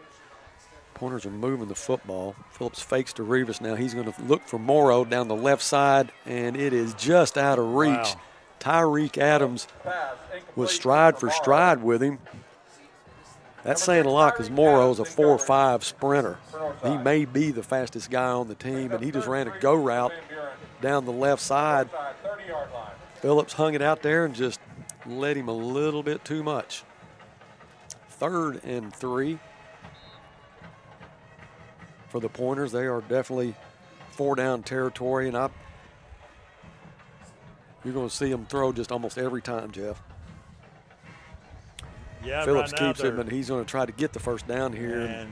Pointers are moving the football. Phillips fakes to Rivas. Now he's going to look for Morrow down the left side, and it is just out of reach. Wow. Tyreek Adams was stride for stride with him. That's saying a lot because Morrow's a 4.5 sprinter. He may be the fastest guy on the team, and he just ran a go route down the left side. Phillips hung it out there and just led him a little bit too much. 3rd and 3 for the Pointers. They are definitely 4-down territory, and you're going to see them throw just almost every time, Jeff. Yeah, Phillips right now keeps him, and he's going to try to get the first down here. And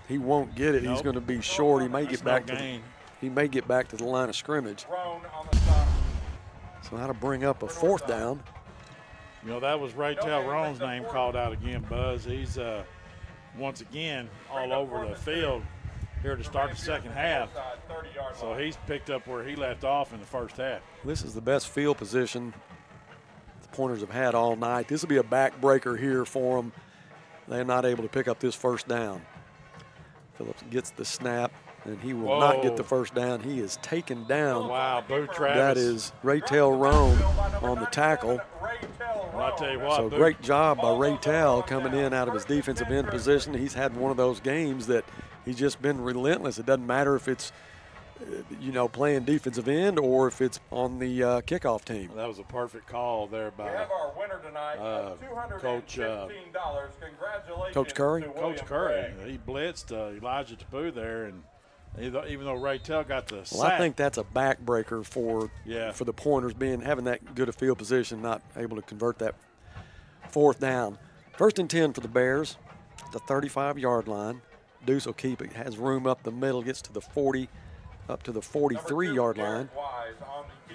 he won't get it. Nope. He's going to be short. He may That's get back no to gain. he may get back to the line of scrimmage. Roan on the stop. So how to bring up a 4th down. You know, that was Raytel Roan's name called out again, Buzz. He's once again all over the field here to start the second half. So he's picked up where he left off in the first half. This is the best field position the Pointers have had all night. This will be a backbreaker here for them. They're not able to pick up this first down. Phillips gets the snap, and he will not get the first down. He is taken down. Wow, Boo Travis. That is Raytel Roan on the tackle. Well, I'll tell you what, So great job by Raytel coming in out of his defensive end position. He's had one of those games that he's just been relentless. It doesn't matter if it's, playing defensive end or if it's on the kickoff team. That was a perfect call there by Coach Congratulations, Coach Curry. Coach Curry. He blitzed Elijah Taboo there, and even though Raytel got the sack. Well, I think that's a backbreaker for the Pointers having that good a field position, not able to convert that 4th down. 1st and 10 for the Bears, the 35-yard line. Deuce will keep it. Has room up the middle, gets to the 40, up to the 43-yard line.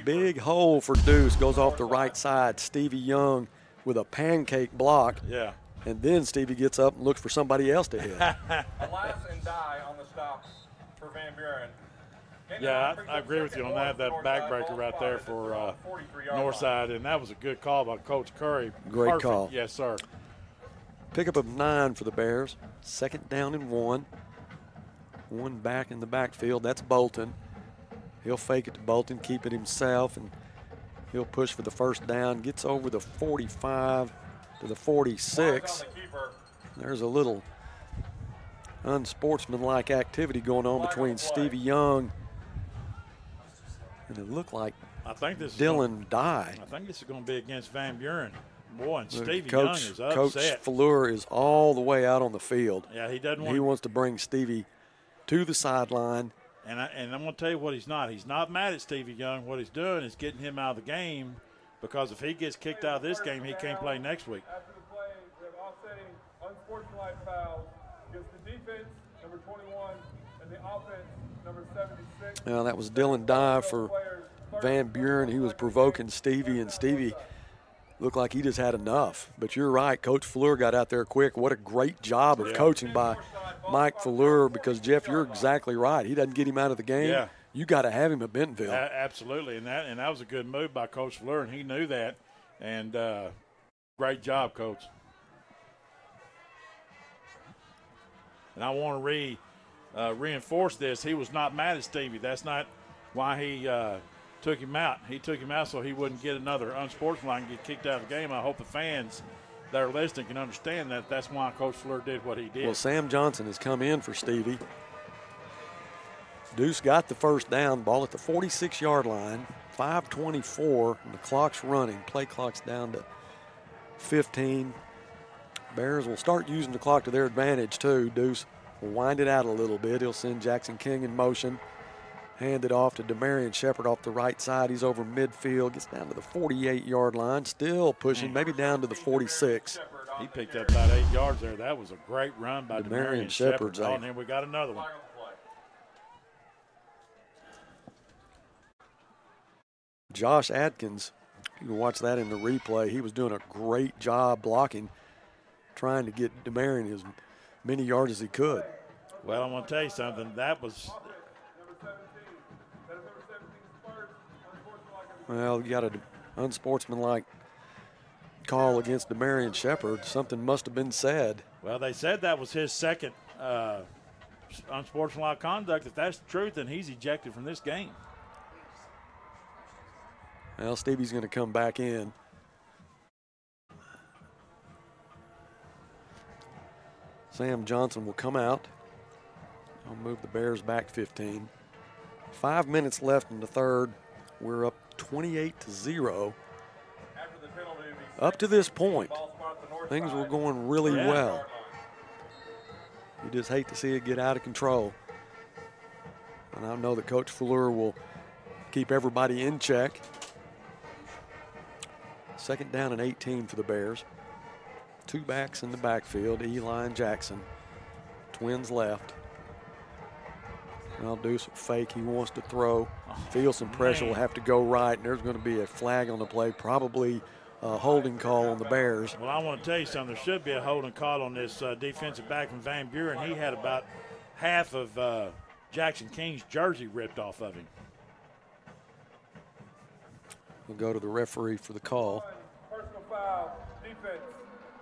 Big hole for Deuce, goes off the right side. Stevie Young with a pancake block. Yeah. And then Stevie gets up and looks for somebody else to hit. Elias and Dye on the stop for Van Buren. Yeah, I agree with you on that backbreaker right there for Northside, and that was a good call by Coach Curry. Great Perfect. call. Yes, sir. Pickup of 9 for the Bears. 2nd down and 1. One back in the backfield. That's Bolton. He'll fake it to Bolton, keep it himself, and he'll push for the first down. Gets over the 45 to the 46. There's a little unsportsmanlike activity going on between Stevie Young and it looked like Dylan Dye. I think this is going to be against Van Buren. Boy, and Stevie Young is Coach upset. Fleur is all the way out on the field. Yeah, he doesn't want. He wants to bring Stevie to the sideline. And I'm going to tell you what he's not. He's not mad at Stevie Young. What he's doing is getting him out of the game, because if he gets kicked out of this game, he can't play next week. After the play, we have offsetting unsportsmanlike fouls against the defense, number 21, and the offense, number 76. Now that was Dylan Dye for Van Buren. He was provoking Stevie, and Stevie looked like he just had enough. But you're right, Coach Fleur got out there quick. What a great job of coaching by Mike Fleur, because, Jeff, you're exactly right. He doesn't get him out of the game. Yeah. You got to have him at Bentonville. Absolutely, and that was a good move by Coach Fleur, and he knew that. And great job, Coach. And I want to reinforce this. He was not mad at Stevie. That's not why he took him out. He took him out so he wouldn't get another unsportsmanlike and get kicked out of the game. I hope the fans that are listening can understand that. That's why Coach Fleur did what he did. Well, Sam Johnson has come in for Stevie. Deuce got the first down, ball at the 46-yard line, 5:24, and the clock's running. Play clock's down to 15. Bears will start using the clock to their advantage, too. Deuce will wind it out a little bit. He'll send Jackson King in motion. Handed off to Demarion Shepard off the right side. He's over midfield, gets down to the 48-yard line, still pushing, maybe down to the 46. He picked up about 8 yards there. That was a great run by Demarion Shepard. Oh, and then we got another one. Josh Atkins, you can watch that in the replay. He was doing a great job blocking, trying to get Demarion as many yards as he could. Well, I want to tell you something. That was... Well, you got an unsportsmanlike call against Demarion Shepard. Something must have been said. Well, they said that was his second unsportsmanlike conduct. If that's the truth, then he's ejected from this game. Well, Stevie's going to come back in. Sam Johnson will come out. I'll move the Bears back 15. 5 minutes left in the third. We're up 28-0. Up to this point, things were going really well. You just hate to see it get out of control. And I know that Coach Fleur will keep everybody in check. 2nd down and 18 for the Bears. 2 backs in the backfield, Eli and Jackson. Twins left. Well, Deuce fake. He wants to throw. Feels some pressure. Will have to go right, and there's going to be a flag on the play, probably a holding call on the Bears. Well, I want to tell you something. There should be a holding call on this defensive back from Van Buren. He had about half of Jackson King's jersey ripped off of him. We'll go to the referee for the call. Personal foul, defense,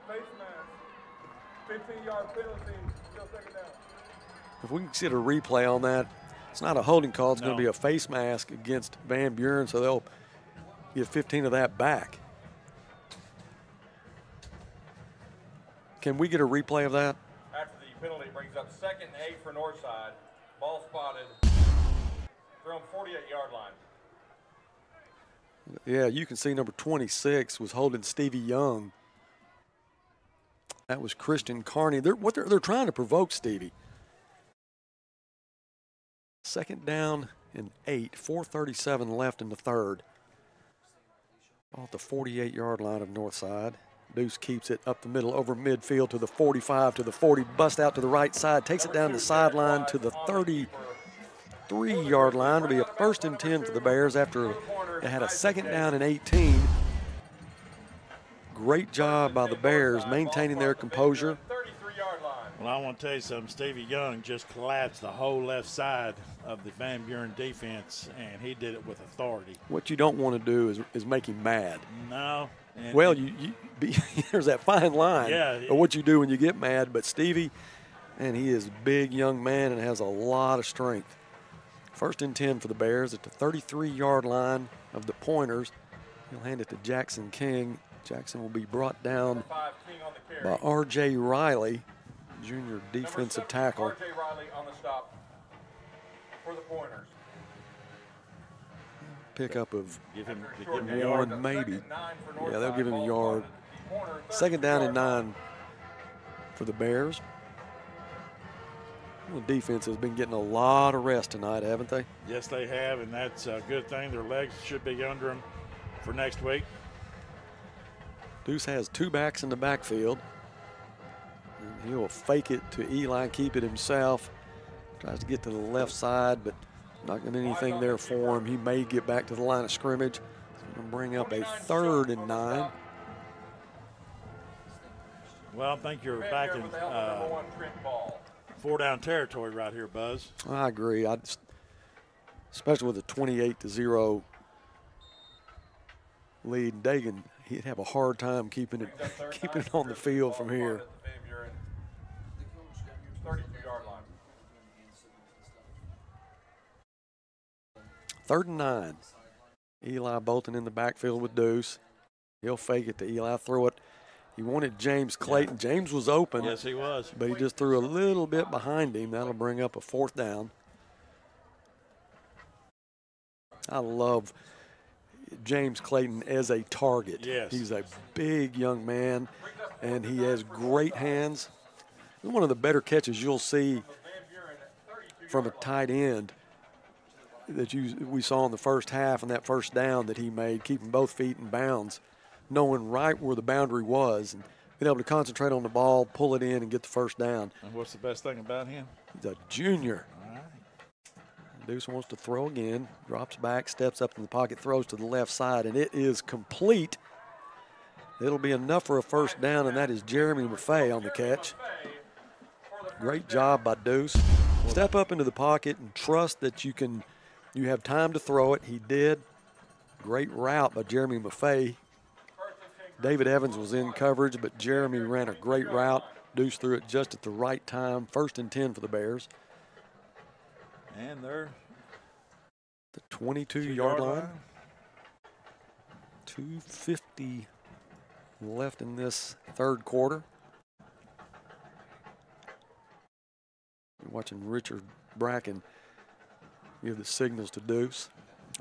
face mask, 15-yard penalty, still 2nd down. If we can get a replay on that, it's not a holding call. It's going to be a face mask against Van Buren, so they'll get 15 of that back. Can we get a replay of that? After the penalty brings up 2nd and 8 for Northside. Ball spotted from 48-yard line. Yeah, you can see number 26 was holding Stevie Young. That was Christian Carney. They're trying to provoke Stevie. 2nd down and 8, 4:37 left in the third. Off the 48-yard line of Northside. Deuce keeps it up the middle over midfield to the 45, to the 40, bust out to the right side, takes it down the sideline to the 33-yard line. It'll be a 1st and 10 for the Bears after they had a 2nd down and 18. Great job by the Bears maintaining their composure. Well, I want to tell you something. Stevie Young just collapsed the whole left side of the Van Buren defense, and he did it with authority. What you don't want to do is make him mad. No. Well, there's that fine line of what you do when you get mad. But Stevie, and he is a big young man and has a lot of strength. 1st and 10 for the Bears at the 33-yard line of the Pointers. He'll hand it to Jackson King. Jackson will be brought down by R.J. Riley, junior defensive tackle. R.J. Riley on the stop for the Pointers. Pickup of give him 1, maybe. Yeah, they'll give him a yard. 2nd down and 9 for the Bears. The defense has been getting a lot of rest tonight, haven't they? Yes, they have, and that's a good thing. Their legs should be under them for next week. Deuce has 2 backs in the backfield. And he'll fake it to Eli, keep it himself. Tries to get to the left side, but not getting anything there for him. He may get back to the line of scrimmage. It's going to bring up a 3rd and 9. Well, I think you're back in 4-down territory right here, Buzz. I agree. Especially with a 28-0 lead. Dagan, he'd have a hard time keeping it on the field from here. 32-yard line. 3rd and 9. Eli Bolton in the backfield with Deuce. He'll fake it to Eli, throw it. He wanted James Clayton. James was open. Yes, he was. But he just threw a little bit behind him. That'll bring up a 4th down. I love James Clayton as a target. Yes. He's a big young man, and he has great hands. One of the better catches you'll see from a tight end. that we saw in the first half and that first down that he made, keeping both feet in bounds, knowing right where the boundary was and being able to concentrate on the ball, pull it in, and get the first down. And what's the best thing about him? He's a junior. All right. Deuce wants to throw again, drops back, steps up in the pocket, throws to the left side, and it is complete. It'll be enough for a first down, and that is Jeremy Maffei on the catch. Great job by Deuce. Step up into the pocket and trust that you have time to throw it. He did. Great route by Jeremy Maffei. David Evans was in coverage, but Jeremy ran a great route. Deuce threw it just at the right time. 1st and 10 for the Bears. And they're the 22-yard line. 2:50 left in this third quarter. You're watching Richard Bracken give the signals to Deuce.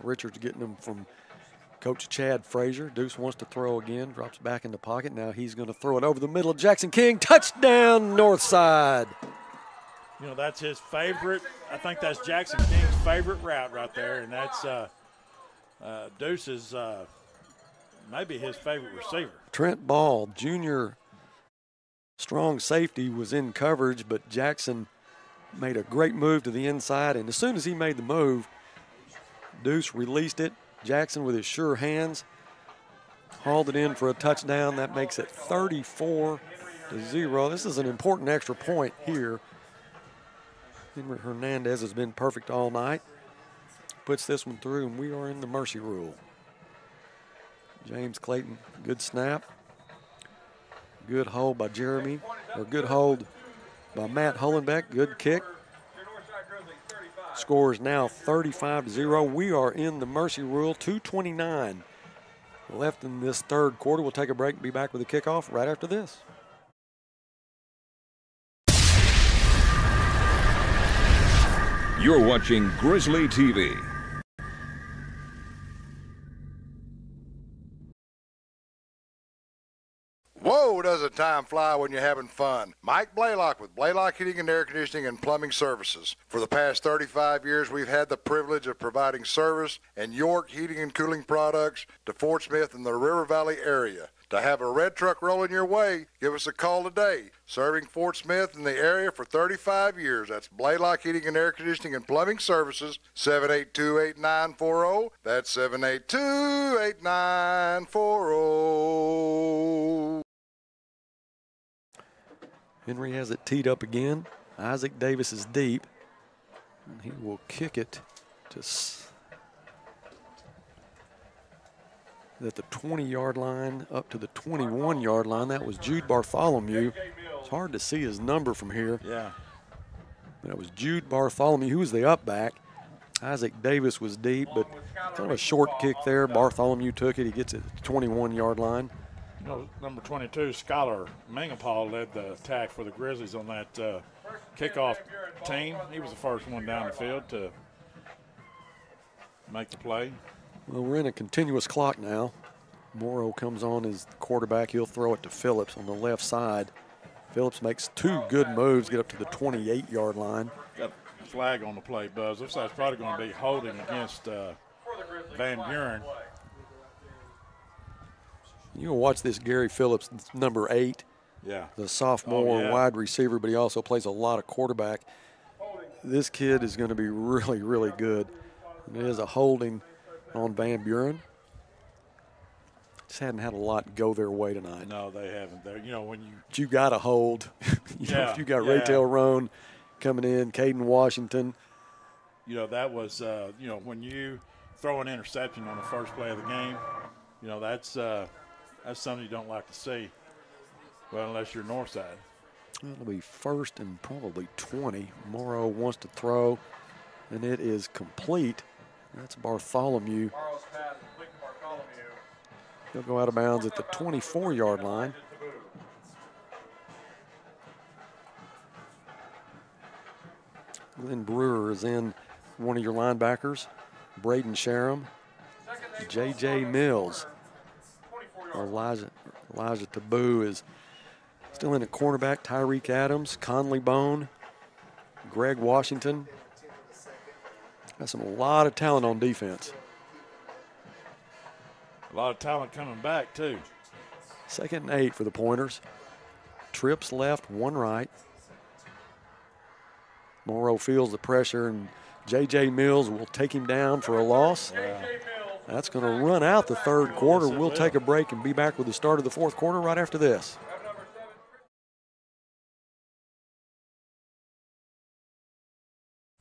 Richard's getting them from Coach Chad Frazier. Deuce wants to throw again, drops back in the pocket. Now he's going to throw it over the middle of Jackson King. Touchdown, Northside. You know, that's his favorite. I think that's Jackson King's favorite route right there, and that's Deuce's maybe his favorite receiver. Trent Ball, junior strong safety, was in coverage, but Jackson made a great move to the inside, and as soon as he made the move, Deuce released it. Jackson, with his sure hands, hauled it in for a touchdown. That makes it 34-0. This is an important extra point here. Henry Hernandez has been perfect all night. Puts this one through, and we are in the mercy rule. James Clayton, good snap. Good hold by Jeremy, or good hold by Matt Hollenbeck. Good kick. Score is now 35-0. We are in the mercy rule. 2:29 left in this third quarter. We'll take a break and be back with the kickoff right after this. You're watching Grizzly TV. Whoa, does the time fly when you're having fun. Mike Blaylock with Blaylock Heating and Air Conditioning and Plumbing Services. For the past 35 years, we've had the privilege of providing service and York heating and cooling products to Fort Smith and the River Valley area. To have a red truck rolling your way, give us a call today. Serving Fort Smith and the area for 35 years. That's Blaylock Heating and Air Conditioning and Plumbing Services, 782-8940. That's 782-8940. Henry has it teed up again. Isaac Davis is deep, and he will kick it to at the 20-yard line up to the 21-yard line. That was Jude Bartholomew. It's hard to see his number from here. Yeah. That was Jude Bartholomew, who was the up back. Isaac Davis was deep, but kind of a short kick there. Bartholomew took it. He gets it at the 21-yard line. You know, number 22, Skylar Mangapal, led the attack for the Grizzlies on that kickoff team. He was the first one down the field to make the play. Well, we're in a continuous clock now. Morrow comes on as the quarterback. He'll throw it to Phillips on the left side. Phillips makes two good moves, get up to the 28-yard line. Got a flag on the play, Buzz. Looks like it's probably going to be holding against Van Buren. You can watch this Gary Phillips, number 8. Yeah. The sophomore wide receiver, but he also plays a lot of quarterback. This kid is going to be really, really good. And it is a holding on Van Buren. Just hadn't had a lot go their way tonight. No, they haven't. You know, when you got to hold. you know, you got Raytel Roan coming in, Caden Washington. You know, that was, you know, when you throw an interception on the first play of the game, you know, that's something you don't like to see. Well, unless you're Northside. It'll be first and probably 20. Morrow wants to throw, and it is complete. That's Bartholomew. He'll go out of bounds at the 24-yard line. Glenn Brewer is in, one of your linebackers. Braden Sharam, J.J. Mills. Elijah Taboo is still in at cornerback. Tyreek Adams, Conley Bone, Greg Washington, Got a lot of talent on defense. A lot of talent coming back, too. 2nd and 8 for the Pointers. Trips left, 1 right. Morrow feels the pressure, and J.J. Mills will take him down for a loss. That's going to run out the 3rd quarter. We'll take a break and be back with the start of the 4th quarter right after this.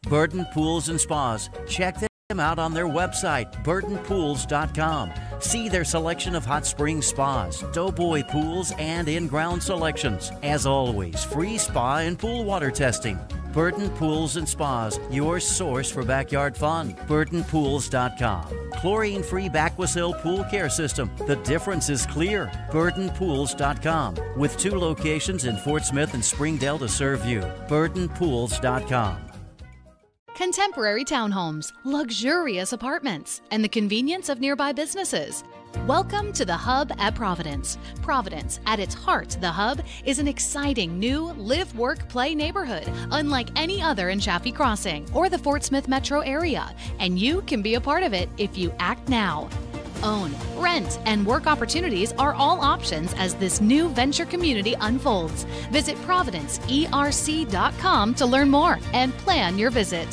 Burton Pools and Spas. Check them out on their website, burtonpools.com. See their selection of hot spring spas, doughboy pools, and in-ground selections. As always, free spa and pool water testing. Burton Pools and Spas, your source for backyard fun. burtonpools.com. Chlorine-free Backwasil pool care system. The difference is clear. burtonpools.com. With 2 locations in Fort Smith and Springdale to serve you. burtonpools.com. Contemporary townhomes, luxurious apartments, and the convenience of nearby businesses. Welcome to the Hub at Providence. Providence, at its heart, the Hub is an exciting new live, work, play neighborhood, unlike any other in Chaffee Crossing or the Fort Smith metro area, and you can be a part of it if you act now. Own, rent, and work opportunities are all options as this new venture community unfolds. Visit providenceerc.com to learn more and plan your visit.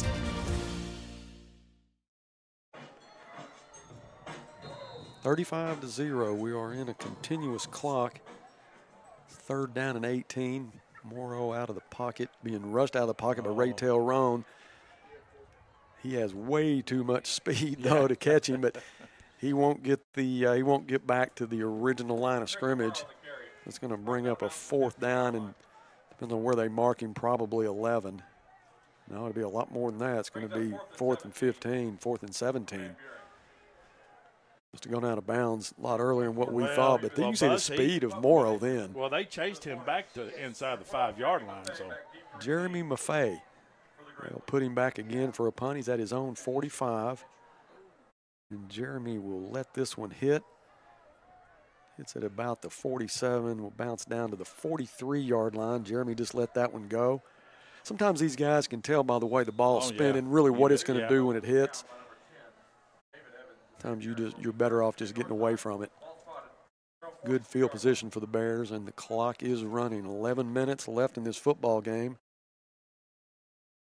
(35-0). We are in a continuous clock. 3rd down and 18. Morrow out of the pocket, being rushed out of the pocket by Raytel Roan. He has way too much speed though to catch him, but he won't get back to the original line of scrimmage. It's going to bring up a 4th down, and depending on where they mark him, probably 11. No, it'll be a lot more than that. It's going to be 4th and 15, 4th and 17. Must have gone out of bounds a lot earlier than what we thought, but you see the speed of Morrow then. Well, they chased him back to inside the 5-yard line. So Jeremy Maffei, they'll put him back again for a punt. He's at his own 45. And Jeremy will let this one hit. Hits at about the 47, will bounce down to the 43-yard line. Jeremy just let that one go. Sometimes these guys can tell by the way the ball's spinning really what it's going to do when it hits. Sometimes you're better off just getting away from it. Good field position for the Bears, and the clock is running. 11 minutes left in this football game.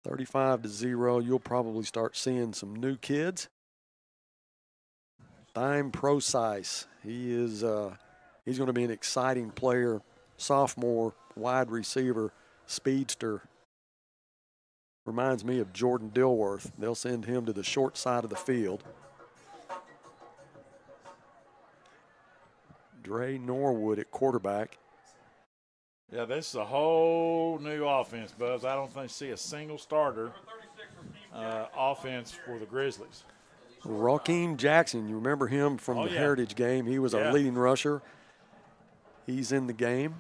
35-0. You'll probably start seeing some new kids. Dime Procise. He's going to be an exciting player. Sophomore, wide receiver, speedster. Reminds me of Jordan Dilworth. They'll send him to the short side of the field. Dre Norwood at quarterback. Yeah, this is a whole new offense, Buzz. I don't think I see a single starter offense for the Grizzlies. Rakeem Jackson, you remember him from the Heritage game. He was our leading rusher. He's in the game.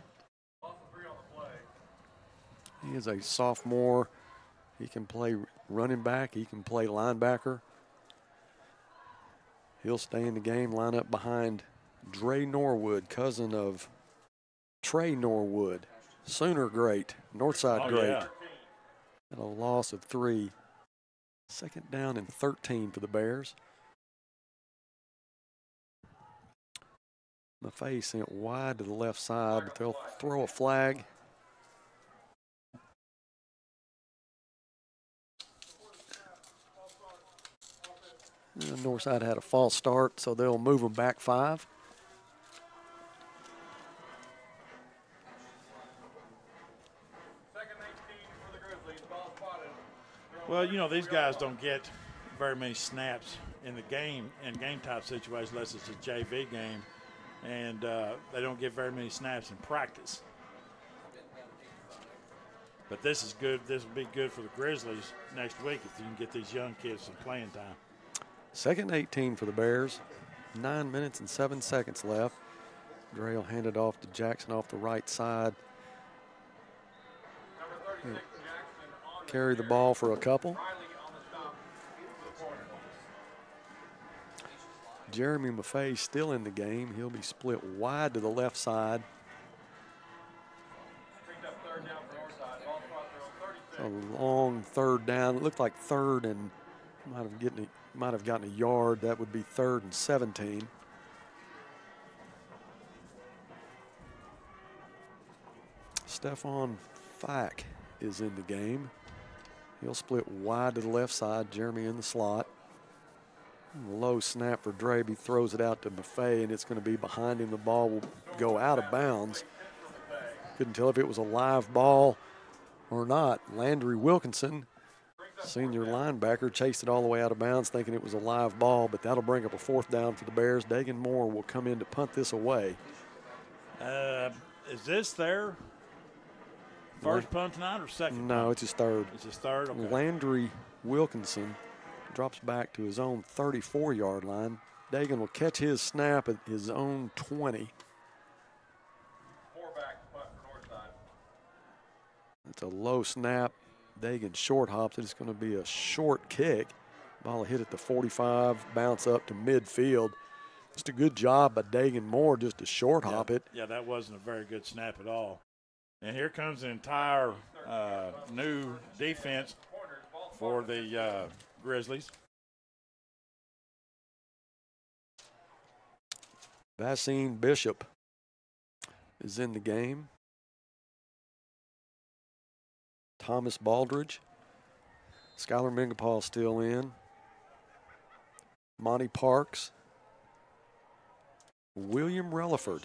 He is a sophomore. He can play running back. He can play linebacker. He'll stay in the game, line up behind Dre Norwood, cousin of Trey Norwood, Sooner great, Northside great. Yeah. And a loss of 3. 2nd down and 13 for the Bears. Maffei sent wide to the left side, but they'll throw a flag. And Northside had a false start, so they'll move them back 5. Well, you know, these guys don't get very many snaps in the game, in game type situations, unless it's a JV game, and they don't get very many snaps in practice. But this is good. This will be good for the Grizzlies next week if you can get these young kids some playing time. 2nd and 18 for the Bears. 9 minutes and 7 seconds left. Dre will hand it off to Jackson off the right side. He'll carry the ball for a couple. Jeremy Maffei still in the game. He'll be split wide to the left side. A long 3rd down. It looked like 3rd and Might have gotten a yard. That would be 3rd and 17. Stephon Fike is in the game. He'll split wide to the left side. Jeremy in the slot. Low snap for Drabe. He throws it out to Buffet, and it's going to be behind him. The ball will go out of bounds. Couldn't tell if it was a live ball or not. Landry Wilkinson, senior linebacker, chased it all the way out of bounds thinking it was a live ball, but that'll bring up a 4th down for the Bears. Dagan Moore will come in to punt this away. Is this their first punt tonight or second? No, it's his 3rd. It's his 3rd? Okay. Landry Wilkinson drops back to his own 34-yard line. Dagan will catch his snap at his own 20. It's a low snap. Dagan short hops it. It's going to be a short kick. Ball hit at the 45, bounce up to midfield. Just a good job by Dagan Moore just to short hop it. Yeah, that wasn't a very good snap at all. And here comes the entire new defense for the Grizzlies. Vaseem Bishop is in the game. Thomas Baldridge. Skylar Mingapal still in. Monty Parks. William Relaford.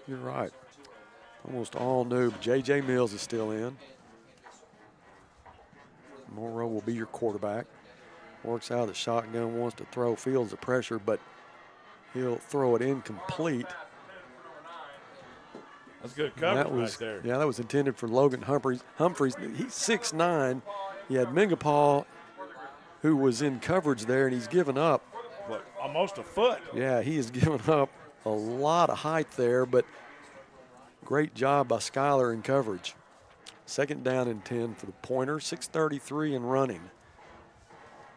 You're right. Almost all new. J.J. Mills is still in. Morrow will be your quarterback. Works out the shotgun, wants to throw, feels the pressure, but he'll throw it incomplete. That's good coverage back there. Yeah, that was intended for Logan Humphreys. He's 6'9". He had Mingapal, who was in coverage there, and he's given up. What, almost a foot? Yeah, he has given up a lot of height there, but great job by Skylar in coverage. 2nd down and 10 for the Pointers, 6:33 and running.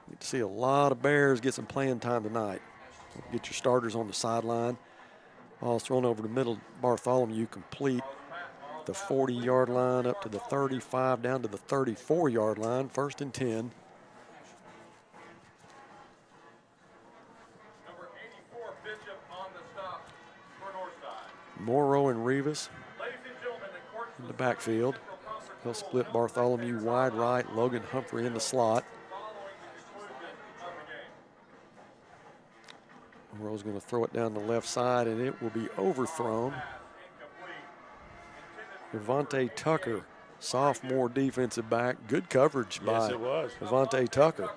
Get to see a lot of Bears get some playing time tonight. Get your starters on the sideline. Ball's thrown over the middle. Bartholomew complete the 40-yard line up to the 35, down to the 34-yard line. 1st and 10. Number 84, Bishop on the stop for Northside. Morrow and Rivas in the backfield. He'll split Bartholomew wide right, Logan Humphrey in the slot. Morrow's going to throw it down the left side, and it will be overthrown. Devontae Tucker, sophomore defensive back. Good coverage by Devontae Tucker.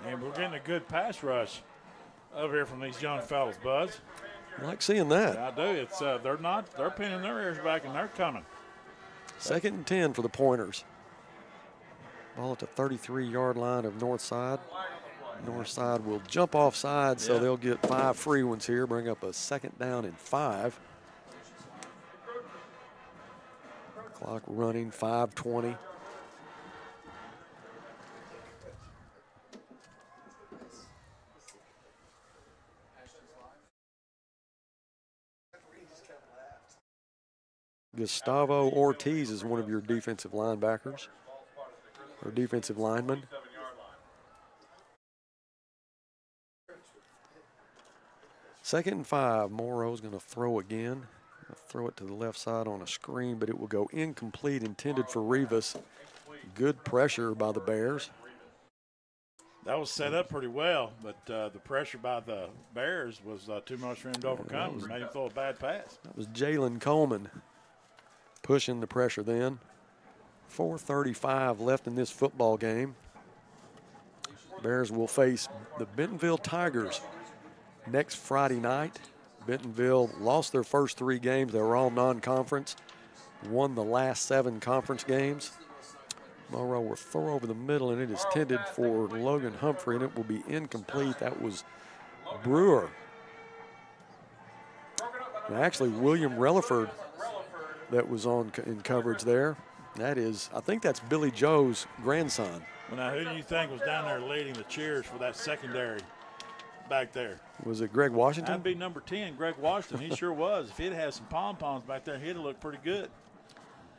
And we're getting a good pass rush over here from these young fellas, Buzz. I like seeing that. Yeah, I do. It's they're pinning their ears back and they're coming. 2nd and 10 for the Pointers. Ball at the 33-yard line of Northside. Northside will jump offside, so they'll get 5 free ones here, bring up a 2nd down and 5. Clock running, 5:20. Gustavo Ortiz is one of your defensive linebackers, or defensive linemen. Second and 5. Morrow's going to throw again. Throw it to the left side on a screen, but it will go incomplete, intended for Rivas. Good pressure by the Bears. That was set up pretty well, but the pressure by the Bears was too much for him to overcome. It made him throw a bad pass. That was Jalen Coleman pushing the pressure then. 4:35 left in this football game. Bears will face the Bentonville Tigers next Friday night. Bentonville lost their first 3 games. They were all non-conference. Won the last 7 conference games. Morrow will throw over the middle, and it is intended for Logan Humphrey, and it will be incomplete. That was Brewer. And actually, William Relaford that was in coverage there. That is, I think that's Billy Joe's grandson. Well, now, who do you think was down there leading the cheers for that secondary back there? Was it Greg Washington? That'd be number 10, Greg Washington. He sure was. If he'd had some pom-poms back there, he'd have looked pretty good.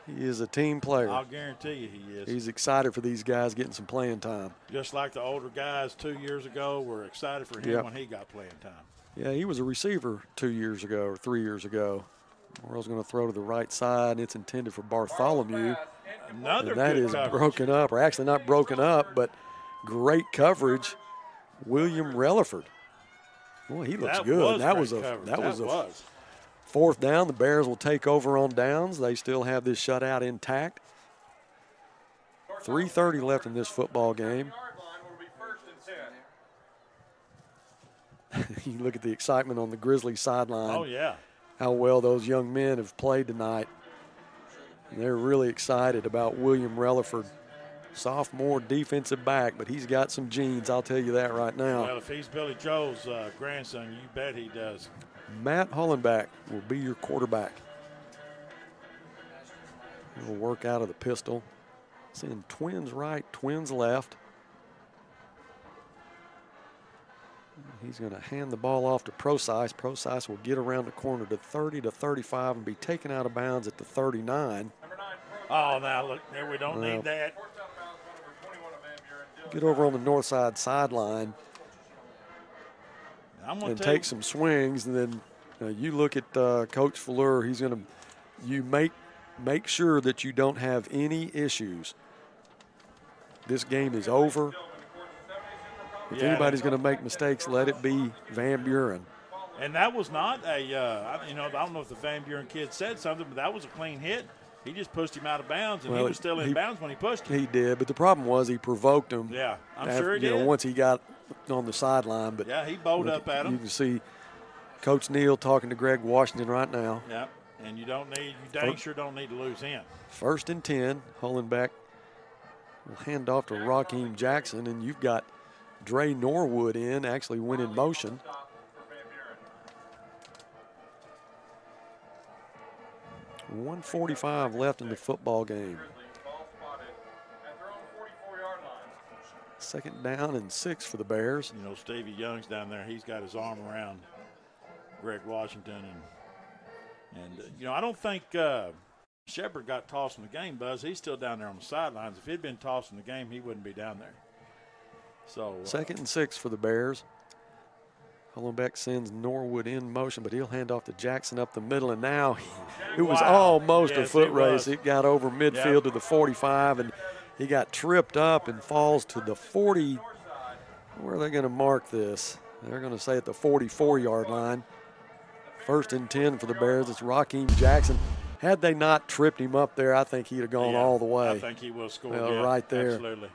He is a team player. I'll guarantee you he is. He's excited for these guys getting some playing time. Just like the older guys 2 years ago were excited for him when he got playing time. Yeah, he was a receiver 2 years ago or 3 years ago. Morrell's going to throw to the right side. It's intended for Bartholomew. Another and that good is coverage. broken up, or actually not broken up, but great coverage. William Relaford. Boy, he looks good. That was a fourth down. The Bears will take over on downs. They still have this shutout intact. 3:30 left in this football game. You look at the excitement on the Grizzlies sideline. Oh, yeah. How well those young men have played tonight. And they're really excited about William Relaford, sophomore defensive back, but he's got some genes, I'll tell you that right now. Well, if he's Billy Joel's grandson, you bet he does. Matt Hollenbach will be your quarterback. He'll work out of the pistol. Send twins right, twins left. He's going to hand the ball off to Procise. Procise will get around the corner to 30 to 35 and be taken out of bounds at the 39. Oh, now look, there we don't need that. Get over on the north side sideline and take some swings. And then you look at Coach Fleur. He's going to make sure that you don't have any issues. This game is over. If anybody's going to make mistakes, let it be Van Buren. And that was not a, I don't know if the Van Buren kid said something, but that was a clean hit. He just pushed him out of bounds, and he was still in bounds when he pushed him. He did, but the problem was he provoked him. Yeah, I'm sure he did. Once he got on the sideline. But yeah, he bowled up at him. You can see Coach Neal talking to Greg Washington right now. Yeah, and you dang sure don't need to lose him. 1st and 10, Hollenbach will hand off to Raheem Jackson, and you've got Dre Norwood actually went in motion. .145 left in the football game. 2nd down and 6 for the Bears. You know, Stevie Young's down there. He's got his arm around Greg Washington. And I don't think Shepard got tossed in the game, Buzz. He's still down there on the sidelines. If he'd been tossed in the game, he wouldn't be down there. So 2nd and 6 for the Bears. Hollenbach sends Norwood in motion, but he'll hand off to Jackson up the middle. And now it was almost a foot race. It got over midfield to the 45, and he got tripped up and falls to the 40. Where are they going to mark this? They're going to say at the 44-yard line. 1st and 10 for the Bears. It's Raheem Jackson. Had they not tripped him up there, I think he'd have gone all the way. I think he will score. Right there. Absolutely.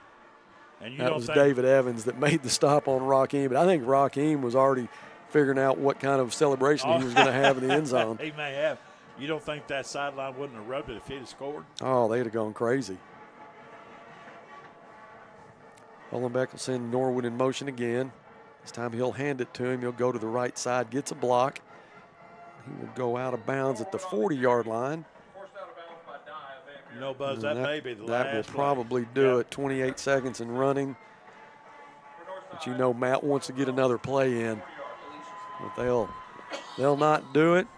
And that was David Evans that made the stop on Raheem. But I think Raheem was already figuring out what kind of celebration he was going to have in the end zone. He may have. You don't think that sideline wouldn't have erupted if he'd have scored? Oh, they'd have gone crazy. Hollenbach will send Norwood in motion again. This time he'll hand it to him. He'll go to the right side, gets a block. He will go out of bounds at the 40-yard line. No, Buzz, that may be the last That will probably do it. 28 seconds and running. But Matt wants to get another play in. But they'll not do it.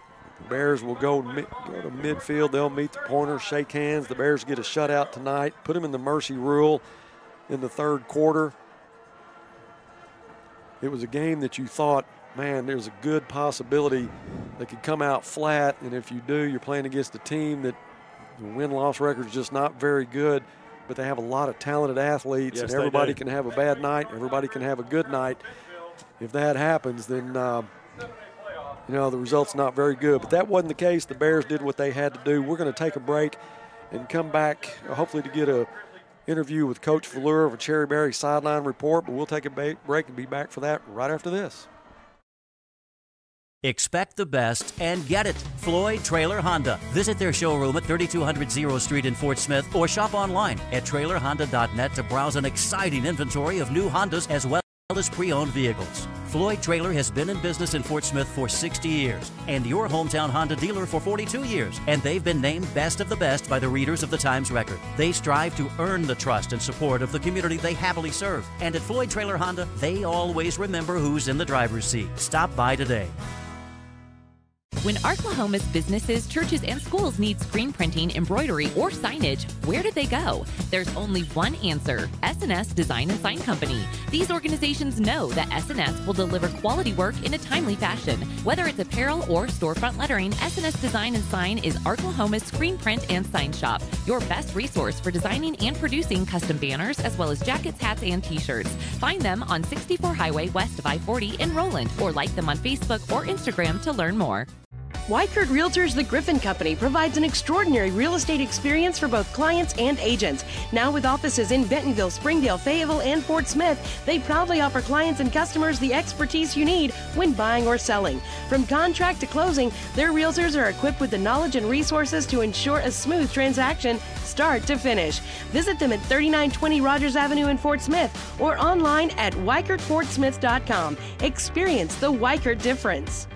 The Bears will go to midfield. They'll meet the pointer, shake hands. The Bears get a shutout tonight. Put them in the mercy rule in the 3rd quarter. It was a game that you thought, man, there's a good possibility they could come out flat. And if you do, you're playing against a team that the win-loss record is just not very good, but they have a lot of talented athletes, and everybody can have a bad night, everybody can have a good night. If that happens, then the result's not very good. But that wasn't the case. The Bears did what they had to do. We're going to take a break and come back, hopefully to get an interview with Coach Fleur of a Cherryberry sideline report, but we'll take a break and be back for that right after this. Expect the best and get it. Floyd Trailer Honda. Visit their showroom at 3200 Zero Street in Fort Smith or shop online at trailerhonda.net to browse an exciting inventory of new Hondas as well as pre-owned vehicles. Floyd Trailer has been in business in Fort Smith for 60 years and your hometown Honda dealer for 42 years. And they've been named Best of the Best by the readers of the Times-Record. They strive to earn the trust and support of the community they happily serve. And at Floyd Trailer Honda, they always remember who's in the driver's seat. Stop by today. When Oklahoma's businesses, churches, and schools need screen printing, embroidery, or signage, where do they go? There's only one answer: S&S Design and Sign Company. These organizations know that S&S will deliver quality work in a timely fashion. Whether it's apparel or storefront lettering, S&S Design and Sign is Oklahoma's screen print and sign shop, your best resource for designing and producing custom banners, as well as jackets, hats, and t-shirts. Find them on 64 Highway west of I-40 in Roland, or like them on Facebook or Instagram to learn more. Weichert Realtors The Griffin Company provides an extraordinary real estate experience for both clients and agents. Now with offices in Bentonville, Springdale, Fayetteville, and Fort Smith, they proudly offer clients and customers the expertise you need when buying or selling. From contract to closing, their realtors are equipped with the knowledge and resources to ensure a smooth transaction start to finish. Visit them at 3920 Rogers Avenue in Fort Smith or online at WeichertFortSmith.com. Experience the Weichert difference.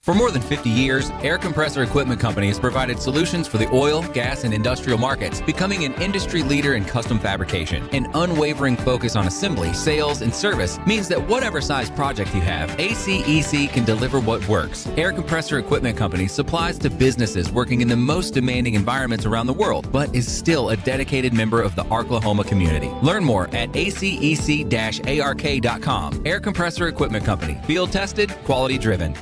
For more than 50 years, Air Compressor Equipment Company has provided solutions for the oil, gas, and industrial markets, becoming an industry leader in custom fabrication. An unwavering focus on assembly, sales, and service means that whatever size project you have, ACEC can deliver what works. Air Compressor Equipment Company supplies to businesses working in the most demanding environments around the world, but is still a dedicated member of the Arklahoma community. Learn more at acec-ark.com. Air Compressor Equipment Company. Field tested, quality driven.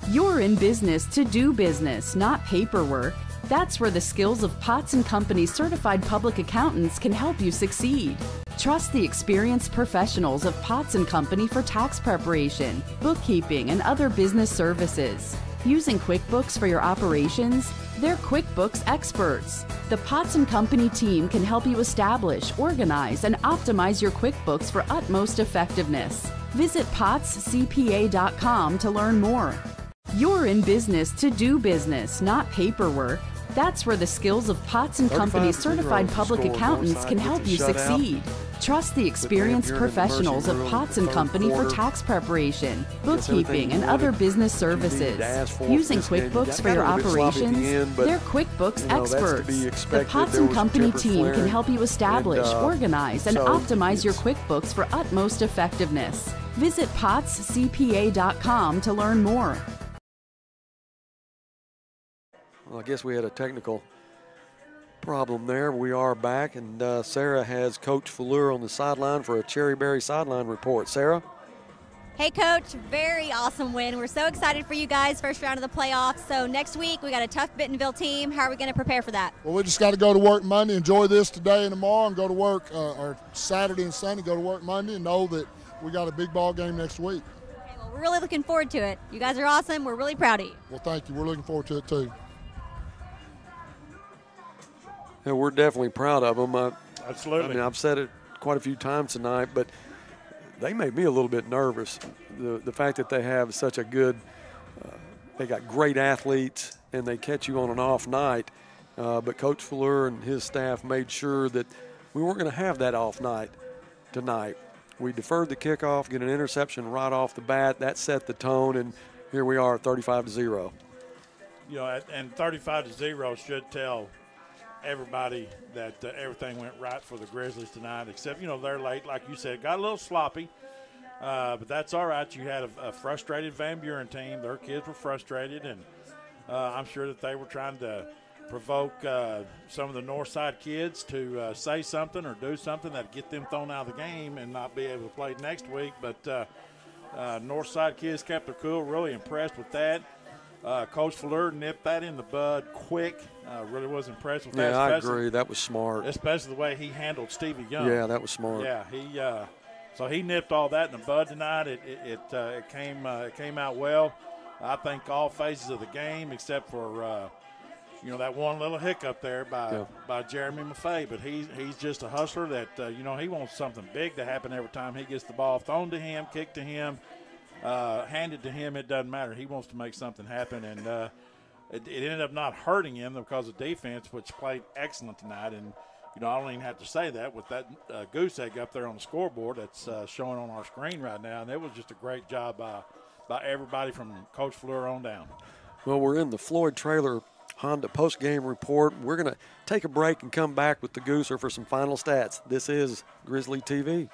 You're in business to do business, not paperwork. That's where the skills of Potts & Company's certified public accountants can help you succeed. Trust the experienced professionals of Potts & Company for tax preparation, bookkeeping, and other business services. Using QuickBooks for your operations? They're QuickBooks experts. The Potts & Company team can help you establish, organize, and optimize your QuickBooks for utmost effectiveness. Visit pottscpa.com to learn more. You're in business to do business, not paperwork. That's where the skills of Potts & Company's certified public accountants can help you succeed. Trust the experienced professionals of Potts & Company for tax preparation, bookkeeping, and other business services. Using QuickBooks for your operations? They're QuickBooks experts. The Potts & Company team can help you establish, organize, and optimize your QuickBooks for utmost effectiveness. Visit pottscpa.com to learn more. Well, I guess we had a technical problem there. We are back, and Sarah has Coach Fleur on the sideline for a Cherryberry sideline report. Sarah? Hey, Coach, very awesome win. We're so excited for you guys, first round of the playoffs. So next week we got a tough Bentonville team. How are we going to prepare for that? Well, we just got to go to work Monday, enjoy this today and tomorrow, and go to work or Saturday and Sunday, go to work Monday, and know that we got a big ball game next week. Okay, well, we're really looking forward to it. You guys are awesome. We're really proud of you. Well, thank you. We're looking forward to it, too. Yeah, we're definitely proud of them. Absolutely. I mean, I've said it quite a few times tonight, but they made me a little bit nervous. The fact that they have such a good, they got great athletes, and they catch you on an off night. But Coach Fleur and his staff made sure that we weren't going to have that off night tonight. We deferred the kickoff, get an interception right off the bat. That set the tone, and here we are, 35-0. You know, and 35-0 should tell everybody that everything went right for the Grizzlies tonight, except, you know, they're late, like you said, got a little sloppy, but that's all right. You had a frustrated Van Buren team. Their kids were frustrated, and I'm sure that they were trying to provoke some of the Northside kids to say something or do something that get them thrown out of the game and not be able to play next week. But Northside kids kept their cool, really impressed with that. Coach Fleur nipped that in the bud quick. Really was impressed with that. Yeah, I agree. That was smart. Especially the way he handled Stevie Young. Yeah, that was smart. Yeah, so he nipped all that in the bud tonight. It came out well. I think all phases of the game, except for you know, that one little hiccup there by Jeremy Maffei. But he's just a hustler that you know, he wants something big to happen every time he gets the ball thrown to him, kicked to him, handed to him. It doesn't matter. He wants to make something happen, and it ended up not hurting him because of defense, which played excellent tonight. And you know, I don't even have to say that with that goose egg up there on the scoreboard that's showing on our screen right now. And it was just a great job by everybody from Coach Fleur on down. Well, we're in the Floyd Trailer Honda post-game report. We're going to take a break and come back with the Gooser for some final stats. This is Grizzly TV.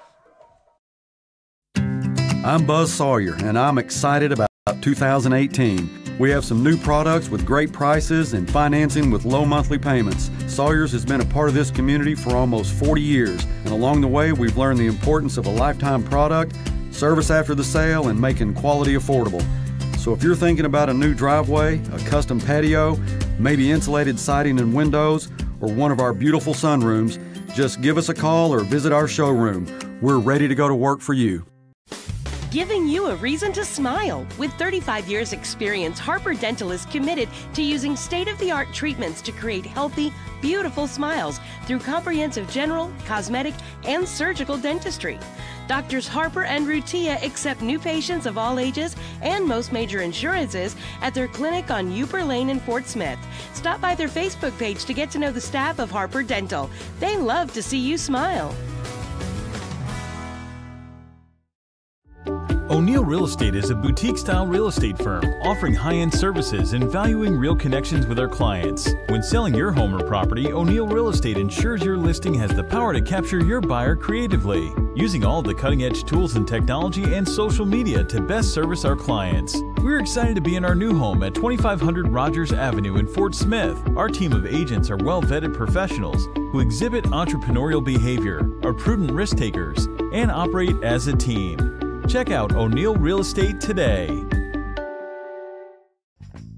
I'm Buzz Sawyer, and I'm excited about 2018. We have some new products with great prices and financing with low monthly payments. Sawyer's has been a part of this community for almost 40 years, and along the way we've learned the importance of a lifetime product, service after the sale, and making quality affordable. So if you're thinking about a new driveway, a custom patio, maybe insulated siding and windows, or one of our beautiful sunrooms, just give us a call or visit our showroom. We're ready to go to work for you. Giving you a reason to smile. With 35 years experience, Harper Dental is committed to using state-of-the-art treatments to create healthy, beautiful smiles through comprehensive general, cosmetic, and surgical dentistry. Doctors Harper and Rutia accept new patients of all ages and most major insurances at their clinic on Upper Lane in Fort Smith. Stop by their Facebook page to get to know the staff of Harper Dental. They love to see you smile. O'Neill Real Estate is a boutique-style real estate firm offering high-end services and valuing real connections with our clients. When selling your home or property, O'Neill Real Estate ensures your listing has the power to capture your buyer creatively, using all the cutting-edge tools and technology and social media to best service our clients. We're excited to be in our new home at 2500 Rogers Avenue in Fort Smith. Our team of agents are well-vetted professionals who exhibit entrepreneurial behavior, are prudent risk takers, and operate as a team. Check out O'Neill Real Estate today.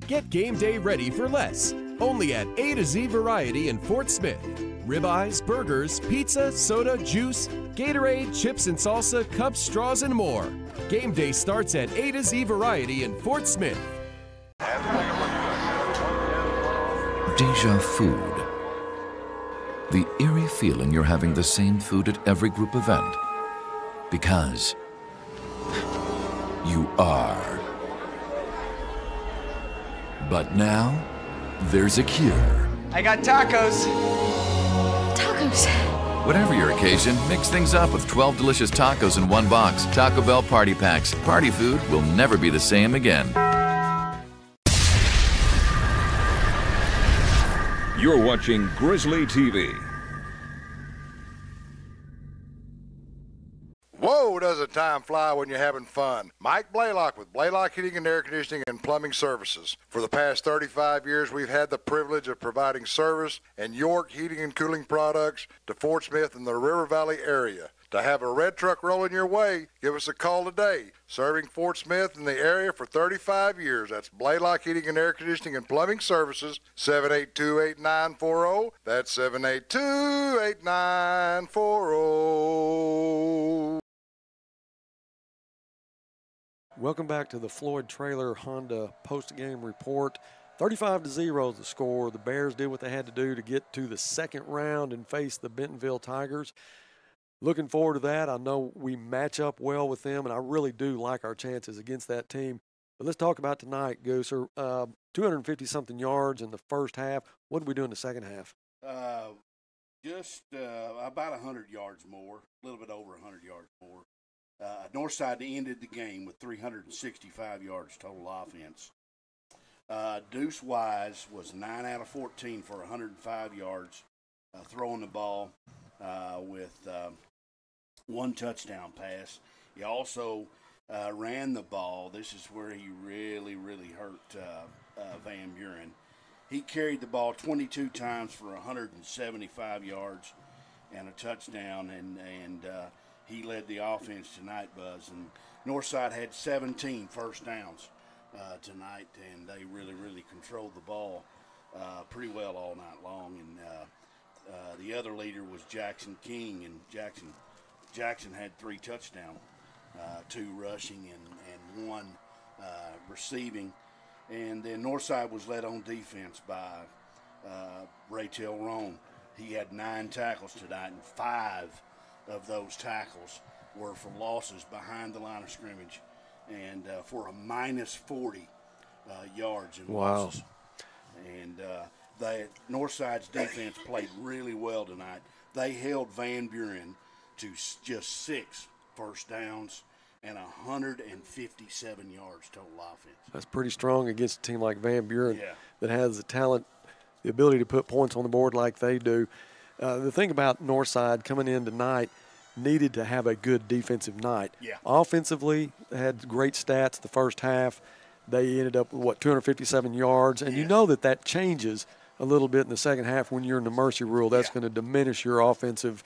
Get game day ready for less. Only at A to Z Variety in Fort Smith. Ribeyes, burgers, pizza, soda, juice, Gatorade, chips and salsa, cups, straws, and more. Game day starts at A to Z Variety in Fort Smith. Deja food. The eerie feeling you're having the same food at every group event. Because you are. But now, there's a cure. I got tacos. Tacos. Whatever your occasion, mix things up with 12 delicious tacos in one box. Taco Bell Party Packs. Party food will never be the same again. You're watching Grizzly TV. Whoa, does time fly when you're having fun. Mike Blaylock with Blaylock Heating and Air Conditioning and Plumbing Services. For the past 35 years, we've had the privilege of providing service and York heating and cooling products to Fort Smith and the River Valley area. To have a red truck rolling your way, give us a call today. Serving Fort Smith and the area for 35 years. That's Blaylock Heating and Air Conditioning and Plumbing Services, 782-8940. That's 782-8940. Welcome back to the Floyd Trailer Honda post-game report. 35-0 the score. The Bears did what they had to do to get to the second round and face the Bentonville Tigers. Looking forward to that. I know we match up well with them, and I really do like our chances against that team. But let's talk about tonight, Gooser. 250-something yards in the first half. What did we do in the second half? Just about 100 yards more, a little bit over 100 yards more. Northside ended the game with 365 yards total offense. Deuce Wise was 9 out of 14 for 105 yards, throwing the ball with one touchdown pass. He also ran the ball. This is where he really hurt Van Buren. He carried the ball 22 times for 175 yards and a touchdown, and he led the offense tonight, Buzz. And Northside had 17 first downs tonight, and they really controlled the ball pretty well all night long. And the other leader was Jackson King, and Jackson had 3 touchdowns, 2 rushing and 1 receiving. And then Northside was led on defense by Raytel Roan. He had 9 tackles tonight, and 5 of those tackles were for losses behind the line of scrimmage, and for a minus 40 yards in losses. And Northside's defense played really well tonight. They held Van Buren to just 6 first downs and 157 yards total offense. That's pretty strong against a team like Van Buren that has the talent, the ability to put points on the board like they do. The thing about Northside coming in tonight, needed to have a good defensive night. Yeah. Offensively, had great stats the first half, They ended up with, 257 yards. And you know that changes a little bit in the second half when you're in the mercy rule. That's going to diminish your offensive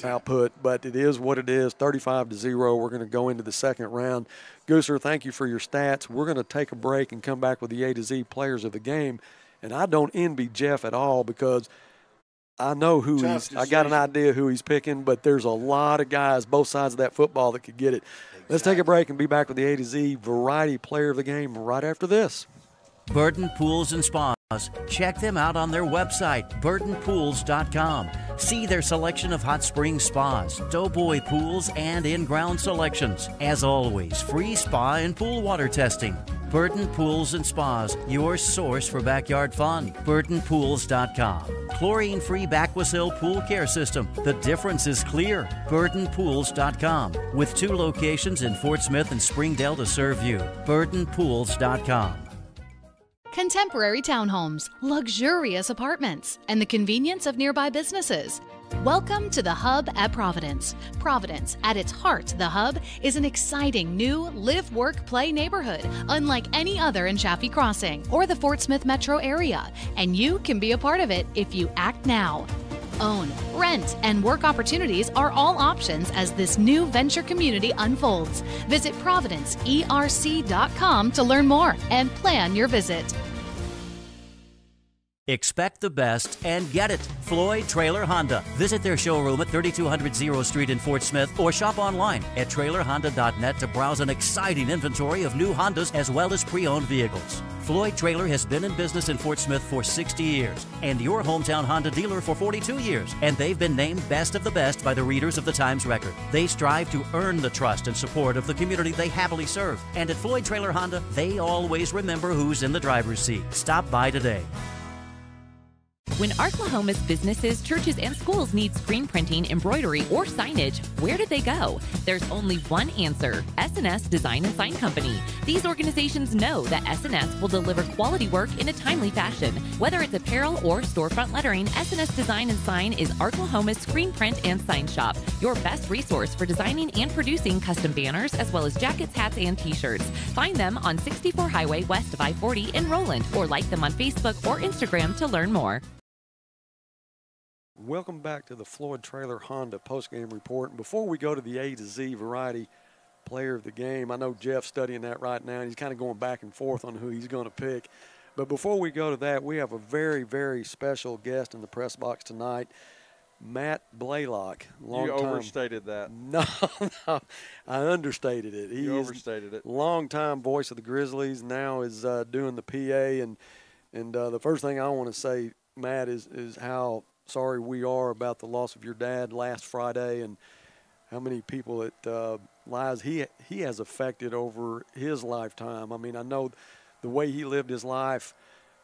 output. But it is what it is, 35-0. We're going to go into the second round. Gooser, thank you for your stats. We're going to take a break and come back with the A to Z players of the game. And I don't envy Jeff at all because I know who I got an idea who he's picking, but there's a lot of guys, both sides of that football, that could get it. Exactly. Let's take a break and be back with the A to Z variety player of the game right after this. Burton Pools and Spas. Check them out on their website, burtonpools.com. See their selection of hot spring spas, doughboy pools, and in-ground selections. As always, free spa and pool water testing. Burton Pools and Spas, your source for backyard fun. burtonpools.com. Chlorine-free Backwasil pool care system. The difference is clear. burtonpools.com. With 2 locations in Fort Smith and Springdale to serve you. burtonpools.com. Contemporary townhomes, luxurious apartments, and the convenience of nearby businesses. Welcome to the Hub at Providence. Providence, at its heart, the Hub is an exciting new live, work, play neighborhood, unlike any other in Chaffee Crossing or the Fort Smith metro area. And you can be a part of it if you act now. Own, rent, and work opportunities are all options as this new venture community unfolds. Visit providenceerc.com to learn more and plan your visit. Expect the best and get it. Floyd Trailer Honda. Visit their showroom at 3200 Zero Street in Fort Smith or shop online at trailerhonda.net to browse an exciting inventory of new Hondas as well as pre-owned vehicles. Floyd Trailer has been in business in Fort Smith for 60 years and your hometown Honda dealer for 42 years. And they've been named Best of the Best by the readers of the Times Record. They strive to earn the trust and support of the community they happily serve. And at Floyd Trailer Honda, they always remember who's in the driver's seat. Stop by today. When Arklahoma's businesses, churches, and schools need screen printing, embroidery, or signage, where do they go? There's only one answer: S&S Design and Sign Company. These organizations know that S&S will deliver quality work in a timely fashion. Whether it's apparel or storefront lettering, S&S Design and Sign is Arklahoma's screen print and sign shop, your best resource for designing and producing custom banners, as well as jackets, hats, and t-shirts. Find them on 64 Highway west of I-40 in Roland, or like them on Facebook or Instagram to learn more. Welcome back to the Floyd Trailer Honda postgame report. And before we go to the A to Z variety player of the game, I know Jeff's studying that right now, and he's kind of going back and forth on who he's going to pick. But before we go to that, we have a very, very special guest in the press box tonight, Matt Blaylock. You overstated that. No, I understated it. You overstated it. Longtime voice of the Grizzlies, now is doing the PA. And the first thing I want to say, Matt, is how sorry we are about the loss of your dad last Friday and how many people that lives he has affected over his lifetime. I mean, I know the way he lived his life,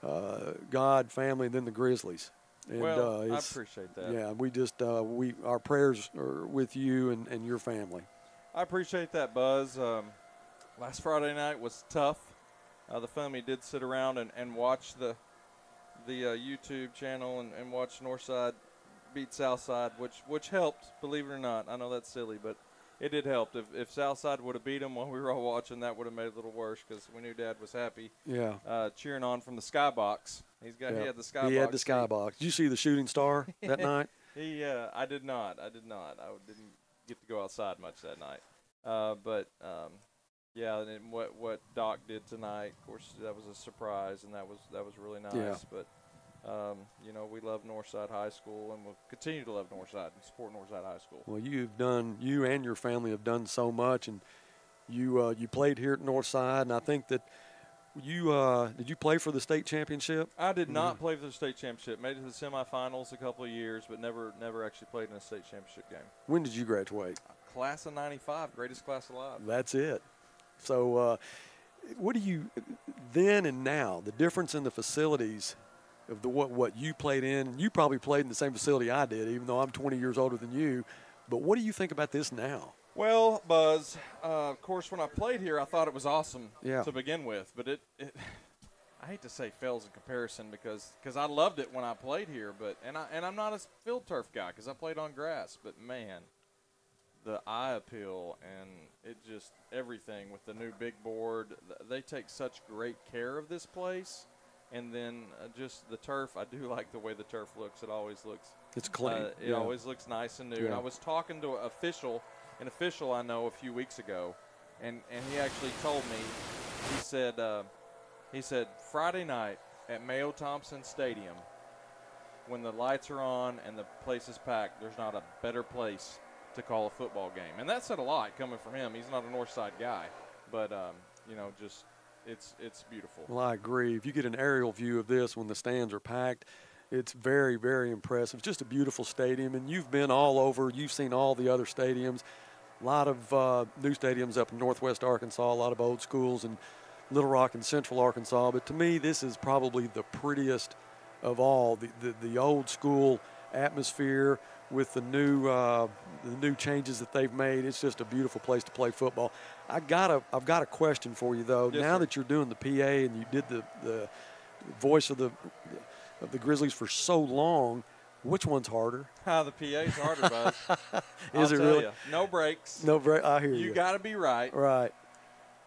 God, family, and then the Grizzlies. And, well, I appreciate that. Yeah, we just our prayers are with you and your family. I appreciate that, Buzz. Last Friday night was tough. The family did sit around and watch the YouTube channel and watch Northside beat Southside, which helped, believe it or not. I know that's silly, but it did help. If Southside would have beat them while we were all watching, that would have made it a little worse because we knew Dad was happy. Yeah. Cheering on from the skybox. He had the skybox. He had the skybox. Did you see the shooting star that night? I did not. I didn't get to go outside much that night. Yeah, and what Doc did tonight, of course, that was a surprise, and that was really nice. Yeah. But we love Northside High School, and we'll continue to love Northside and support Northside High School. Well, you and your family have done so much, and you played here at Northside, and I think that did you play for the state championship? I did not play for the state championship. Made it to the semifinals a couple of years, but never actually played in a state championship game. When did you graduate? Class of '95, greatest class alive. That's it. So, what do you then and now? The difference in the facilities of what you played in. You probably played in the same facility I did, even though I'm 20 years older than you. But what do you think about this now? Well, Buzz, of course, when I played here, I thought it was awesome to begin with. But it I hate to say fails in comparison because I loved it when I played here. But and I'm not a field turf guy because I played on grass. But man, the eye appeal and it just everything with the new big board. They take such great care of this place. And then just the turf, I do like the way the turf looks. It always looks. It's clean. It always looks nice and new. Yeah. And I was talking to an official I know a few weeks ago, and he actually told me, he said Friday night at Mayo Thompson Stadium, when the lights are on and the place is packed, there's not a better place to call a football game. And that said a lot coming from him. He's not a Northside guy, but just. It's beautiful. Well, I agree. If you get an aerial view of this when the stands are packed, it's very, very impressive. It's just a beautiful stadium, and you've been all over. You've seen all the other stadiums. A lot of new stadiums up in northwest Arkansas, a lot of old schools in Little Rock and Central Arkansas. But to me, this is probably the prettiest of all. The old school atmosphere with the new changes that they've made. It's just a beautiful place to play football. I've got a question for you though. Yes, now sir. that you're doing the PA and you did the voice of the Grizzlies for so long, which one's harder? The PA's harder, Buzz. Is I'll it tell really? ya. No breaks. No break. I hear you. You got to be right. Right.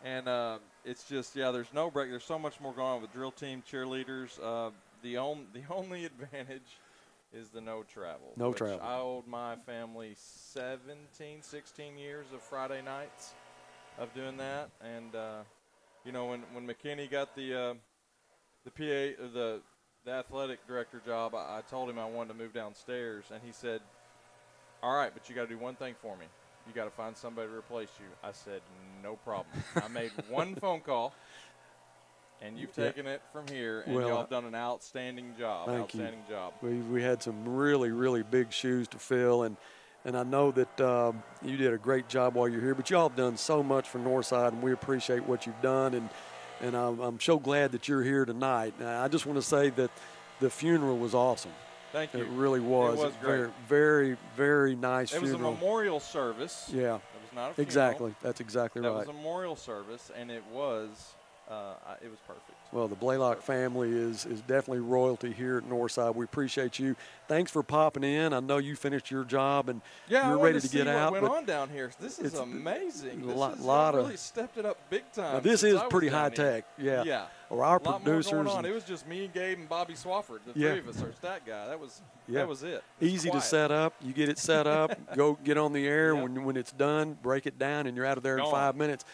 And it's just there's no break. There's so much more going on with drill team, cheerleaders. The only advantage is the no travel. No travel. I owed my family 16 years of Friday nights of doing that. And, when McKinney got the PA, the athletic director job, I told him I wanted to move downstairs. And he said, all right, but you got to do one thing for me. You got to find somebody to replace you. I said, no problem. I made one phone call. And you've taken it from here, and y'all have done an outstanding job. Thank you. Job. We had some really, really big shoes to fill, and I know that you did a great job while you're here. But y'all have done so much for Northside, and we appreciate what you've done. And I'm so glad that you're here tonight. I just want to say that the funeral was awesome. Thank you. It really was. It was great. Very, very nice funeral. funeral. It was a memorial service. Yeah. It was not a funeral. Exactly. That's exactly right. It was a memorial service, and it was perfect. Well, the Blaylock family is definitely royalty here at Northside. We appreciate you. Thanks for popping in. I know you finished your job and you're ready to get out. What went on down here? This is amazing. Y'all really stepped it up big time. Now this is pretty high tech. Yeah. Yeah. Or our a lot producers. More going on. It was just me, Gabe, and Bobby Swafford. The three of us. Our stat guy. That was it. Easy to set up. You get it set up. Go get on the air. When it's done, break it down, and you're out of there in 5 minutes.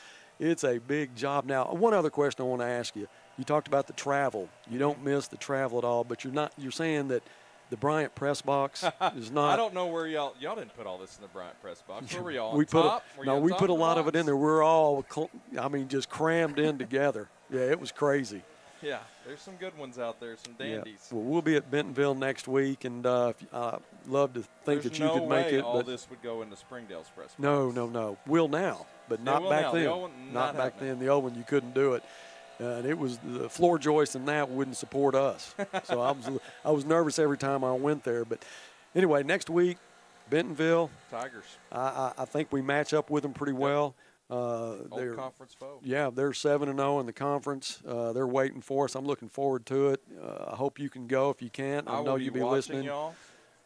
It's a big job. Now, one other question I want to ask you. You talked about the travel. You don't miss the travel at all, but you're saying that the Bryant press box is not. I don't know where y'all didn't put all this in the Bryant press box. Where were y'all? We put top? we put a lot of it in there. We're all, just crammed in together. Yeah, it was crazy. Yeah, there's some good ones out there, some dandies. Yeah. Well, we'll be at Bentonville next week, and I'd love to think that you could make it. All this would go into Springdale's press box. No. Will now, but not back then. The old one, not back then. The old one, you couldn't do it. And it was the floor joist and that wouldn't support us. So I was nervous every time I went there. But anyway, next week, Bentonville. Tigers. I think we match up with them pretty well. Old conference foe. Yeah, they're 7-0 in the conference. They're waiting for us. I'm looking forward to it. I hope you can go. If you can't, I know you'll be listening. Y'all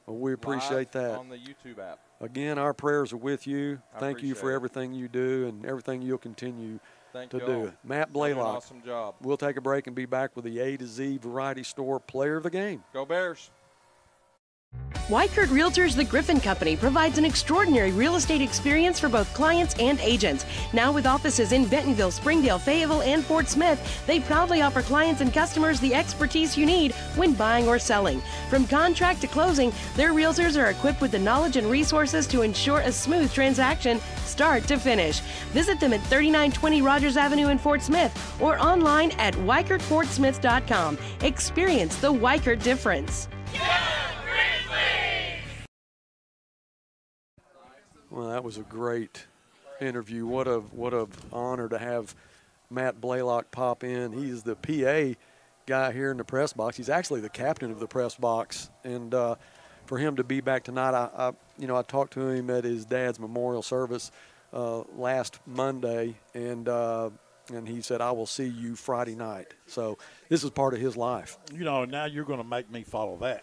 well, we appreciate that. On the YouTube app. Again, our prayers are with you. Thank you for everything you do and everything you'll continue to do. Matt Blaylock. Awesome job. We'll take a break and be back with the A to Z Variety Store Player of the Game. Go Bears. Weichert Realtors The Griffin Company provides an extraordinary real estate experience for both clients and agents. Now with offices in Bentonville, Springdale, Fayetteville, and Fort Smith, they proudly offer clients and customers the expertise you need when buying or selling. From contract to closing, their realtors are equipped with the knowledge and resources to ensure a smooth transaction, start to finish. Visit them at 3920 Rogers Avenue in Fort Smith or online at WeichertFortSmith.com. Experience the Weichert difference. Well, that was a great interview. What a honor to have Matt Blaylock pop in. He's the PA guy here in the press box. He's actually the captain of the press box. And for him to be back tonight, I talked to him at his dad's memorial service last Monday, and he said, I will see you Friday night. So this is part of his life. Now you're going to make me follow that.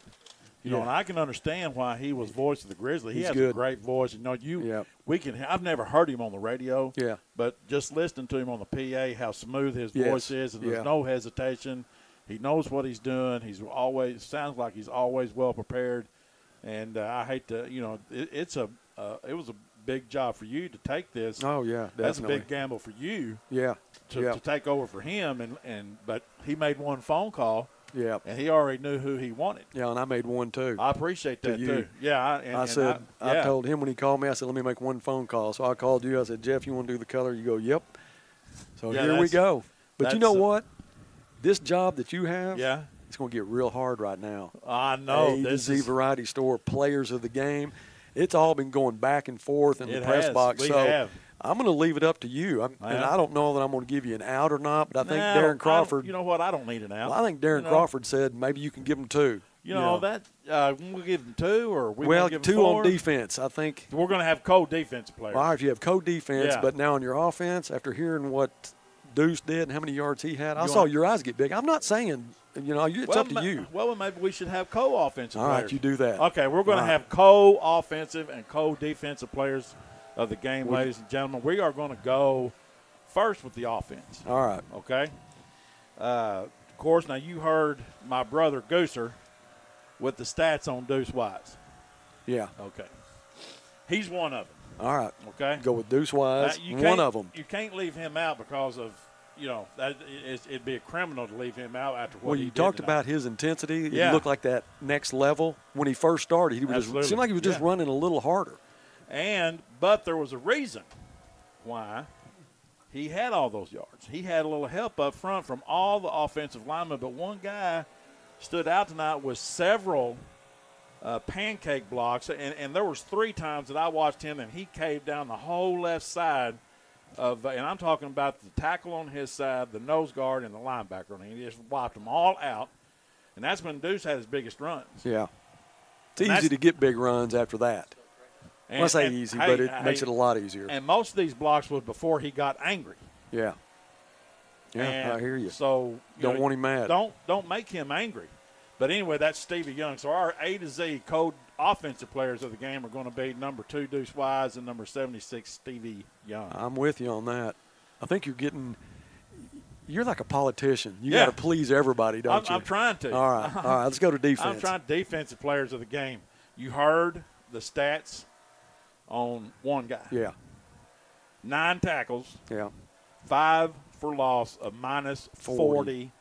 You know, and I can understand why he was voice of the Grizzly. He has a great voice. You know, I've never heard him on the radio. Yeah. But just listening to him on the PA, how smooth his voice is, and there's no hesitation. He knows what he's doing. Sounds like he's always well prepared. And I hate to, you know, it was a big job for you to take this. Oh yeah, definitely. That's a big gamble for you. Yeah. To take over for him, but he made one phone call. Yeah. And he already knew who he wanted. Yeah, and I made one too. I appreciate that too. Yeah. I told him when he called me, I said, let me make one phone call. So I called you. I said, Jeff, you want to do the color? You go, yep. So here we go. But you know what? This job that you have, it's going to get real hard right now. I know. A to Z Variety Store, players of the game. It's all been going back and forth in the press box. I'm going to leave it up to you. And I don't know that I'm going to give you an out or not, but I think Darren Crawford. You know what? I don't need an out. Well, I think Darren Crawford said maybe you can give him 2. You know that we'll give him 2, or we'll give him 2 4? on defense. I think we're going to have co-defensive players. All right, if you have co-defense, but now on your offense, after hearing what Deuce did and how many yards he had, I saw your eyes get big. I'm not saying, you know, it's up to you. Well, maybe we should have co-offensive players. All right, you do that. Okay, we're going to have co-offensive and co-defensive players of the game, ladies and gentlemen. We are going to go first with the offense. All right. Okay. Of course, now you heard my brother Gooser with the stats on Deuce Wise. Yeah. Okay. He's one of them. All right. Okay. Go with Deuce Wise, one of them. You can't leave him out because of, you know, it'd be a criminal to leave him out after what he did. Well, you talked about his intensity. Yeah. He looked like that next level. When he first started, he was seemed like he was just running a little harder. But there was a reason why he had all those yards. He had a little help up front from all the offensive linemen, but one guy stood out tonight with several pancake blocks, and there was 3 times that I watched him, and he caved down the whole left side of, and I'm talking about the tackle on his side, the nose guard, and the linebacker on him. He just wiped them all out, and that's when Deuce had his biggest runs. Yeah. It's easy to get big runs after that. I say easy, but it makes it a lot easier. And most of these blocks was before he got angry. Yeah. Yeah, I hear you. So don't want him mad. Don't make him angry. But anyway, that's Stevie Young. So our A to Z code offensive players of the game are going to be number 2 Deuce Wise and number 76 Stevie Young. I'm with you on that. I think you're like a politician. You got to please everybody, don't you? I'm trying to. All right. Let's go to defense. I'm trying defensive players of the game. You heard the stats on one guy. Yeah. 9 tackles. Yeah. 5 for loss of minus 40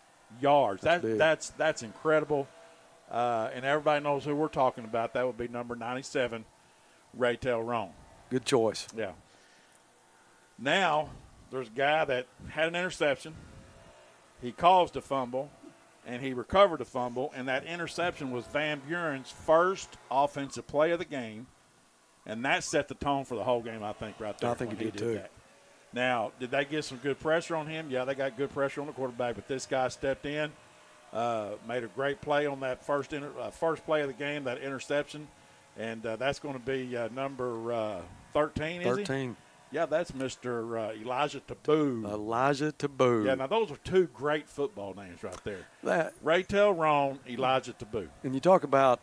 yards. That's incredible. And everybody knows who we're talking about. That would be number 97, Raytel Roan. Good choice. Yeah. Now, there's a guy that had an interception. He caused a fumble, and he recovered a fumble, and that interception was Van Buren's first offensive play of the game. And that set the tone for the whole game, I think, right there. I think it did too. That. Now, did they get some good pressure on him? Yeah, they got good pressure on the quarterback, but this guy stepped in, made a great play on that first play of the game, that interception, and that's going to be number 13, is he? 13. Yeah, that's Mr. Elijah Taboo. Elijah Taboo. Yeah, now those are 2 great football names right there. That Raytel Roan, Elijah Taboo. And you talk about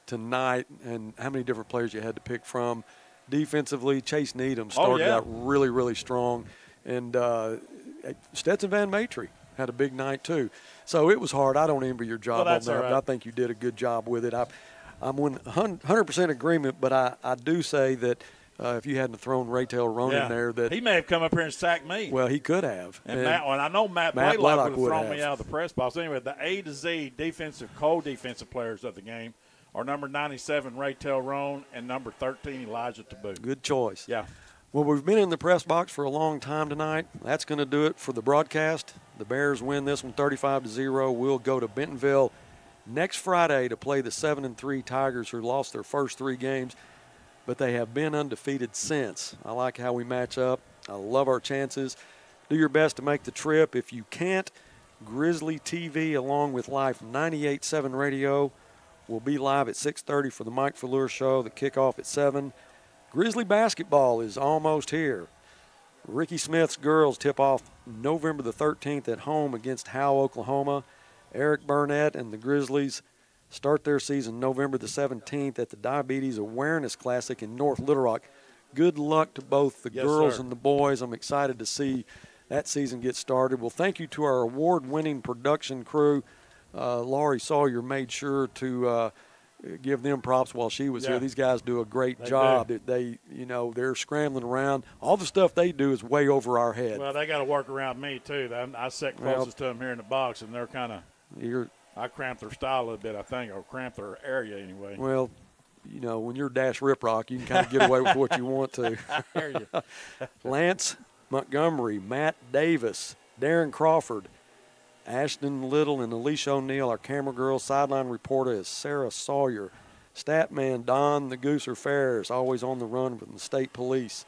tonight and how many different players you had to pick from. Defensively, Chase Needham started out really, really strong. And Stetson Van Matry had a big night too. So it was hard. I don't envy your job on that. Right. I think you did a good job with it. I'm 100% agreement, but I do say that if you hadn't thrown Raytel Roan in there, that he may have come up here and sacked me. Well, he could have. And I know Matt Blaylock would have thrown me out of the press box. Anyway, the A to Z defensive, co-defensive players of the game are number 97, Raytel Roan, and number 13, Elijah Taboo. Good choice. Yeah. Well, we've been in the press box for a long time tonight. That's going to do it for the broadcast. The Bears win this one 35-0. We'll go to Bentonville next Friday to play the 7-3 Tigers, who lost their first 3 games, but they have been undefeated since. I like how we match up. I love our chances. Do your best to make the trip. If you can't, Grizzly TV along with Life 98.7 Radio will be live at 6:30 for the Mike Fleur Show. The kickoff at 7. Grizzly basketball is almost here. Ricky Smith's girls tip off November the 13th at home against Howell, Oklahoma. Eric Burnett and the Grizzlies start their season November the 17th at the Diabetes Awareness Classic in North Little Rock. Good luck to both the girls and the boys. I'm excited to see that season get started. Well, thank you to our award-winning production crew. Laurie Sawyer made sure to give them props while she was here. These guys do a great job. They're scrambling around. All the stuff they do is way over our head. Well, they got to work around me too. I sit closest to them here in the box, and they're kind of. I cramp their style a little bit, I think, or cramp their area anyway. Well, when you're Dash Riprock, you can kind of get away with what you want to. I hear you. Lance Montgomery, Matt Davis, Darren Crawford, Ashton Little, and Alicia O'Neill. Our camera girl, sideline reporter is Sarah Sawyer. Statman Don the Gooser Ferris, always on the run from the state police.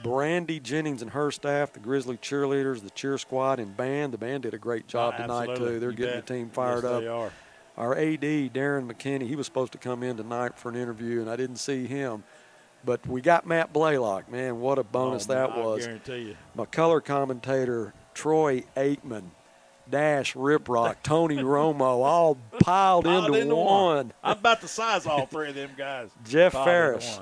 Brandy Jennings and her staff, the Grizzly cheerleaders, the cheer squad, and band. The band did a great job tonight, too. They're getting the team fired up. They are. Our AD, Darren McKinney, he was supposed to come in tonight for an interview, and I didn't see him. But we got Matt Blaylock. Man, what a bonus that was. I guarantee you. My color commentator, Troy Aikman, Dash Riprock, Tony Romo, all piled into one. I'm about the size of all three of them guys. Jeff Ferris,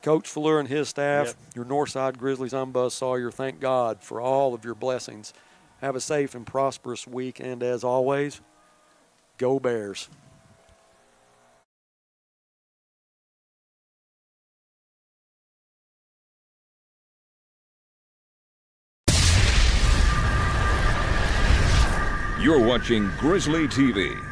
Coach Fleur and his staff, your Northside Grizzlies. I'm Buzz Sawyer. Thank God for all of your blessings. Have a safe and prosperous week, and as always, go Bears. You're watching Grizzly TV.